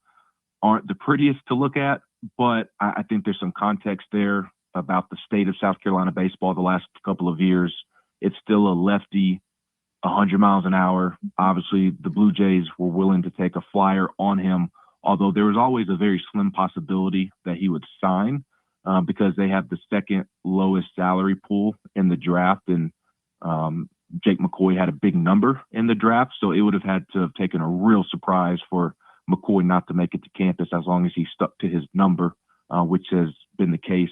aren't the prettiest to look at, but I think there's some context there about the state of South Carolina baseball the last couple of years. It's still a lefty, 100 miles an hour. Obviously, the Blue Jays were willing to take a flyer on him, although there was always a very slim possibility that he would sign because they have the second lowest salary pool in the draft. And Jake McCoy had a big number in the draft, so it would have had to have taken a real surprise for McCoy not to make it to campus as long as he stuck to his number, which has been the case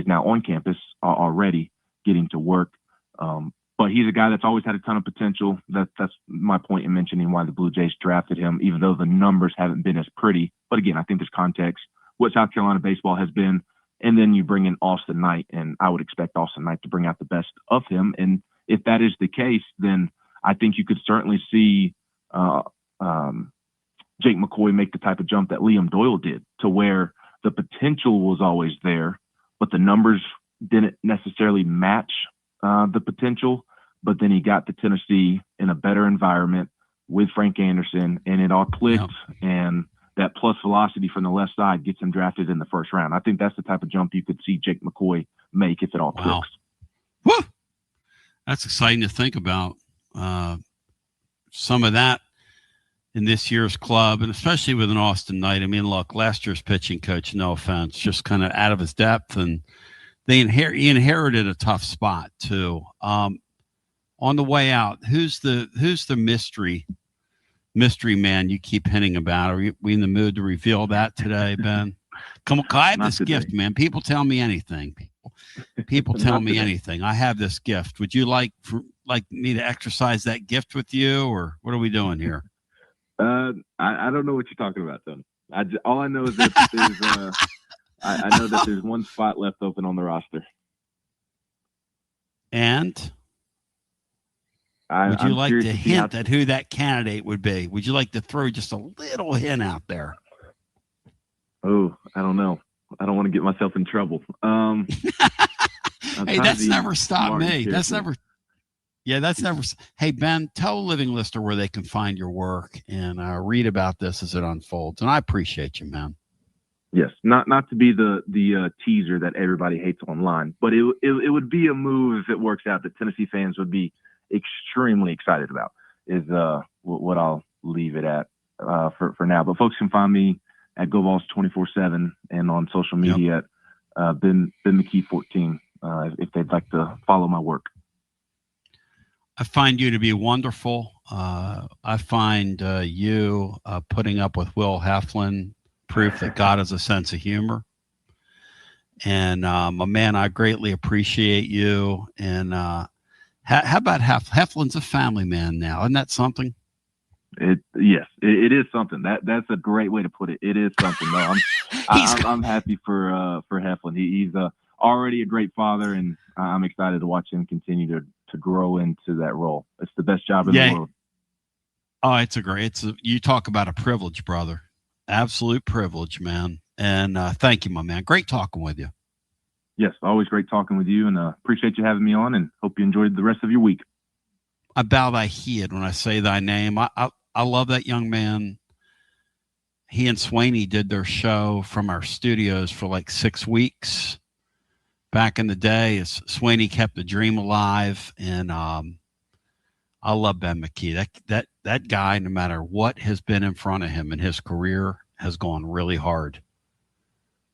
now on campus already getting to work. But he's a guy that's always had a ton of potential. That's my point in mentioning why the Blue Jays drafted him, even though the numbers haven't been as pretty. But again, I think there's context, what South Carolina baseball has been. And then you bring in Austin Knight, and I would expect Austin Knight to bring out the best of him. And if that is the case, then I think you could certainly see Jake McCoy make the type of jump that Liam Doyle did, to where the potential was always there, but the numbers didn't necessarily match the potential. But then he got to Tennessee in a better environment with Frank Anderson, and it all clicked. Yep. And that plus velocity from the left side gets him drafted in the first round. I think that's the type of jump you could see Jake McCoy make if it all clicks. Woo! That's exciting to think about. Some of that in this year's club, and especially with an Austin Knight. I mean, look, last year's pitching coach, no offense, just kind of out of his depth, and he inherited a tough spot too. On the way out, who's the mystery man you keep hinting about? Are we in the mood to reveal that today, Ben? Come on, I have this gift, man. People tell me anything. People tell me anything. I have this gift. Would you like me to exercise that gift with you, or what are we doing here? I don't know what you're talking about, Tony. All I know is that there's I know that there's one spot left open on the roster. And would you like to hint at who that candidate would be? Would you like to throw just a little hint out there? Oh, I don't know. I don't want to get myself in trouble. Hey, that's never stopped me. That's never. Hey, Ben, tell a living listener where they can find your work and read about this as it unfolds. And I appreciate you, man. Yes, not to be the teaser that everybody hates online, but it would be a move if it works out that Tennessee fans would be extremely excited about, is what I'll leave it at for now. But folks can find me at GoVols 24/7 and on social media at Ben McKee 14 if they'd like to follow my work. I find you to be wonderful. I find you putting up with Will Heflin proof that God has a sense of humor. And my man, I greatly appreciate you. And how about Heflin's a family man now? Isn't that something? Yes, it is something. That's a great way to put it. It is something. No, I'm happy for Heflin. He's already a great father, and I'm excited to watch him continue to grow into that role. It's the best job in the world. Oh, you talk about a privilege, brother. Absolute privilege, man. And thank you, my man. Great talking with you. Yes, always great talking with you, and appreciate you having me on, and hope you enjoyed the rest of your week. I bow thy head when I say thy name. I love that young man. He and Swaney did their show from our studios for like 6 weeks back in the day. Swaney kept the dream alive, and I love Ben McKee. That guy, no matter what has been in front of him in his career, has gone really hard.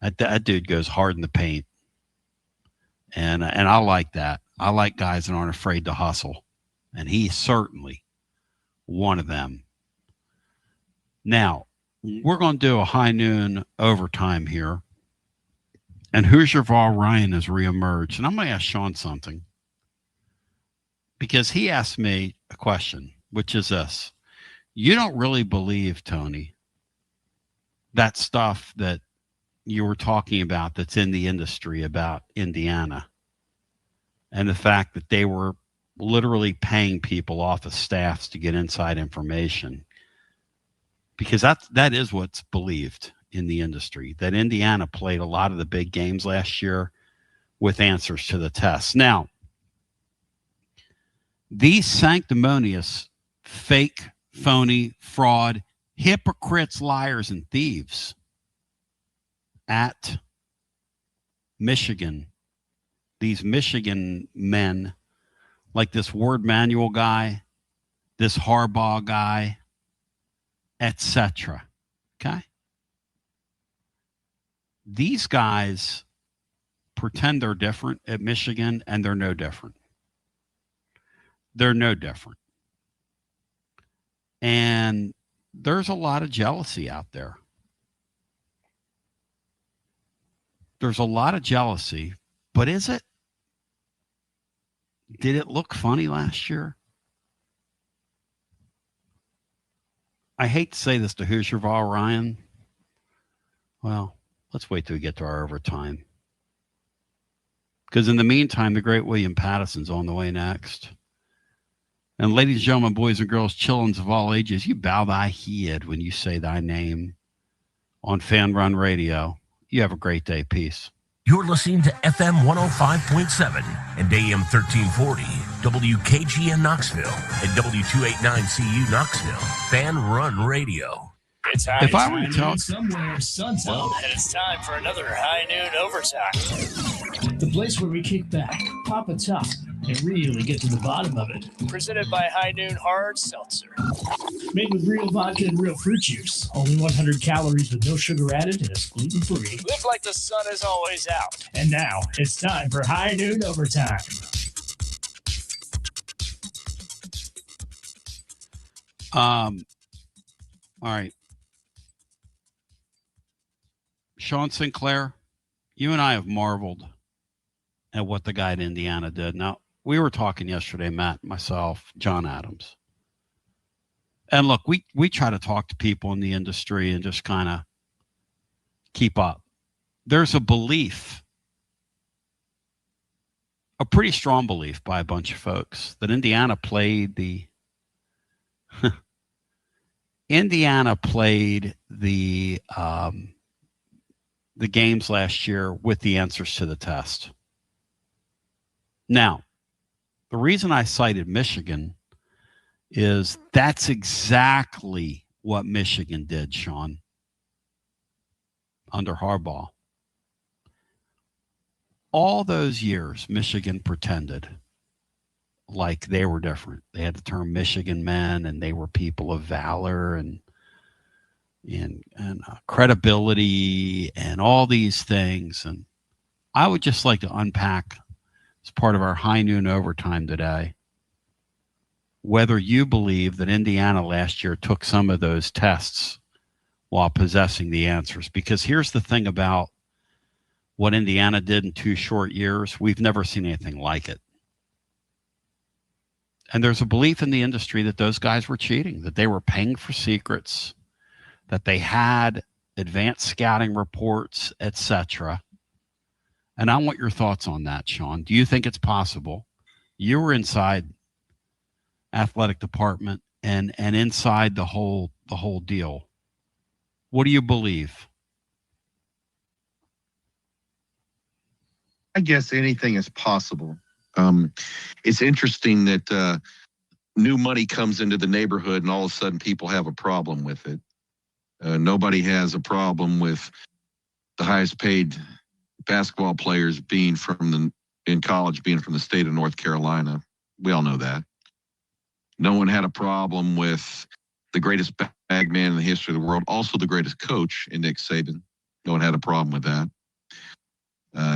That dude goes hard in the paint, and I like that. I like guys that aren't afraid to hustle, and he's certainly one of them. Now, we're going to do a high noon overtime here, and Hoosier Vol Ryan has reemerged, and I'm going to ask Sean something, because he asked me a question, which is this. You don't really believe, Tony, that stuff that you were talking about that's in the industry about Indiana and the fact that they were literally paying people off of staffs to get inside information, because that is what's believed in the industry, that Indiana played a lot of the big games last year with answers to the tests. Now, these sanctimonious, fake, phony, fraud, hypocrites, liars, and thieves at Michigan, these Michigan men, like this Word Manual guy, this Harbaugh guy, etc. Okay? These guys pretend they're different at Michigan, and they're no different. They're no different. And there's a lot of jealousy out there. There's a lot of jealousy But is it? Did it look funny last year? I hate to say this to Hoosier Vol, Ryan. Well, let's wait till we get to our overtime. Because in the meantime, the great William Patterson's on the way next. And ladies and gentlemen, boys and girls, children of all ages, you bow thy head when you say thy name on Fan Run Radio. You have a great day. Peace. You're listening to FM 105.7 and AM 1340, WKGN Knoxville, and W289CU Knoxville. Fan Run Radio. It's high. If I were to tell somewhere sun's up, and it's time for another high noon overtime. The place where we kick back, pop a top, and really get to the bottom of it. Presented by High Noon Hard Seltzer. Made with real vodka and real fruit juice. Only 100 calories with no sugar added and is gluten-free. Live like the sun is always out. And now, it's time for High Noon Overtime. All right. Sean Sinclair, you and I have marveled at what the guy in Indiana did. Now, we were talking yesterday, Matt, myself, John Adams. And look, we try to talk to people in the industry and just kind of keep up. There's a belief, a pretty strong belief by a bunch of folks that Indiana played the games last year with the answers to the test. Now, the reason I cited Michigan is that's exactly what Michigan did, Sean, under Harbaugh. All those years, Michigan pretended like they were different. They had the term Michigan men, and they were people of valor and credibility and all these things. And I would just like to unpack, as part of our high noon overtime today, whether you believe that Indiana last year took some of those tests while possessing the answers. Because here's the thing about what Indiana did in 2 short years. We've never seen anything like it. And there's a belief in the industry that those guys were cheating, that they were paying for secrets, that they had advanced scouting reports, etc. And I want your thoughts on that, Sean. Do you think it's possible? You were inside athletic department and inside the whole deal. What do you believe? I guess anything is possible. It's interesting that new money comes into the neighborhood and all of a sudden people have a problem with it. Nobody has a problem with the highest paid basketball players being in college being from the state of North Carolina. We all know that. No one had a problem with the greatest bag man in the history of the world, also the greatest coach in Nick Saban. No one had a problem with that.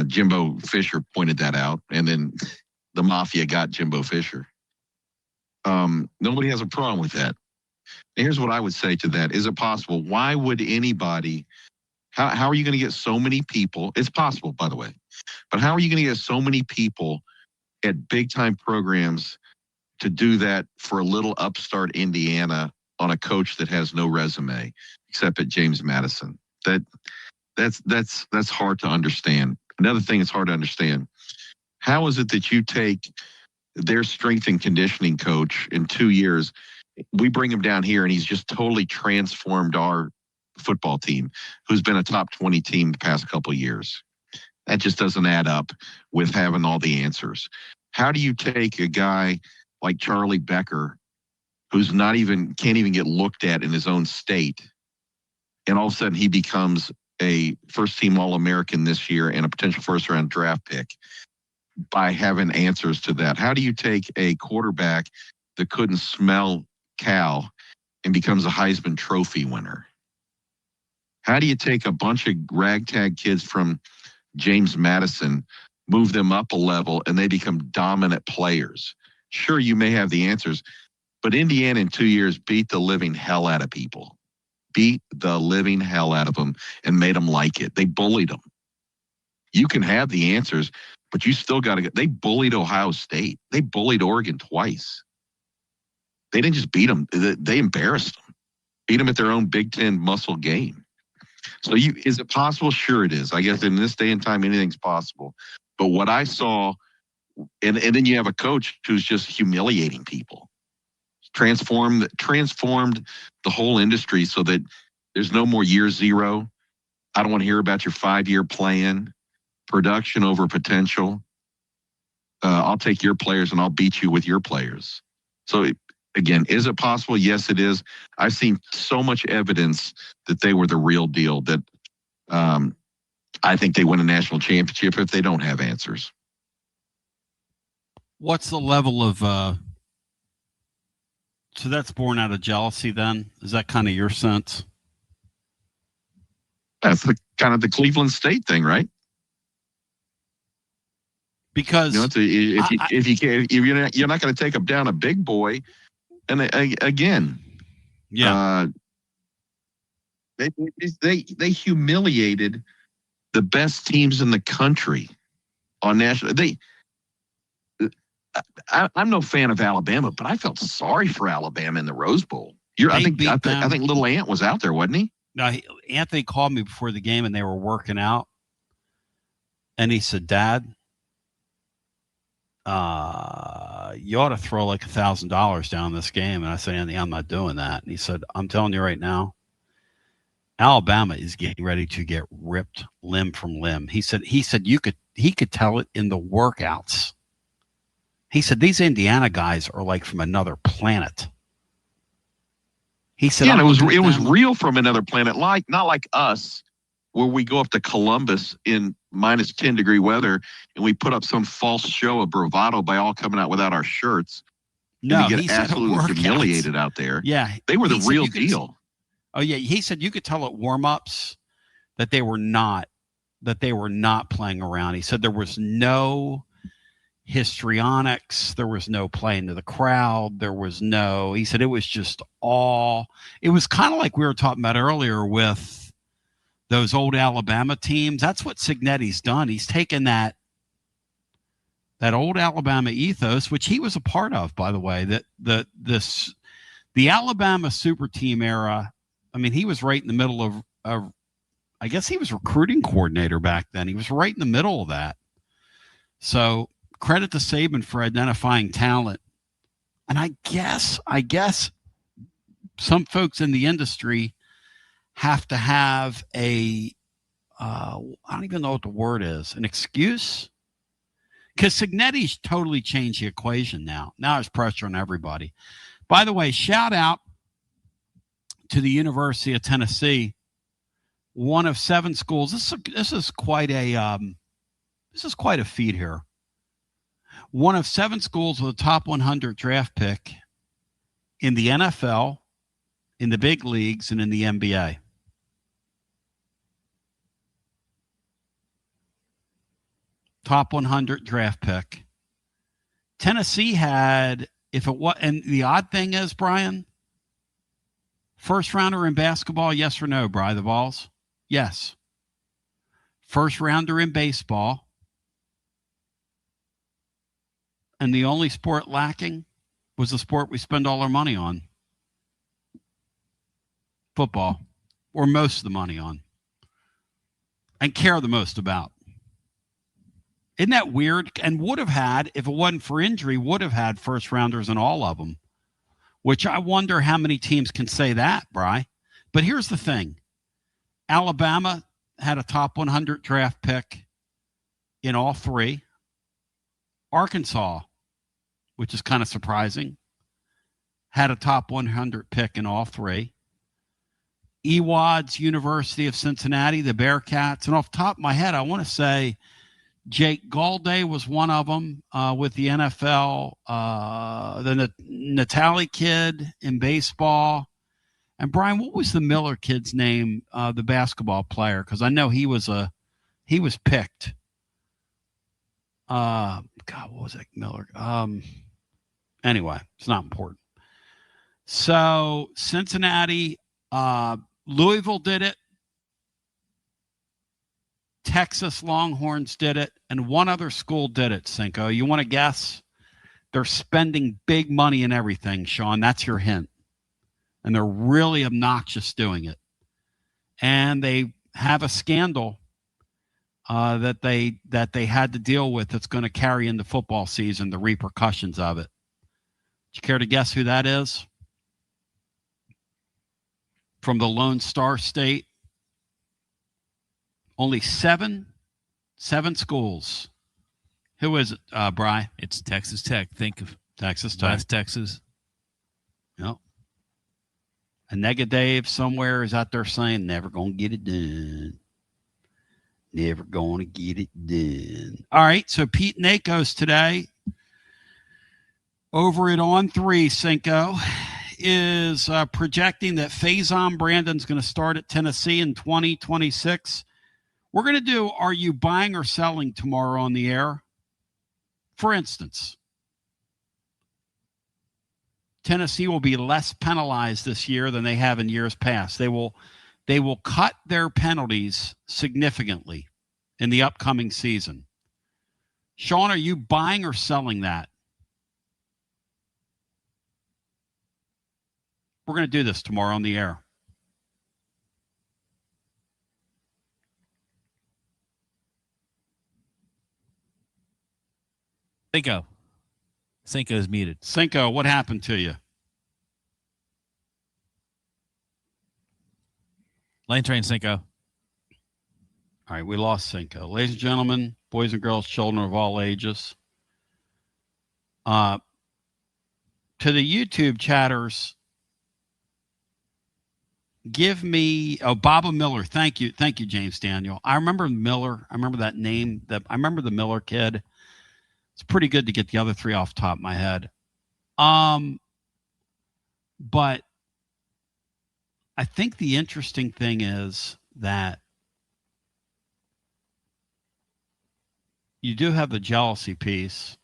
Jimbo Fisher pointed that out, and then the Mafia got Jimbo Fisher. Nobody has a problem with that. And here's what I would say to that. Is it possible? Why would anybody, how are you going to get so many people? It's possible, by the way. But how are you going to get so many people at big-time programs to do that for a little upstart Indiana on a coach that has no resume except at James Madison? That's hard to understand. Another thing that's hard to understand. How is it that you take their strength and conditioning coach in 2 years, we bring him down here and he's just totally transformed our football team, who's been a top 20 team the past couple of years? That just doesn't add up with having all the answers. How do you take a guy like Charlie Becker, who's can't even get looked at in his own state, and all of a sudden he becomes a first-team All-American this year and a potential first-round draft pick by having answers to that? How do you take a quarterback that couldn't smell cow and becomes a Heisman Trophy winner? How do you take a bunch of ragtag kids from James Madison, move them up a level, and they become dominant players? Sure, you may have the answers, but Indiana in 2 years beat the living hell out of people. Beat the living hell out of them and made them like it. They bullied them. You can have the answers, but you still got to get. They bullied Ohio State. They bullied Oregon twice. They didn't just beat them; they embarrassed them. Beat them at their own Big Ten muscle game. So, is it possible? Sure, it is. I guess in this day and time, anything's possible. But what I saw, and then you have a coach who's just humiliating people, transformed the whole industry so that there's no more year zero. I don't want to hear about your 5-year plan. Production over potential. I'll take your players and I'll beat you with your players. So again, is it possible? Yes, it is. I've seen so much evidence that they were the real deal that I think they win a national championship if they don't have answers. What's the level of so that's born out of jealousy then? Is that kind of your sense? That's kind of the Cleveland State thing, right? Because if you're not going to take them down a big boy, and again, they humiliated the best teams in the country on national. I'm no fan of Alabama, but I felt sorry for Alabama in the Rose Bowl. I think Little Ant was out there, wasn't he? No, Anthony called me before the game, and they were working out, and he said, "Dad, you ought to throw like $1,000 down this game." And I said, "Anthony, I'm not doing that." And he said, "I'm telling you right now, Alabama is getting ready to get ripped limb from limb." He said he could tell it in the workouts. He said these Indiana guys are like from another planet. He said, "Yeah, it was real from another planet, not like us, where we go up to Columbus in minus 10-degree weather and we put up some false show of bravado by all coming out without our shirts. No, and we get absolutely humiliated out there. Yeah, they were the real deal." Oh yeah, he said you could tell at warm-ups that they were not playing around. He said there was no histrionics, there was no playing to the crowd, he said it was just it was kind of like we were talking about earlier with those old Alabama teams. That's what Cignetti's done. He's taken that old Alabama ethos, which he was a part of, by the way, that the Alabama super team era. I mean, he was right in the middle of I guess he was recruiting coordinator back then. He was right in the middle of that. So credit to Saban for identifying talent. And I guess some folks in the industry have to have I don't even know what the word is, an excuse. Because Cignetti's totally changed the equation now. Now there's pressure on everybody. By the way, shout out to the University of Tennessee, one of 7 schools. This is quite a feat here. One of 7 schools with a top 100 draft pick in the NFL, in the big leagues, and in the NBA. Top 100 draft pick. Tennessee had, and the odd thing is, Brian, first rounder in basketball, yes or no, Brian, the Vols? Yes. First rounder in baseball. And the only sport lacking was the sport we spend all our money on. Football. Or most of the money on. And care the most about. Isn't that weird? And would have had, if it wasn't for injury, would have had first rounders in all of them. Which I wonder how many teams can say that, Bri. But here's the thing. Alabama had a top 100 draft pick in all 3. Arkansas, which is kind of surprising, had a top 100 pick in all 3. Ewad's University of Cincinnati, the Bearcats. And off the top of my head, I want to say Jake Galday was one of them with the NFL. The Natali kid in baseball. And Brian, what was the Miller kid's name, the basketball player? Because I know he was picked. God, what was it, Miller? Anyway, it's not important. So Cincinnati, Louisville did it. Texas Longhorns did it, and one other school did it, Cinco. You want to guess? They're spending big money in everything, Sean. That's your hint. And they're really obnoxious doing it. And they have a scandal that they had to deal with that's going to carry into football season, the repercussions of it. Do you care to guess who that is? From the Lone Star State. Only seven schools. Who is it, Bri? It's Texas Tech. Think of Texas Tech. West Texas. Yep. And Nega Dave somewhere is out there saying, never going to get it done. Never going to get it done. All right, so Pete Nakos today over at On 3, Cinco, is projecting that Faison Brandon's going to start at Tennessee in 2026. We're going to do Are You Buying or Selling tomorrow on the air. For instance, Tennessee will be less penalized this year than they have in years past. They will cut their penalties significantly in the upcoming season. Sean, are you buying or selling that? We're going to do this tomorrow on the air. Cinco is muted. Cinco, what happened to you? Lane train, Cinco. All right, we lost Cinco. Ladies and gentlemen, boys and girls, children of all ages. To the YouTube chatters, give me Baba Miller. Thank you, James Daniel. I remember Miller. I remember that name. I remember the Miller kid. It's pretty good to get the other three off the top of my head. But I think the interesting thing is that you do have the jealousy piece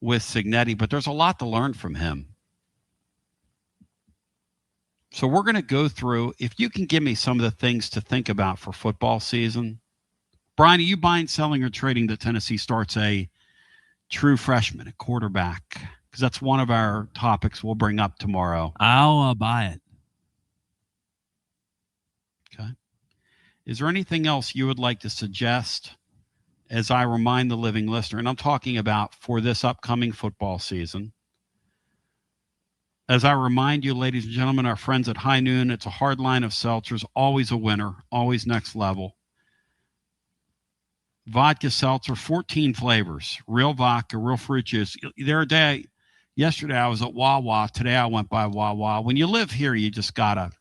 with Signetti, but there's a lot to learn from him. So we're going to go through, if you can give me some of the things to think about for football season. Brian, are you buying, selling, or trading that Tennessee starts a true freshman at quarterback? Because that's one of our topics we'll bring up tomorrow. I'll buy it. Okay. Is there anything else you would like to suggest as I remind the living listener, and I'm talking about for this upcoming football season? As I remind you, ladies and gentlemen, our friends at High Noon, it's a hard line of seltzers, always a winner, always next level. Vodka seltzer, 14 flavors, real vodka, real fruit juice. Yesterday I was at Wawa. Today I went by Wawa. When you live here, you just got to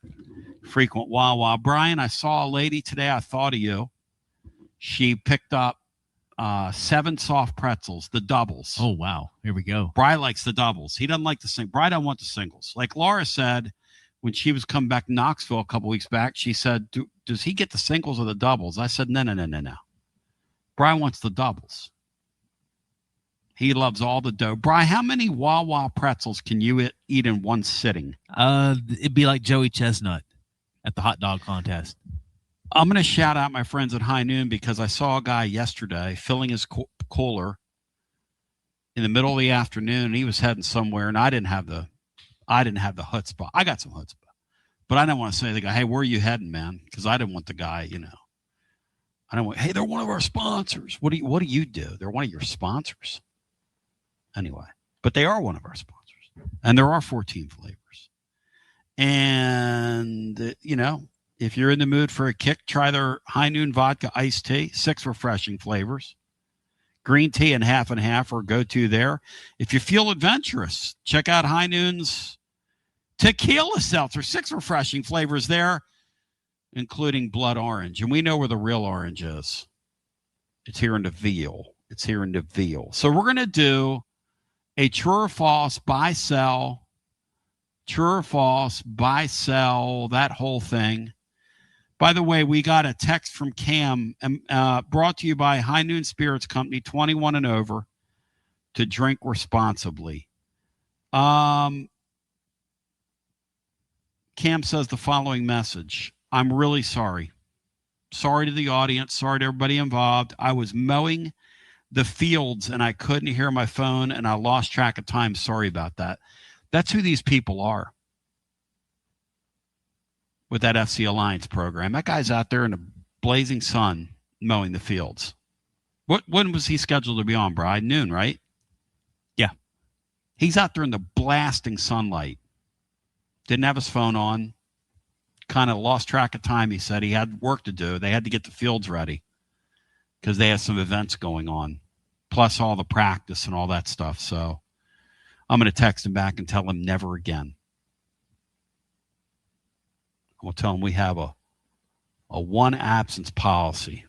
frequent Wawa. Brian, I saw a lady today. I thought of you. She picked up 7 soft pretzels, the doubles. Oh, wow. Here we go. Bri likes the doubles. He doesn't like the singles. Bri don't want the singles. Like Laura said, when she was coming back to Knoxville a couple weeks back, she said, does he get the singles or the doubles? I said, no. Brian wants the doubles. He loves all the dough. Brian, how many Wawa pretzels can you eat in one sitting? It'd be like Joey Chestnut at the hot dog contest. I'm going to shout out my friends at High Noon because I saw a guy yesterday filling his cooler in the middle of the afternoon. And he was heading somewhere, and I didn't have the chutzpah. I got some chutzpah, but I didn't want to say to the guy, "Hey, where are you heading, man?" Because I didn't want the guy, I don't want, hey, they're one of our sponsors. What do you do? They're one of your sponsors. Anyway, but they are one of our sponsors. And there are 14 flavors. And, if you're in the mood for a kick, try their High Noon Vodka Iced Tea, 6 refreshing flavors. Green tea and half, or go to there. If you feel adventurous, check out High Noon's Tequila Seltzer, 6 refreshing flavors there, including blood orange. And we know where the real orange is. It's here in the veal. So we're going to do a true or false, buy, sell, true or false, buy, sell, that whole thing. By the way, we got a text from Cam, brought to you by High Noon Spirits Company, 21 and over, to drink responsibly. Cam says the following message. I'm really sorry. Sorry to the audience. Sorry to everybody involved. I was mowing the fields and I couldn't hear my phone and I lost track of time. Sorry about that. That's who these people are with that FC Alliance program. That guy's out there in the blazing sun mowing the fields. When was he scheduled to be on, Brian? Noon, right? Yeah. He's out there in the blasting sunlight. Didn't have his phone on. Kind of lost track of time, he said. He had work to do. They had to get the fields ready because they had some events going on, plus all the practice and all that stuff. So I'm going to text him back and tell him never again. We'll tell him we have a one absence policy.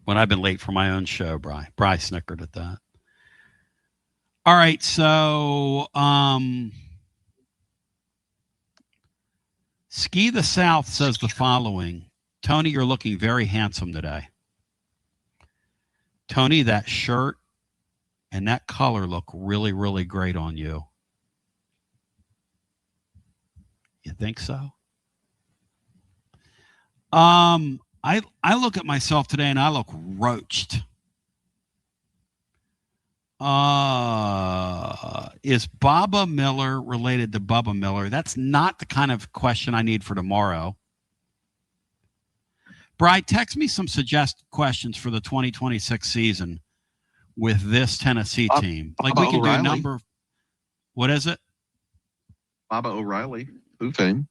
When I've been late for my own show, Bry snickered at that. All right, so Ski the South says the following. Tony, you're looking very handsome today. Tony, that shirt and that color look really, really great on you. You think so? I look at myself today and I look roached. Is Baba Miller related to Bubba Miller? That's not the kind of question I need for tomorrow. Bri, text me some suggested questions for the 2026 season with this Tennessee team. Like we can do a number. What is it? Baba O'Reilly, who fame?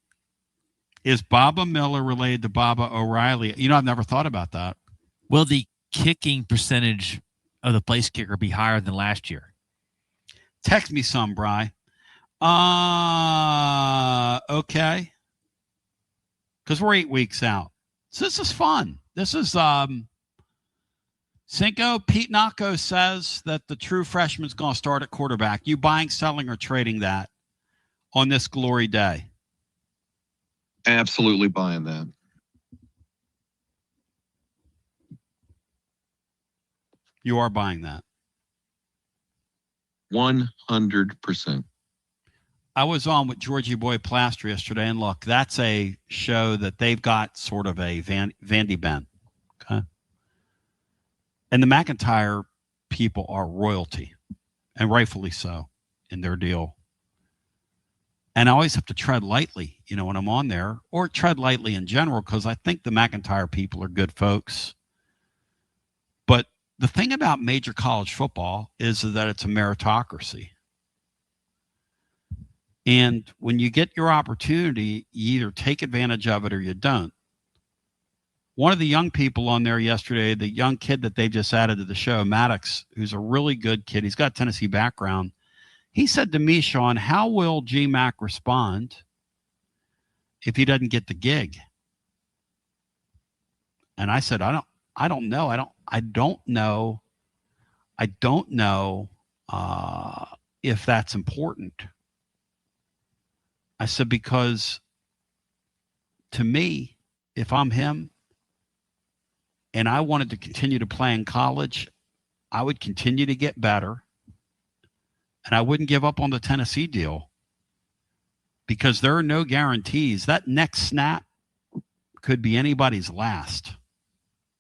Is Baba Miller related to Baba O'Reilly? You know, I've never thought about that. Will the kicking percentage of the place kicker be higher than last year? Text me some, Bri. Okay. Because we're 8 weeks out. So this is fun. This is Cinco. Pete Nacco says that the true freshman's going to start at quarterback. You buying, selling, or trading that on this glory day? Absolutely buying that. You are buying that. 100%. I was on with Georgie Boy Plaster yesterday, and look, that's a show that they've got sort of a Vandy bent. Okay. And the McIntyre people are royalty, and rightfully so in their deal. And I always have to tread lightly, you know, when I'm on there, or tread lightly in general, because I think the McIntyre people are good folks. But the thing about major college football is that it's a meritocracy. And when you get your opportunity, you either take advantage of it or you don't. One of the young people on there yesterday, the young kid that they just added to the show, Maddox, who's a really good kid, he's got Tennessee background. He said to me, Sean, how will GMAC respond if he doesn't get the gig? And I said, I don't know if that's important. I said, because to me, if I'm him and I wanted to continue to play in college, I would continue to get better. And I wouldn't give up on the Tennessee deal because there are no guarantees. That next snap could be anybody's last,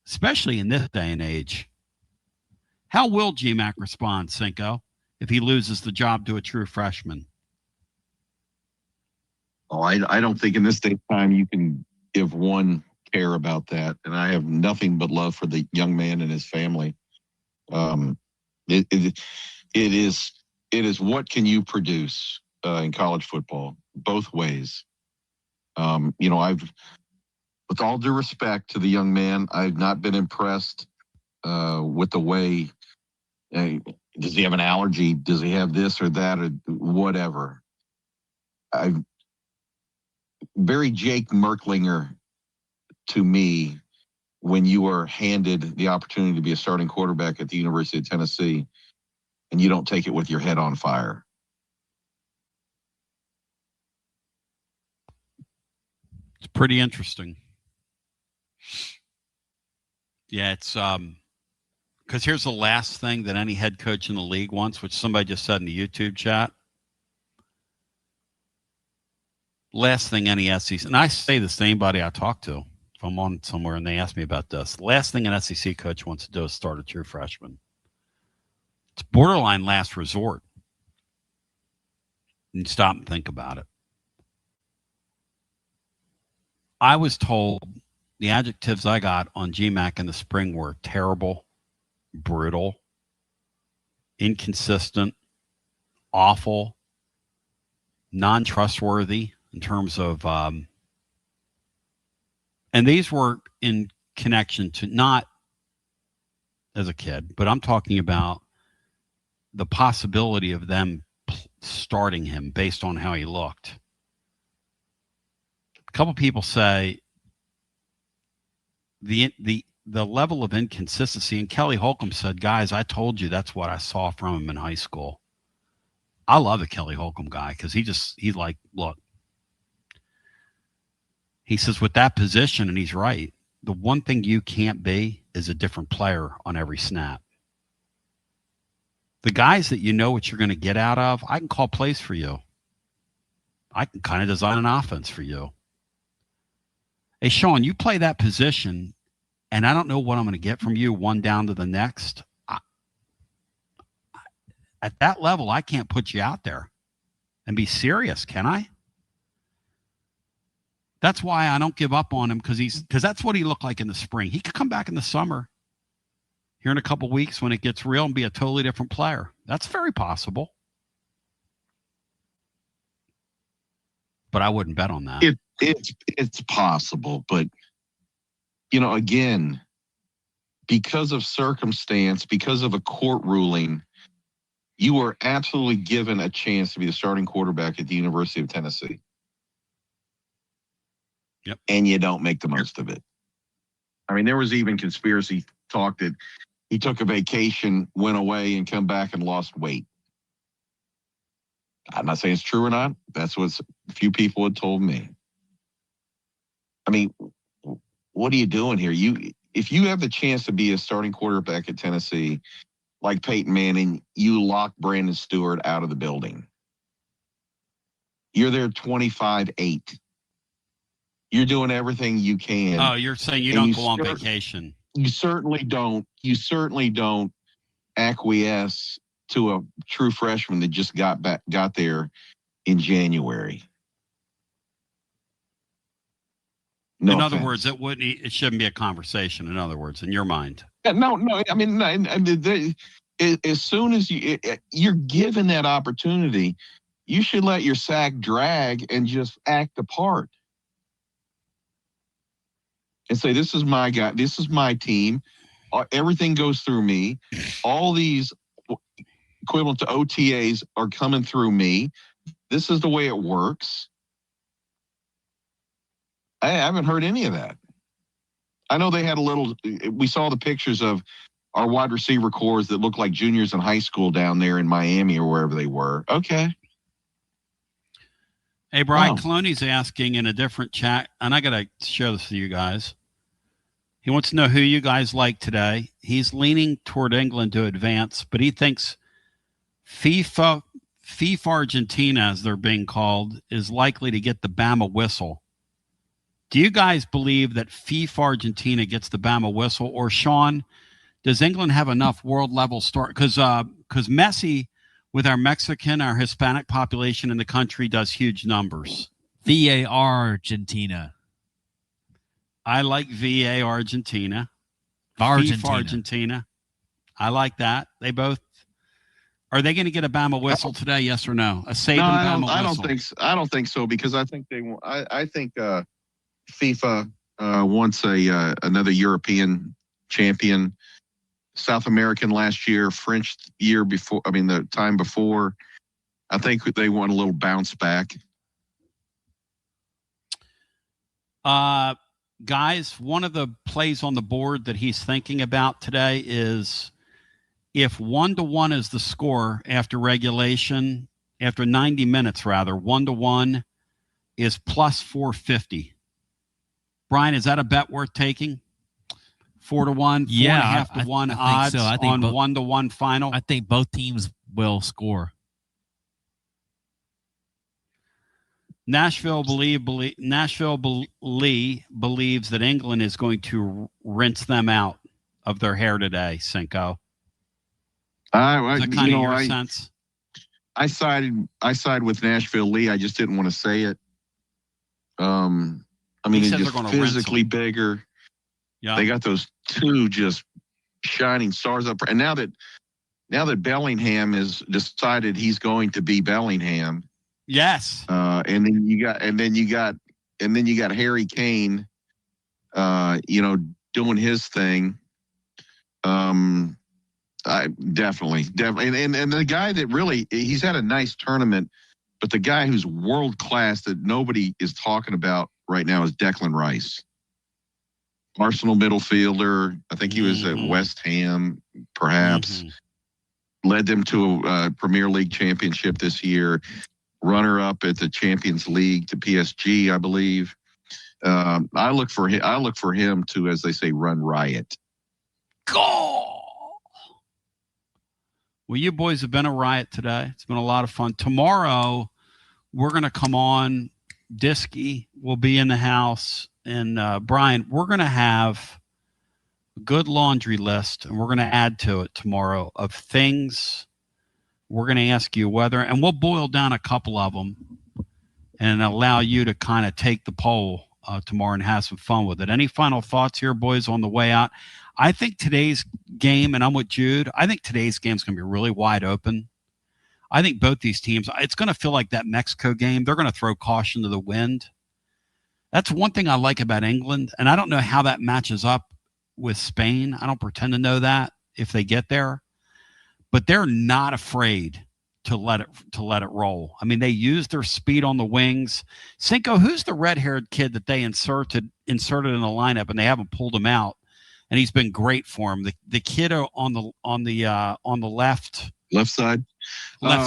especially in this day and age. How will GMAC respond, Cinco, if he loses the job to a true freshman? Oh, I don't think in this day and time you can give one care about that. And I have nothing but love for the young man and his family. It is what can you produce in college football, both ways. You know, with all due respect to the young man, I've not been impressed with the way. Does he have an allergy? Does he have this or that or whatever? Very Jake Merklinger to me when you are handed the opportunity to be a starting quarterback at the University of Tennessee and you don't take it with your head on fire. It's pretty interesting. Yeah, it's because here's the last thing that any head coach in the league wants, which somebody just said in the YouTube chat. Last thing any SEC, and I say this to anybody I talk to, I'm on somewhere and they ask me about this. The last thing an SEC coach wants to do is start a true freshman. It's borderline last resort. And stop and think about it. I was told the adjectives I got on GMAC in the spring were terrible, brutal, inconsistent, awful, non-trustworthy in terms of, and these were in connection to not as a kid, but I'm talking about the possibility of them starting him based on how he looked. A couple people say the level of inconsistency, and Kelly Holcomb said, guys, I told you that's what I saw from him in high school. I love the Kelly Holcomb guy because he's like, look, he says with that position, and he's right, the one thing you can't be is a different player on every snap. The guys that you know what you're going to get out of, I can call plays for you. I can kind of design an offense for you. Hey, Sean, you play that position, and I don't know what I'm going to get from you one down to the next. At that level, I can't put you out there and be serious, can I? That's why I don't give up on him because that's what he looked like in the spring. He could come back in the summer here in a couple weeks when it gets real and be a totally different player. That's very possible. But I wouldn't bet on that. It's possible, but again, because of circumstance, because of a court ruling, you were absolutely given a chance to be the starting quarterback at the University of Tennessee. Yep. And you don't make the most of it. I mean, there was even conspiracy talk that he took a vacation, went away, and come back and lost weight. I'm not saying it's true or not. That's what a few people had told me. I mean, what are you doing here? If you have the chance to be a starting quarterback at Tennessee, like Peyton Manning, you lock Brandon Stewart out of the building. You're there 25-8. You're doing everything you can. Oh, you're saying you don't go on vacation. You certainly don't. You certainly don't acquiesce to a true freshman that just got there in January. No in offense. other words, it shouldn't be a conversation. In other words, in your mind. No. I mean, as soon as you're given that opportunity, you should let your sack drag and just act the part. And say, this is my guy. This is my team. Everything goes through me. All these equivalent to OTAs are coming through me. This is the way it works. I haven't heard any of that. I know they had we saw the pictures of our wide receiver cores that look like juniors in high school down there in Miami or wherever they were. Okay. Hey, Brian Clooney's asking in a different chat, and I got to share this with you guys. He wants to know who you guys like today. He's leaning toward England to advance, but he thinks FIFA Argentina, as they're being called, is likely to get the Bama whistle. Do you guys believe that FIFA Argentina gets the Bama whistle? Or, Sean, does England have enough world-level start? Because Messi, with our Mexican, our Hispanic population in the country, does huge numbers. VAR Argentina. I like VA Argentina. FIFA Argentina. I like that. They both. Are they going to get a Bama whistle today? Yes or no? A Saban Bama whistle? I don't think so because I think I think FIFA wants another European champion, South American last year, French year before. I mean, the time before. I think they want a little bounce back. Guys, one of the plays on the board that he's thinking about today is if 1-1 is the score after regulation, after 90 minutes rather, 1-1 is plus 450. Brian, is that a bet worth taking? 4-1, 4.5-1 odds so. I think on 1-1 final? I think both teams will score. Nashville believes that England is going to rinse them out of their hair today, Cinco. Is that kind of your sense? I side with Nashville Lee. I just didn't want to say it. I mean, it's just physically bigger. Yeah. They got those two just shining stars up. And now that Bellingham has decided he's going to be Bellingham. Yes. And then you got Harry Kane, doing his thing. I definitely. And the guy that really, he's had a nice tournament, but the guy who's world class that nobody is talking about right now is Declan Rice. Arsenal middlefielder. I think he was at West Ham, perhaps. Led them to a Premier League championship this year. Runner-up at the Champions League to PSG, I believe. I look for him to, as they say, run riot. Goal. Well, you boys have been a riot today. It's been a lot of fun. Tomorrow, we're going to come on. Diskey will be in the house. And Brian, we're going to have a good laundry list, and we're going to add to it tomorrow of things we're going to ask you whether, and we'll boil down a couple of them and allow you to kind of take the poll tomorrow and have some fun with it. Any final thoughts here, boys, on the way out? I think today's game, and I'm with Jude, I think today's game is going to be really wide open. I think both these teams, it's going to feel like that Mexico game. They're going to throw caution to the wind. That's one thing I like about England, and I don't know how that matches up with Spain. I don't pretend to know that if they get there. But they're not afraid to let it roll. I mean, they use their speed on the wings. Cinco, who's the red-haired kid that they inserted in the lineup and they haven't pulled him out? And he's been great for him. The kid on the left side. I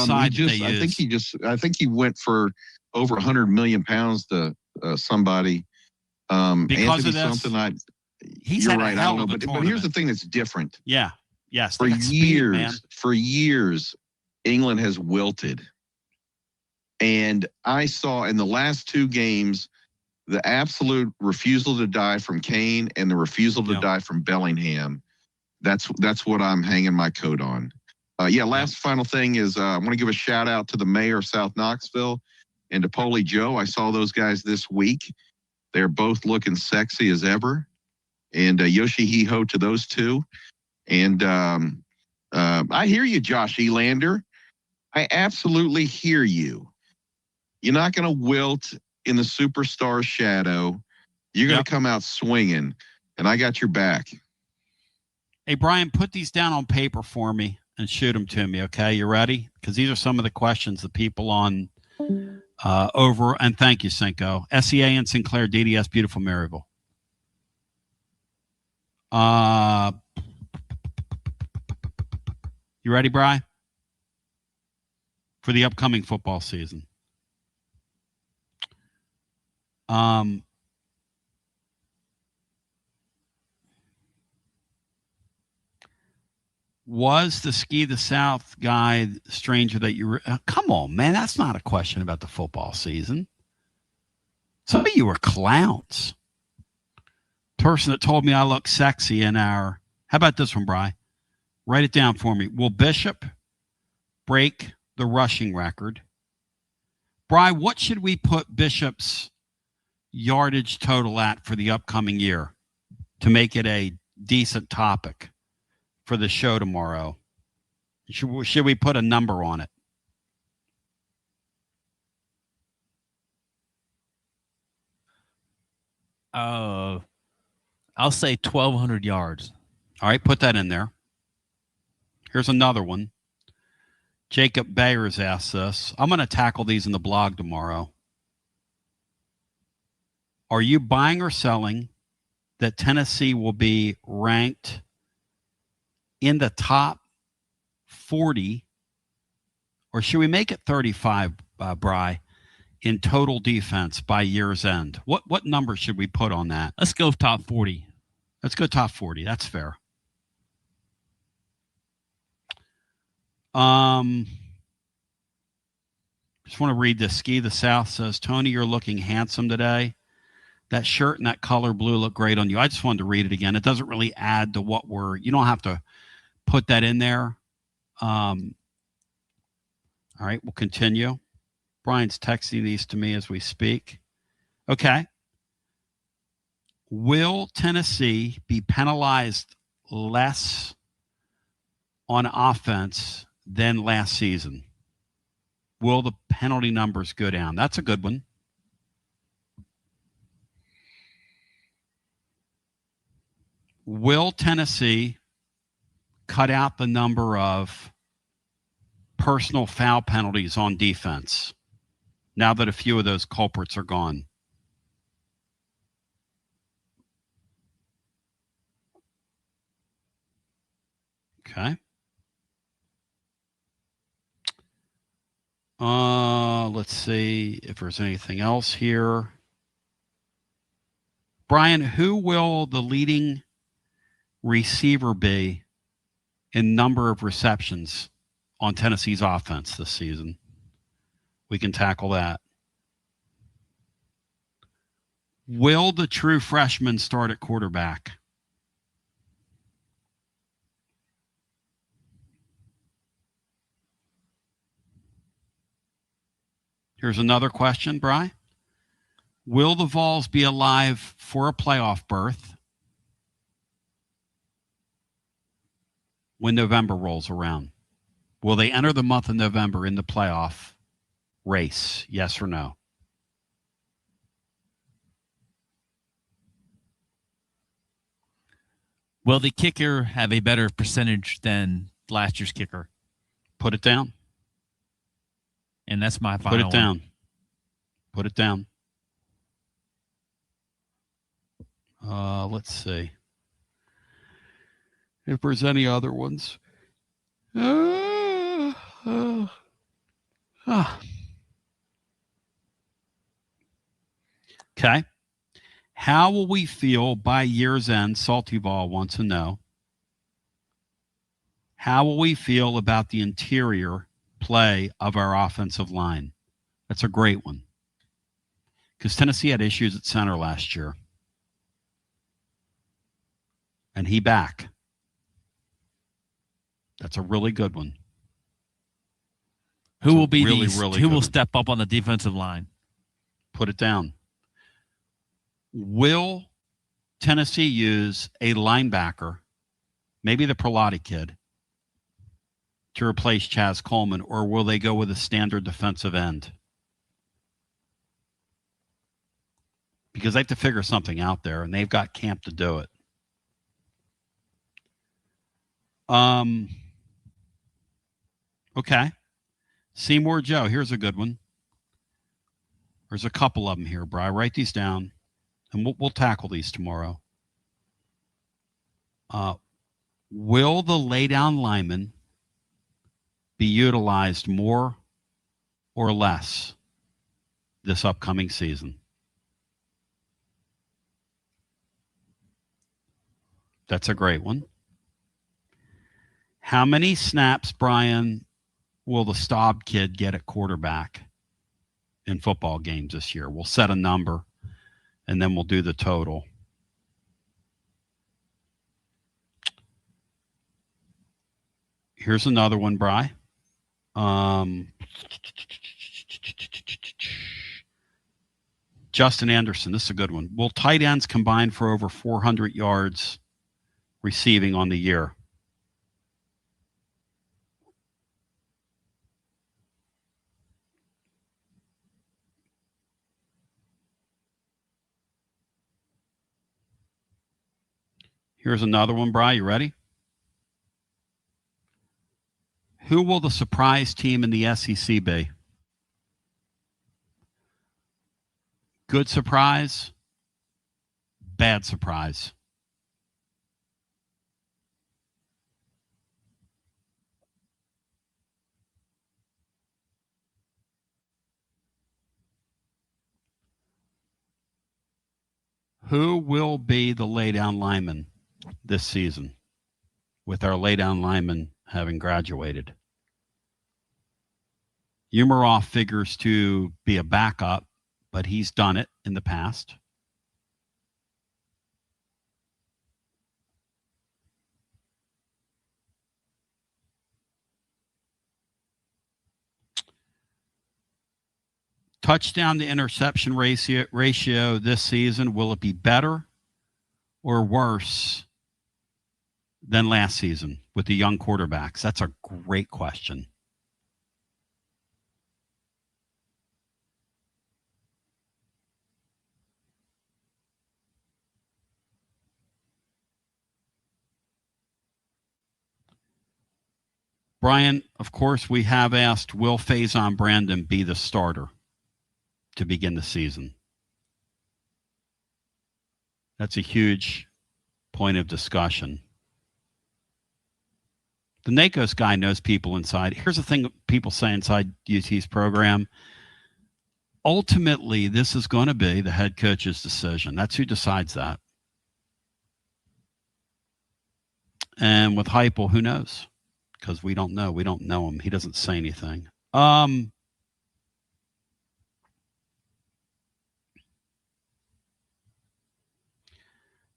think he went for over 100 million pounds to somebody. Because Anthony of this, something. He's you're had right. A I hell don't know, of a but here's the thing that's different. Yeah. Yes. For years, England has wilted. And I saw in the last two games the absolute refusal to die from Kane and the refusal to die from Bellingham. That's what I'm hanging my coat on. Final thing is I want to give a shout out to the mayor of South Knoxville and to Polly Joe. I saw those guys this week. They're both looking sexy as ever. And Yoshi Hee Ho to those two. And I hear you, Josh Elander. I absolutely hear you. You're not going to wilt in the superstar shadow. You're going to come out swinging, and I got your back. Hey, Brian, put these down on paper for me and shoot them to me, okay? You ready? Because these are some of the questions the people on over. And thank you, Cinco. SEA and Sinclair, DDS, beautiful Maryville. You ready, Bri? For the upcoming football season. Was the Ski the South guy stranger that you were? Come on, man. That's not a question about the football season. Some of you are clowns. Person that told me I look sexy in our. How about this one, Bri? Write it down for me. Will Bishop break the rushing record? Bri, what should we put Bishop's yardage total at for the upcoming year to make it a decent topic for the show tomorrow? Should we put a number on it? I'll say 1,200 yards. All right, put that in there. Here's another one. Jacob Bayers asked this. I'm going to tackle these in the blog tomorrow. Are you buying or selling that Tennessee will be ranked in the top 40, or should we make it 35, Bri, in total defense by year's end? What number should we put on that? Let's go top 40. Let's go top 40. That's fair. Just want to read this. Ski the South says, Tony, you're looking handsome today. That shirt and that color blue look great on you. I just wanted to read it again. It doesn't really add to what you don't have to put that in there. All right, we'll continue. Brian's texting these to me as we speak. Okay. Will Tennessee be penalized less on offense than last season? Will the penalty numbers go down? That's a good one. Will Tennessee cut out the number of personal foul penalties on defense now that a few of those culprits are gone? Okay. Let's see if there's anything else here. Brian, who will the leading receiver be in number of receptions on Tennessee's offense this season? We can tackle that. Will the true freshman start at quarterback? Here's another question, Bri. Will the Vols be alive for a playoff berth when November rolls around? Will they enter the month of November in the playoff race? Yes or no? Will the kicker have a better percentage than last year's kicker? Put it down. And that's my final Put it down. Put it down. Let's see if there's any other ones. Okay. How will we feel by year's end? Salty Ball wants to know. How will we feel about the interior play of our offensive line? That's a great one. Because Tennessee had issues at center last year. And he back. That's a really good one. Who will be really, who will step up on the defensive line? Put it down. Will Tennessee use a linebacker, maybe the Prelati kid, to replace Chaz Coleman, or will they go with a standard defensive end? Because they have to figure something out there, and they've got camp to do it. Okay. Seymour Joe, here's a good one. There's a couple of them here, Bri. Write these down, and we'll tackle these tomorrow. Will the laydown lineman be utilized more or less this upcoming season? That's a great one. How many snaps, Brian, will the Staub kid get at quarterback in football games this year? We'll set a number, and then we'll do the total. Here's another one, Bri. Justin Anderson, this is a good one. Will tight ends combine for over 400 yards receiving on the year? Here's another one, Bri. You ready? Who will the surprise team in the SEC be? Good surprise, bad surprise. Who will be the laydown lineman this season, with our laydown lineman having graduated? Umarov figures to be a backup, but he's done it in the past. Touchdown to interception ratio this season, will it be better or worse than last season with the young quarterbacks? That's a great question. Brian, of course, we have asked, will Faison Brandon be the starter to begin the season? That's a huge point of discussion. The NACOS guy knows people inside. Here's the thing people say inside UT's program. Ultimately, this is going to be the head coach's decision. That's who decides that. And with Heupel, who knows? Because we don't know. We don't know him. He doesn't say anything.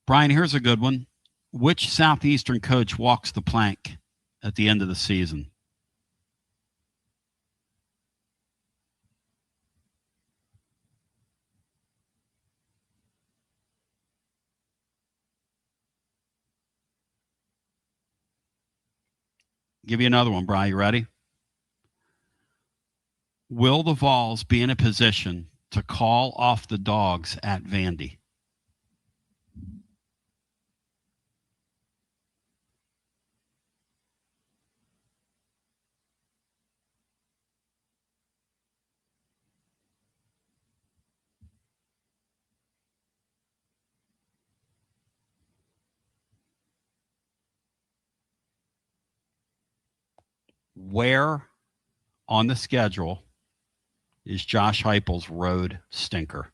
Brian, here's a good one. Which Southeastern coach walks the plank at the end of the season? Give you another one, Brian. You ready? Will the Vols be in a position to call off the Dogs at Vandy? Where on the schedule is Josh Heupel's road stinker?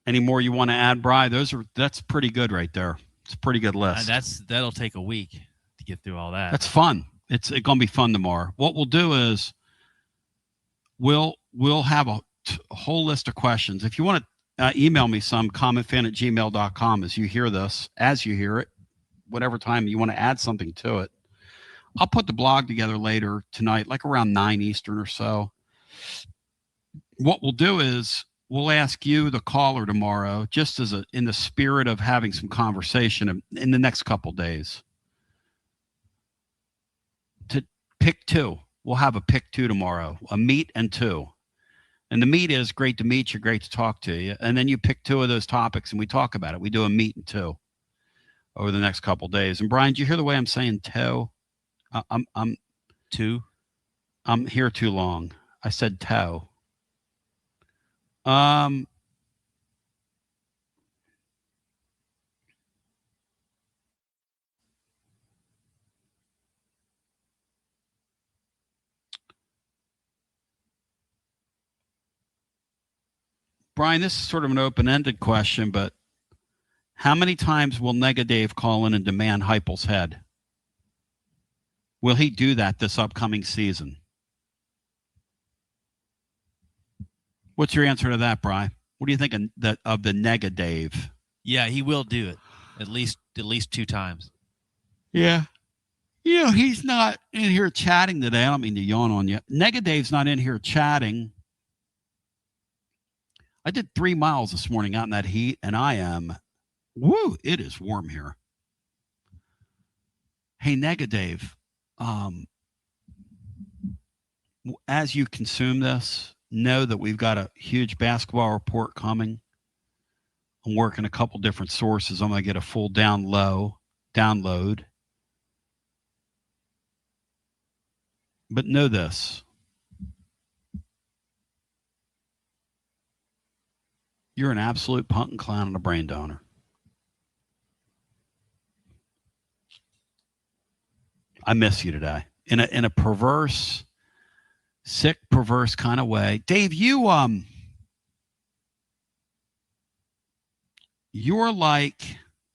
Any more you want to add, Bri? That's pretty good right there. It's a pretty good list. That'll take a week to get through all that. That's fun. It's going to be fun tomorrow. What we'll do is we'll have a whole list of questions. If you want to email me some, commentfan@gmail.com as you hear this, as you hear it, whatever time you want to add something to it. I'll put the blog together later tonight, like around 9 Eastern or so. What we'll do is we'll ask you, the caller, tomorrow, just as in the spirit of having some conversation in the next couple days, to pick two. We'll have a pick two tomorrow, a meet and two. And the meet is great to meet you, great to talk to you. And then you pick two of those topics and we talk about it. We do a meet and two over the next couple days. And Brian, do you hear the way I'm saying toe? I'm two. I'm here too long. I said toe. Brian, this is sort of an open-ended question, but how many times will Nega Dave call in and demand Heupel's head? Will he do that this upcoming season? What's your answer to that, Brian? What do you think of the Nega Dave? Yeah, he will do it at least 2 times. Yeah. You know, he's not in here chatting today. I don't mean to yawn on you. Nega Dave's not in here chatting. I did 3 miles this morning out in that heat, and it is warm here. Hey, Nega Dave, as you consume this, know that we've got a huge basketball report coming. I'm working a couple different sources. I'm going to get a full download. But know this. You're an absolute punt and clown and a brain donor. I miss you today. in a perverse, sick, perverse kind of way. Dave, you're like,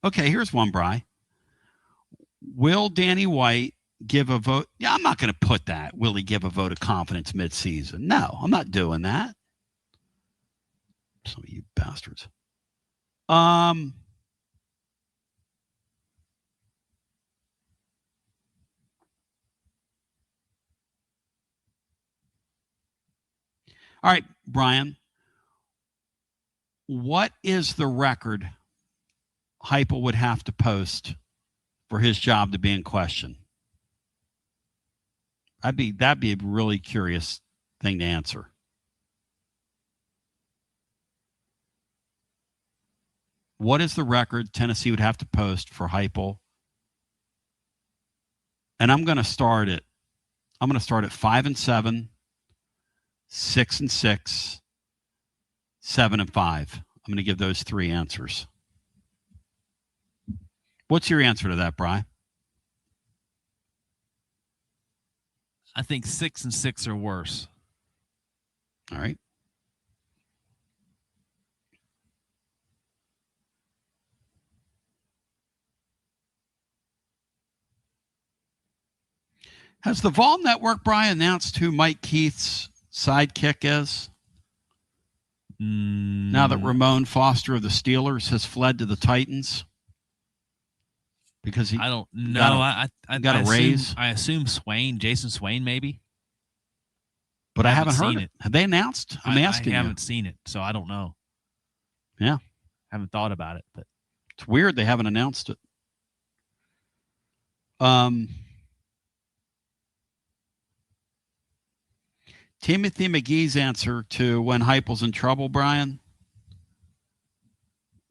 okay, here's one, Bri. Will Danny White give a vote? Yeah, I'm not going to put that. Will he give a vote of confidence midseason? No, I'm not doing that. Some of you bastards. All right, Brian. What is the record Heupel would have to post for his job to be in question? That'd be a really curious thing to answer. What is the record Tennessee would have to post for Heupel? And I'm going to start at 5-7, 6-6, 7-5. I'm going to give those three answers. What's your answer to that, Bri? I think 6-6 or worse. All right. Has the Vol Network, Brian, announced who Mike Keith's sidekick is? Now that Ramon Foster of the Steelers has fled to the Titans? Because he I don't know. I got a raise. I assume Jason Swain, maybe. But I haven't heard it. Have they announced? I'm asking you. I haven't seen it, so I don't know. Yeah. Haven't thought about it, but it's weird they haven't announced it. Timothy McGee's answer to when Heupel's in trouble, Brian,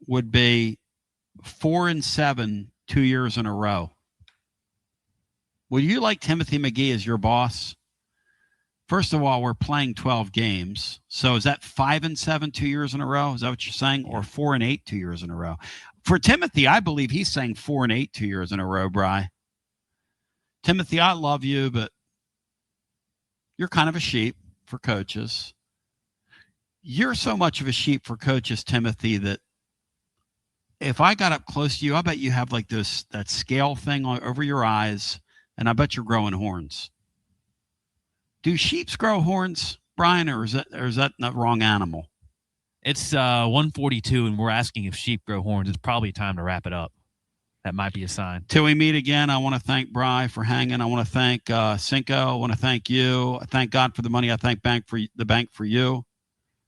would be 4-7 2 years in a row. Would you like Timothy McGee as your boss? First of all, we're playing 12 games. So is that 5-7 2 years in a row? Is that what you're saying? Or 4-8 2 years in a row? For Timothy, I believe he's saying 4-8 2 years in a row, Bri. Timothy, I love you, but you're kind of a sheep for coaches. You're so much of a sheep for coaches, Timothy, that if I got up close to you, I bet you have like that scale thing over your eyes, and I bet you're growing horns. Do sheeps grow horns, Brian, or is that the wrong animal? It's 1:42, and we're asking if sheep grow horns. It's probably time to wrap it up. That might be a sign. Till we meet again, I want to thank Bri for hanging. I want to thank Cinco. I want to thank you. I thank God for the money. I thank the bank for you.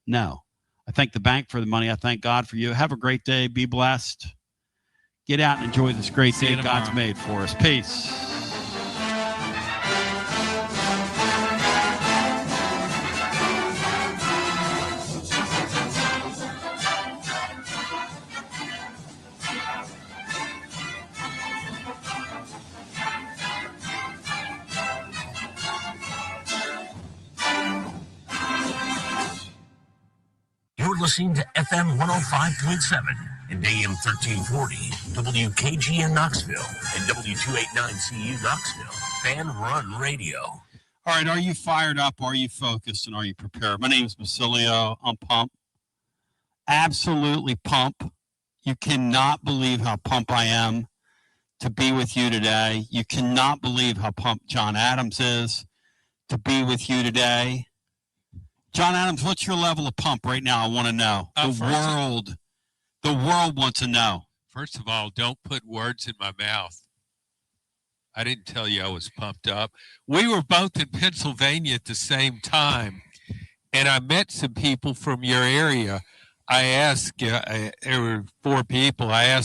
No. I thank the bank for the money. I thank God for you. Have a great day. Be blessed. Get out and enjoy this great day God's made for us. Peace. You're listening to FM 105.7 and AM 1340, WKGN Knoxville, and W289CU Knoxville, Fan Run Radio. All right, are you fired up? Are you focused? And are you prepared? My name is Basilio. I'm pumped. Absolutely pumped. You cannot believe how pumped I am to be with you today. You cannot believe how pumped John Adams is to be with you today. John Adams, what's your level of pump right now? I want to know. The world wants to know. First of all, don't put words in my mouth. I didn't tell you I was pumped up. We were both in Pennsylvania at the same time, and I met some people from your area. I asked, there were 4 people. I asked